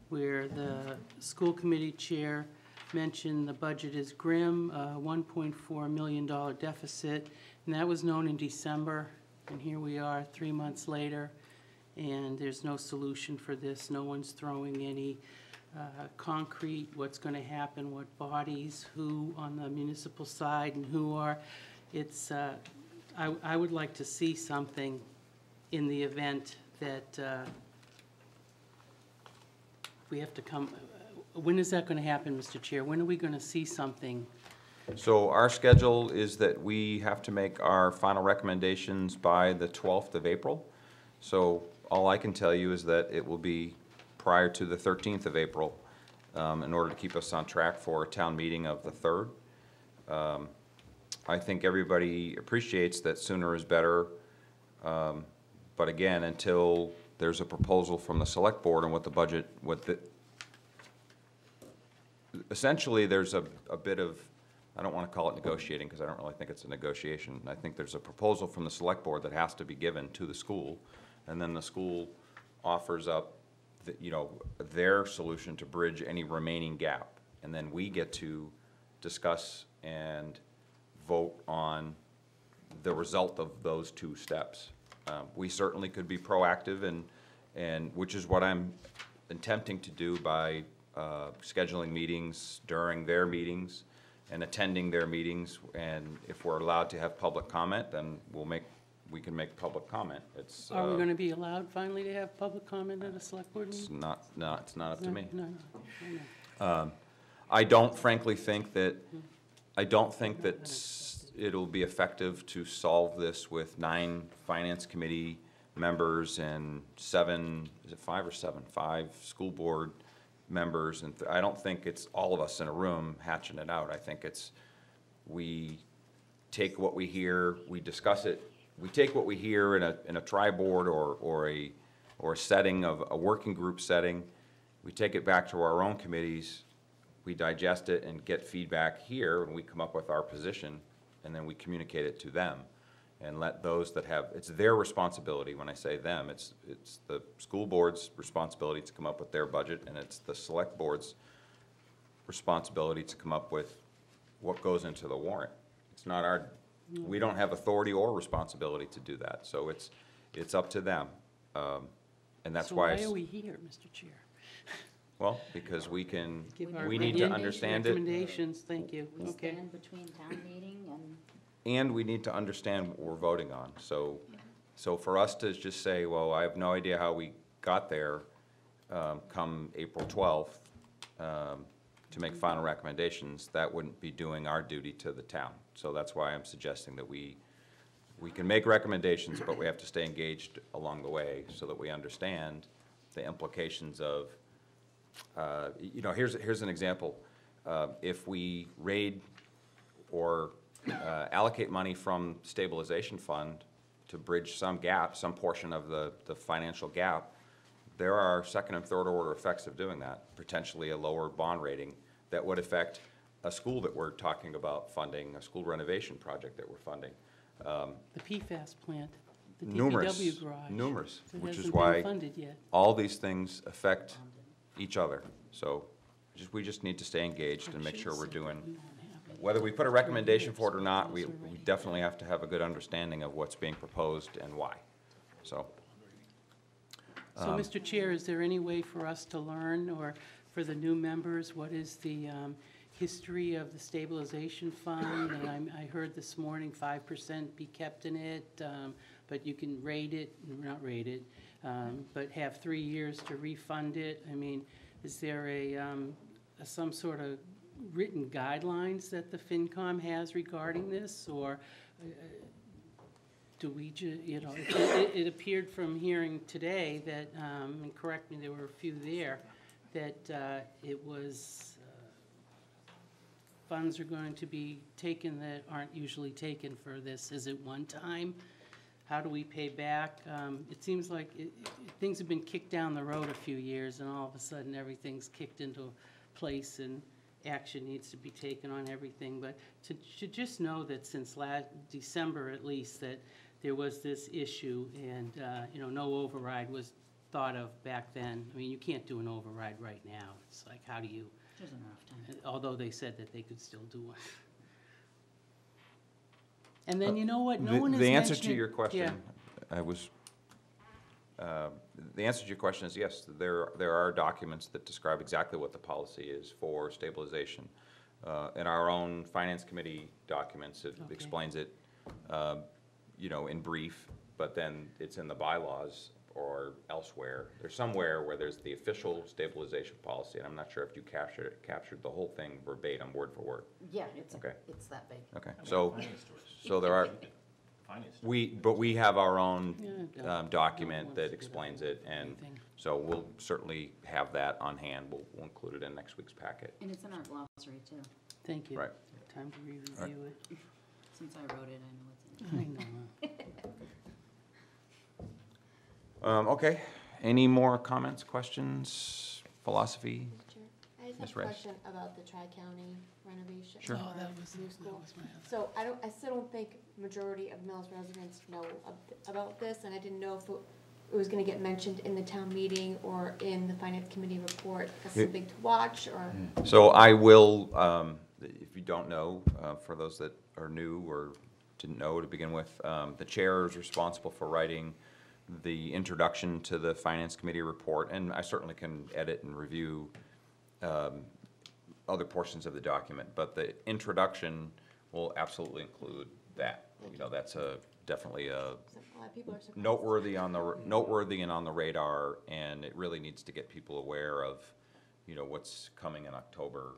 where the school committee chair mentioned the budget is grim, $1.4 million deficit, and that was known in December, and here we are 3 months later, and there's no solution for this. No one's throwing any concrete, what's going to happen, what bodies, who on the municipal side, and who are. It's, I would like to see something in the event that we have to come. When is that going to happen, Mr. Chair? When are we going to see something? So our schedule is that we have to make our final recommendations by the 12th of April. So all I can tell you is that it will be prior to the 13th of April, in order to keep us on track for a town meeting of the 3rd. I think everybody appreciates that sooner is better, but again, until there's a proposal from the select board on what the budget, essentially there's a bit of, I don't want to call it negotiating, because I don't really think it's a negotiation. I think there's a proposal from the select board that has to be given to the school, and then the school offers up you know, their solution to bridge any remaining gap, and then we get to discuss and vote on the result of those two steps. We certainly could be proactive, and which is what I'm attempting to do by scheduling meetings during their meetings and attending their meetings. And if we're allowed to have public comment, then we can make public comment. It's Are we going to be allowed finally to have public comment at a select board meeting? it's not up to me. No. I don't frankly think that, it'll be effective to solve this with 9 finance committee members and 7, is it 5 or 7? 5 school board members, and I don't think it's all of us in a room hatching it out. I think it's, we take what we hear, we discuss it we take what we hear in a tri-board or a setting of, a working group setting, we take it back to our own committees, we digest it and get feedback here, and we come up with our position, and then we communicate it to them. And let those that have, it's their responsibility, when I say them, it's the school board's responsibility to come up with their budget, and it's the select board's responsibility to come up with what goes into the warrant. It's not our, we don't have authority or responsibility to do that, so it's up to them. And that's why. So why are we here, Mr. Chair? Well, because we can, Give our we need to understand it. recommendations, thank you, We okay. stand between town meeting and And we need to understand what we're voting on. So for us to just say, well, I have no idea how we got there, come April 12th, to make final recommendations, that wouldn't be doing our duty to the town. So that's why I'm suggesting that we can make recommendations, but we have to stay engaged along the way so that we understand the implications of, you know, here's an example. If we raid or allocate money from stabilization fund to bridge some gap, some portion of the financial gap, there are second and third order effects of doing that. Potentially a lower bond rating that would affect a school that we're talking about funding, a school renovation project that we're funding. The PFAS plant, the Numerous, DPW garage. numerous, that which is hasn't been why funded yet. all these things affect each other. So we just need to stay engaged and make sure we're doing, whether we put a recommendation for it or not, we definitely have to have a good understanding of what's being proposed and why. So, So, Mr. Chair, is there any way for us to learn, or for the new members, what is the history of the stabilization fund? And I heard this morning 5% be kept in it, but you can rate it, not rate it, but have 3 years to refund it. I mean, is there some sort of written guidelines that the FinCom has regarding this, or do we you know, it appeared from hearing today that, and correct me, there were a few there, that it was, funds are going to be taken that aren't usually taken for this. Is it one time? How do we pay back? It seems like things have been kicked down the road a few years, and all of a sudden, everything's kicked into place, and action needs to be taken on everything. But to just know that since last December, at least, that there was this issue, and you know, no override was thought of back then. I mean, you can't do an override right now. It's like, how do you? there's enough time. Although they said that they could still do it. And then, you know what, no one is the mentioning. answer to your question, Yeah. the answer to your question is yes, there are documents that describe exactly what the policy is for stabilization. In our own finance committee documents, it Okay. explains it, you know, in brief, but then it's in the bylaws or elsewhere. There's somewhere where there's the official stabilization policy, and I'm not sure if you captured the whole thing verbatim, word for word. Yeah, it's Okay. that big. Okay, so there are, but we have our own Yeah, document that explains it, and so we'll certainly have that on hand. We'll include it in next week's packet. And it's in our glossary too. Thank you. Right. Time to review Right. it. Since I wrote it, I know it's in I know. Okay, any more comments, questions, philosophy? I just Ms. have a Rice. question about the Tri-County renovation. Sure. Oh, or that was new school. my other. So I still don't think majority of Millis residents know about this, and I didn't know if it was gonna get mentioned in the town meeting or in the finance committee report as something to watch, or. So I will, if you don't know, for those that are new or didn't know to begin with, the chair is responsible for writing the introduction to the finance committee report, and I certainly can edit and review other portions of the document, but the introduction will absolutely include that. You know, that's definitely a A lot of people are surprised. noteworthy and on the radar, and it really needs to get people aware of, you know, what's coming in October,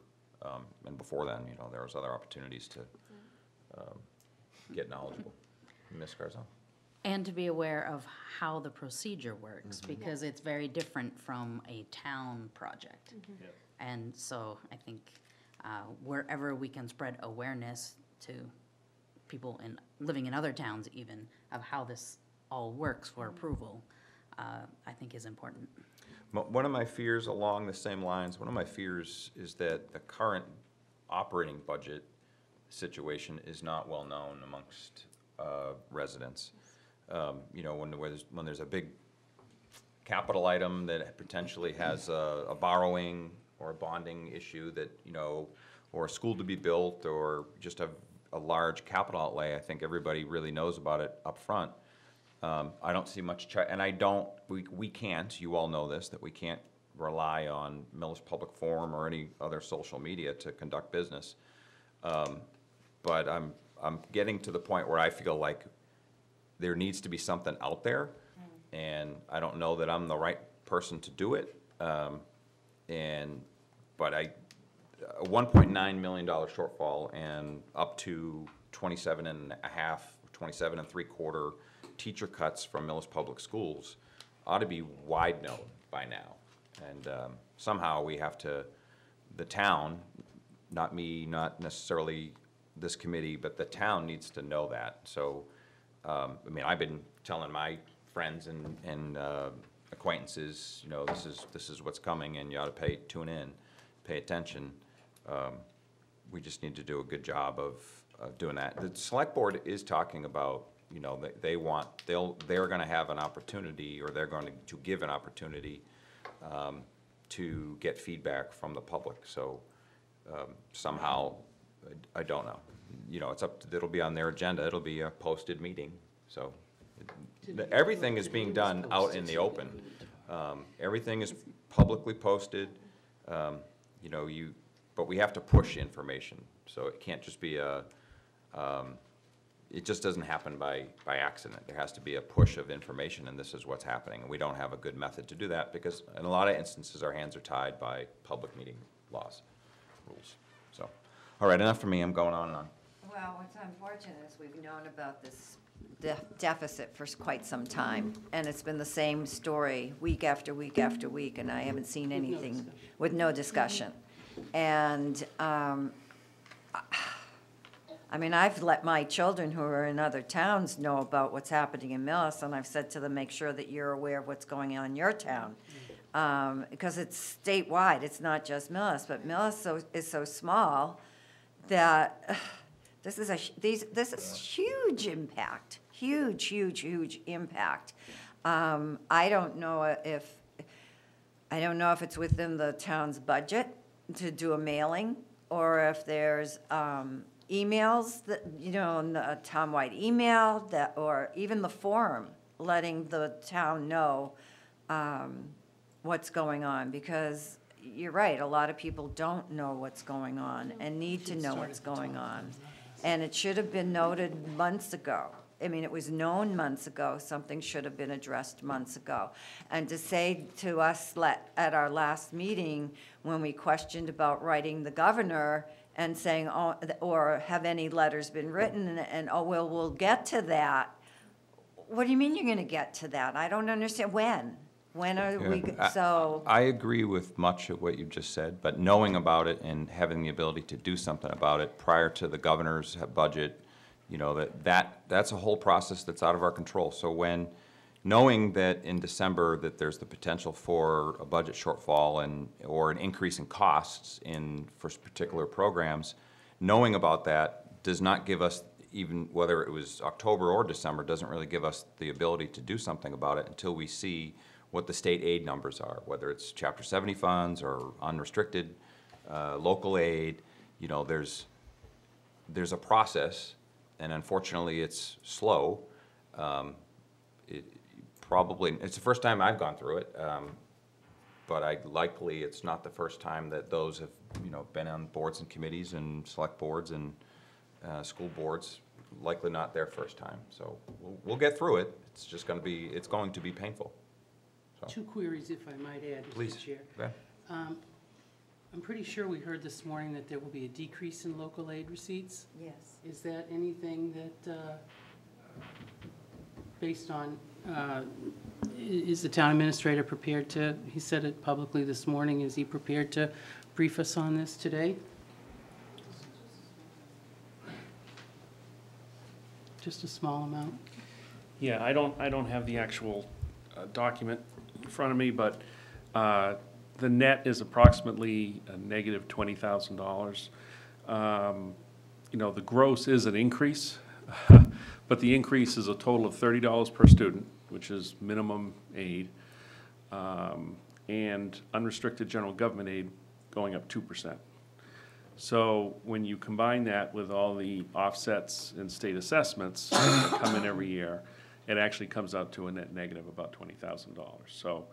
and before then, you know, there's other opportunities to get knowledgeable. Ms. Garzon? And to be aware of how the procedure works, because it's very different from a town project. And so I think wherever we can spread awareness to people living in other towns even, of how this all works for approval, I think is important. One of my fears along the same lines, one of my fears is that the current operating budget situation is not well known amongst residents. You know, when there's a big capital item that potentially has a borrowing or a bonding issue that, you know, or a school to be built, or just a large capital outlay, I think everybody really knows about it up front. I don't see much, and we can't, you all know this, that we can't rely on Millis Public Forum or any other social media to conduct business. But I'm getting to the point where I feel like there needs to be something out there, and I don't know that I'm the right person to do it. But a $1.9 million shortfall and up to 27 and three-quarter teacher cuts from Millis Public Schools ought to be wide known by now. And somehow we have to, the town, not me, not necessarily this committee, but the town needs to know that. So, I mean, I've been telling my friends and acquaintances, you know, this is what's coming, and you ought to tune in, pay attention. We just need to do a good job of doing that. The select board is talking about, you know, they're going to have an opportunity, or they're going to give an opportunity to get feedback from the public. So somehow, I don't know. You know, it'll be on their agenda. It'll be a posted meeting. So everything is being done out in the open. Everything is publicly posted. You know, but we have to push information. So it can't just be it just doesn't happen by accident. There has to be a push of information, and this is what's happening. And we don't have a good method to do that, because in a lot of instances, our hands are tied by public meeting laws, rules. So, all right, enough from me. I'm going on and on. Well, what's unfortunate is we've known about this deficit for quite some time, and it's been the same story week after week after week, and I haven't seen anything with no discussion. And I mean, I've let my children who are in other towns know about what's happening in Millis, and I've said to them, make sure that you're aware of what's going on in your town. Because it's statewide, it's not just Millis, but Millis is so small that this is huge impact, huge impact. I don't know if it's within the town's budget to do a mailing, or if there's emails that, you know, a townwide email that, or even the forum, letting the town know what's going on, because you're right, a lot of people don't know what's going on and need to know what's going on. And it should have been noted months ago. I mean, it was known months ago. Something should have been addressed months ago. And to say to us at our last meeting, when we questioned about writing the governor and saying, oh, or have any letters been written, and oh, well, we'll get to that. What do you mean you're going to get to that? I don't understand. When? When are we, so? I agree with much of what you just said, but knowing about it and having the ability to do something about it prior to the governor's budget, you know, that's a whole process that's out of our control. So knowing that in December that there's the potential for a budget shortfall or an increase in costs for particular programs, knowing about that does not give us, even whether it was October or December, doesn't really give us the ability to do something about it until we see what the state aid numbers are, whether it's Chapter 70 funds or unrestricted local aid. You know, there's a process, and unfortunately it's slow. It's the first time I've gone through it, but likely it's not the first time that those have, you know, been on boards and committees and select boards and school boards. Likely not their first time. So we'll get through it. It's just going to be painful. So. 2 queries, if I might add, Mr. Please. Chair. Okay. I'm pretty sure we heard this morning that there will be a decrease in local aid receipts. Yes. Is that anything that, based on, is the town administrator prepared to, he said it publicly this morning, is he prepared to brief us on this today? just a small amount? Yeah, I don't have the actual document in front of me, but the net is approximately a negative $20,000. You know, the gross is an increase, but the increase is a total of $30 per student, which is minimum aid, and unrestricted general government aid going up 2%. So when you combine that with all the offsets and state assessments that come in every year, it actually comes out to a net negative about $20,000. So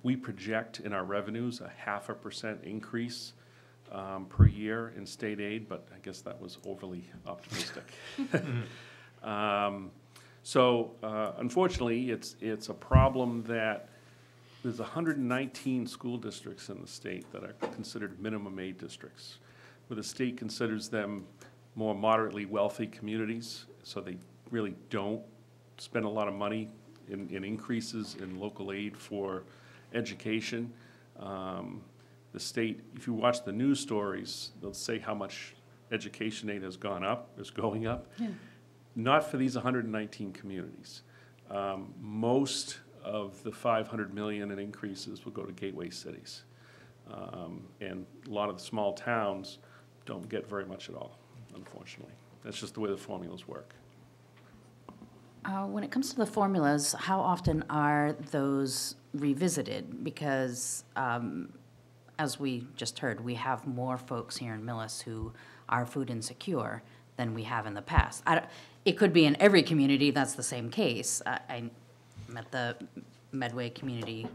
we project in our revenues a 0.5% increase per year in state aid, but I guess that was overly optimistic. So unfortunately, it's a problem that there's 119 school districts in the state that are considered minimum aid districts, where the state considers them more moderately wealthy communities, so they really don't spend a lot of money in increases in local aid for education. The state, if you watch the news stories, they'll say how much education aid has gone up, is going up. Yeah. Not for these 119 communities. Most of the 500 million in increases will go to gateway cities. And a lot of the small towns don't get very much at all, unfortunately. That's just the way the formulas work. When it comes to the formulas, how often are those revisited? Because as we just heard, we have more folks here in Millis who are food insecure than we have in the past. It could be in every community that's the same case. I'm at the Medway Community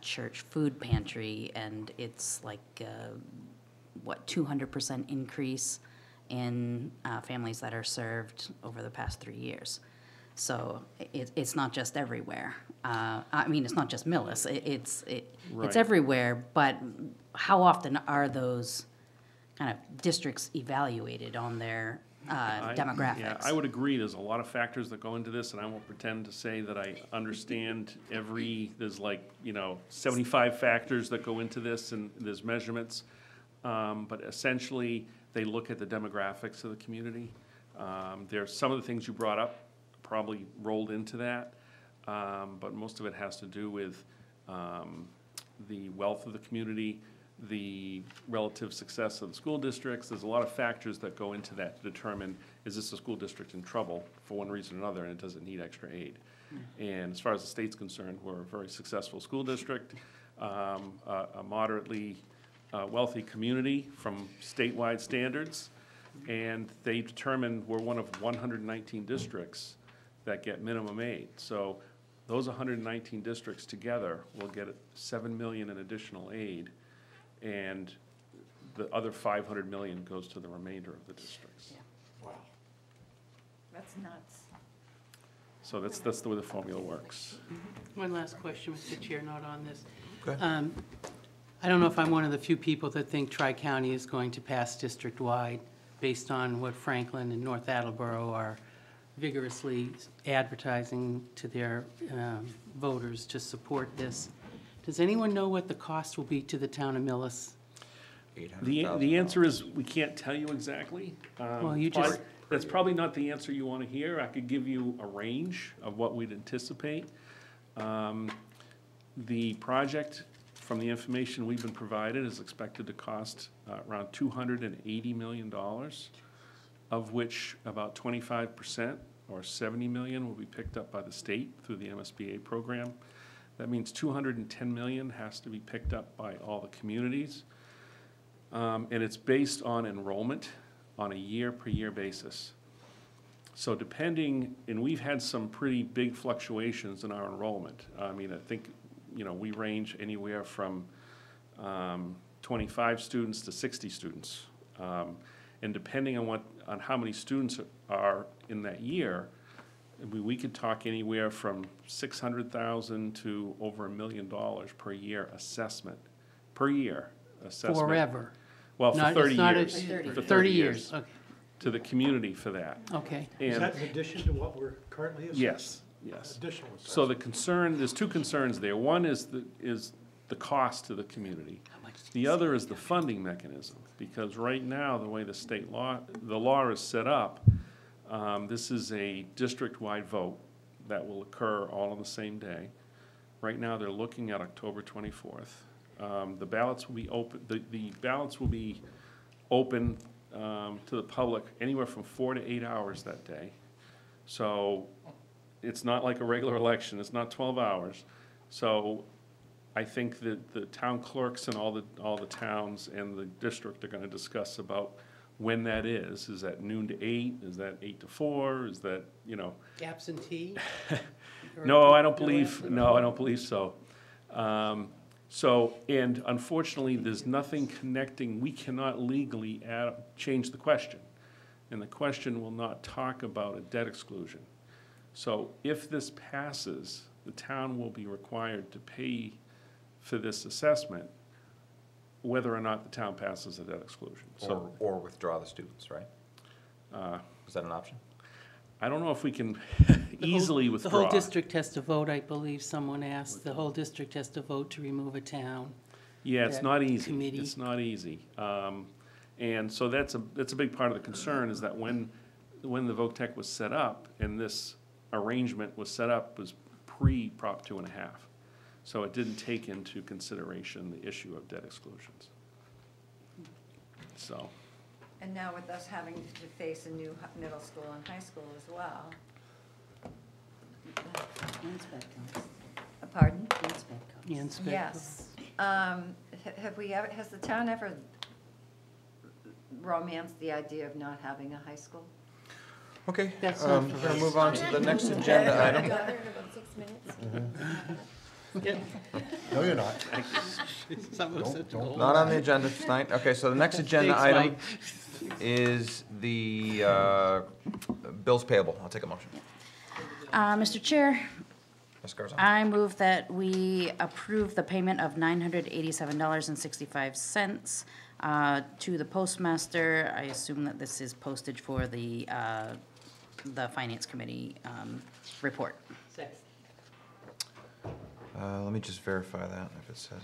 Church Food Pantry, and it's like, 200% increase in families that are served over the past 3 years. So it's not just everywhere. I mean, it's not just Millis. It's Right. everywhere. But how often are those kind of districts evaluated on their demographics? Yeah, I would agree, there's a lot of factors that go into this, and I won't pretend to say that I understand there's like, 75 factors that go into this, and there's measurements. But essentially, they look at the demographics of the community. There's some of the things you brought up probably rolled into that, but most of it has to do with the wealth of the community, the relative success of the school districts. There's a lot of factors that go into that to determine, is this a school district in trouble for one reason or another, and it doesn't need extra aid. And as far as the state's concerned, we're a very successful school district, a moderately wealthy community from statewide standards, and they determine we're one of 119 districts that get minimum aid. So those 119 districts together will get $7 million in additional aid, and the other 500 million goes to the remainder of the districts. Wow. That's nuts. So that's the way the formula works. One last question, Mr. Chair, not on this. Okay. I don't know if I'm one of the few people that think Tri-County is going to pass district-wide based on what Franklin and North Attleboro are vigorously advertising to their voters to support this. Does anyone know what the cost will be to the town of Millis? The answer is, we can't tell you exactly. Well, you just- That's probably not the answer you want to hear. I could give you a range of what we'd anticipate. The project, from the information we've been provided, is expected to cost around $280 million, of which about 25%, or $70 million, will be picked up by the state through the MSBA program. That means $210 million has to be picked up by all the communities. And it's based on enrollment on a year-per-year basis. So depending, and we've had some pretty big fluctuations in our enrollment. I mean, I think, we range anywhere from 25 students to 60 students. And depending on how many students are in that year, we could talk anywhere from $600,000 to over $1 million per year assessment, assessment. Forever? Well, for Not- 30 it's not a- years. For 30 years, okay. To the community for that. Okay. Is And- that in addition to what we're currently assessing? Yes. Additional So the concern, there's two concerns there. One is the cost to the community. The other is the funding mechanism, because right now, the way the law is set up, This is a district-wide vote that will occur all on the same day. Right now, they're looking at October 24th. The ballots will be open, the ballots will be open to the public anywhere from 4 to 8 hours that day. So it's not like a regular election, it's not 12 hours. So I think that the town clerks and all the towns and the district are gonna discuss about when that is. Is that noon to 8? Is that 8 to 4? Is that, you know? Absentee? No, I don't believe so. And unfortunately, there's nothing connecting, we cannot legally change the question. And the question will not talk about a debt exclusion. So if this passes, the town will be required to pay for this assessment, whether or not the town passes a debt exclusion. So, Or withdraw the students, right? Is that an option? I don't know if we can easily The withdraw. whole district has to vote, I believe someone asked. The whole district has to vote to remove a town. Yeah, it's that not easy. committee. It's not easy. And so that's a big part of the concern, is that when the VOTEC was set up, and this arrangement was set up, was pre-Prop 2.5. So it didn't take into consideration the issue of debt exclusions. So, And now with us having to face a new middle school and high school as well. Pardon? And spec- Yes. Have we ever, has the town ever romanced the idea of not having a high school? Okay, That's not we're for gonna us. move on to the next agenda item. Got there in about 6 minutes. No, you're not. Not on the agenda tonight. Okay, so the next agenda Thanks, item is the bills payable. I'll take a motion. Mr. Chair, Ms. Garzon? I move that we approve the payment of $987.65 to the postmaster. I assume that this is postage for the Finance Committee report. Second. Let me just verify that, if it says it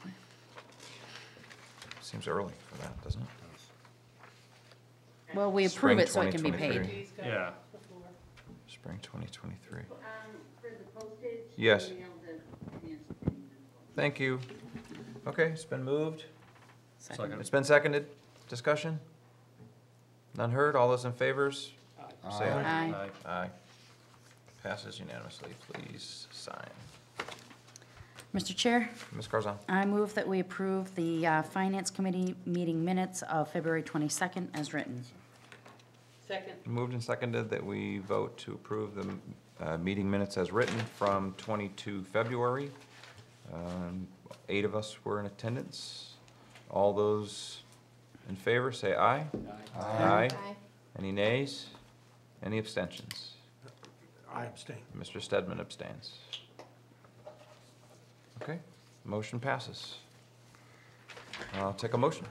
here. Seems early for that, doesn't it? Well, we Spring approve it so it can be 2023. paid. Yeah. Spring 2023. Yes. Thank you. Okay, it's been moved. Second. It's been seconded. Discussion? None heard? All those in favors? Say aye. Aye. Aye. Passes unanimously. Please sign. Mr. Chair, Ms. Garzon? I move that we approve the Finance Committee meeting minutes of February 22nd as written. Second. Moved and seconded that we vote to approve the meeting minutes as written from 22 February. 8 of us were in attendance. All those in favor, say aye. Aye. Any nays? Any abstentions? I abstain. Mr. Stedman abstains. Okay, motion passes. I'll take a motion.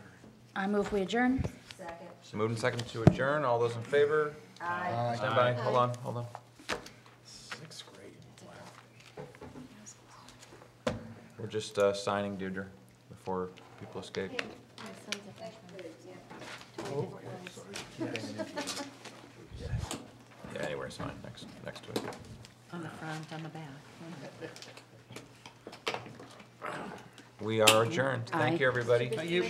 I move we adjourn. Second. So moved and seconded to adjourn. All those in favor? Aye. Stand by. Hold on, hold on. Sixth grade, We're just signing, Deirdre, before people escape. My son's a freshman. Yeah, anywhere's fine, next to it. On the front, on the back. We are adjourned. Thank Aye. you, everybody. Are you?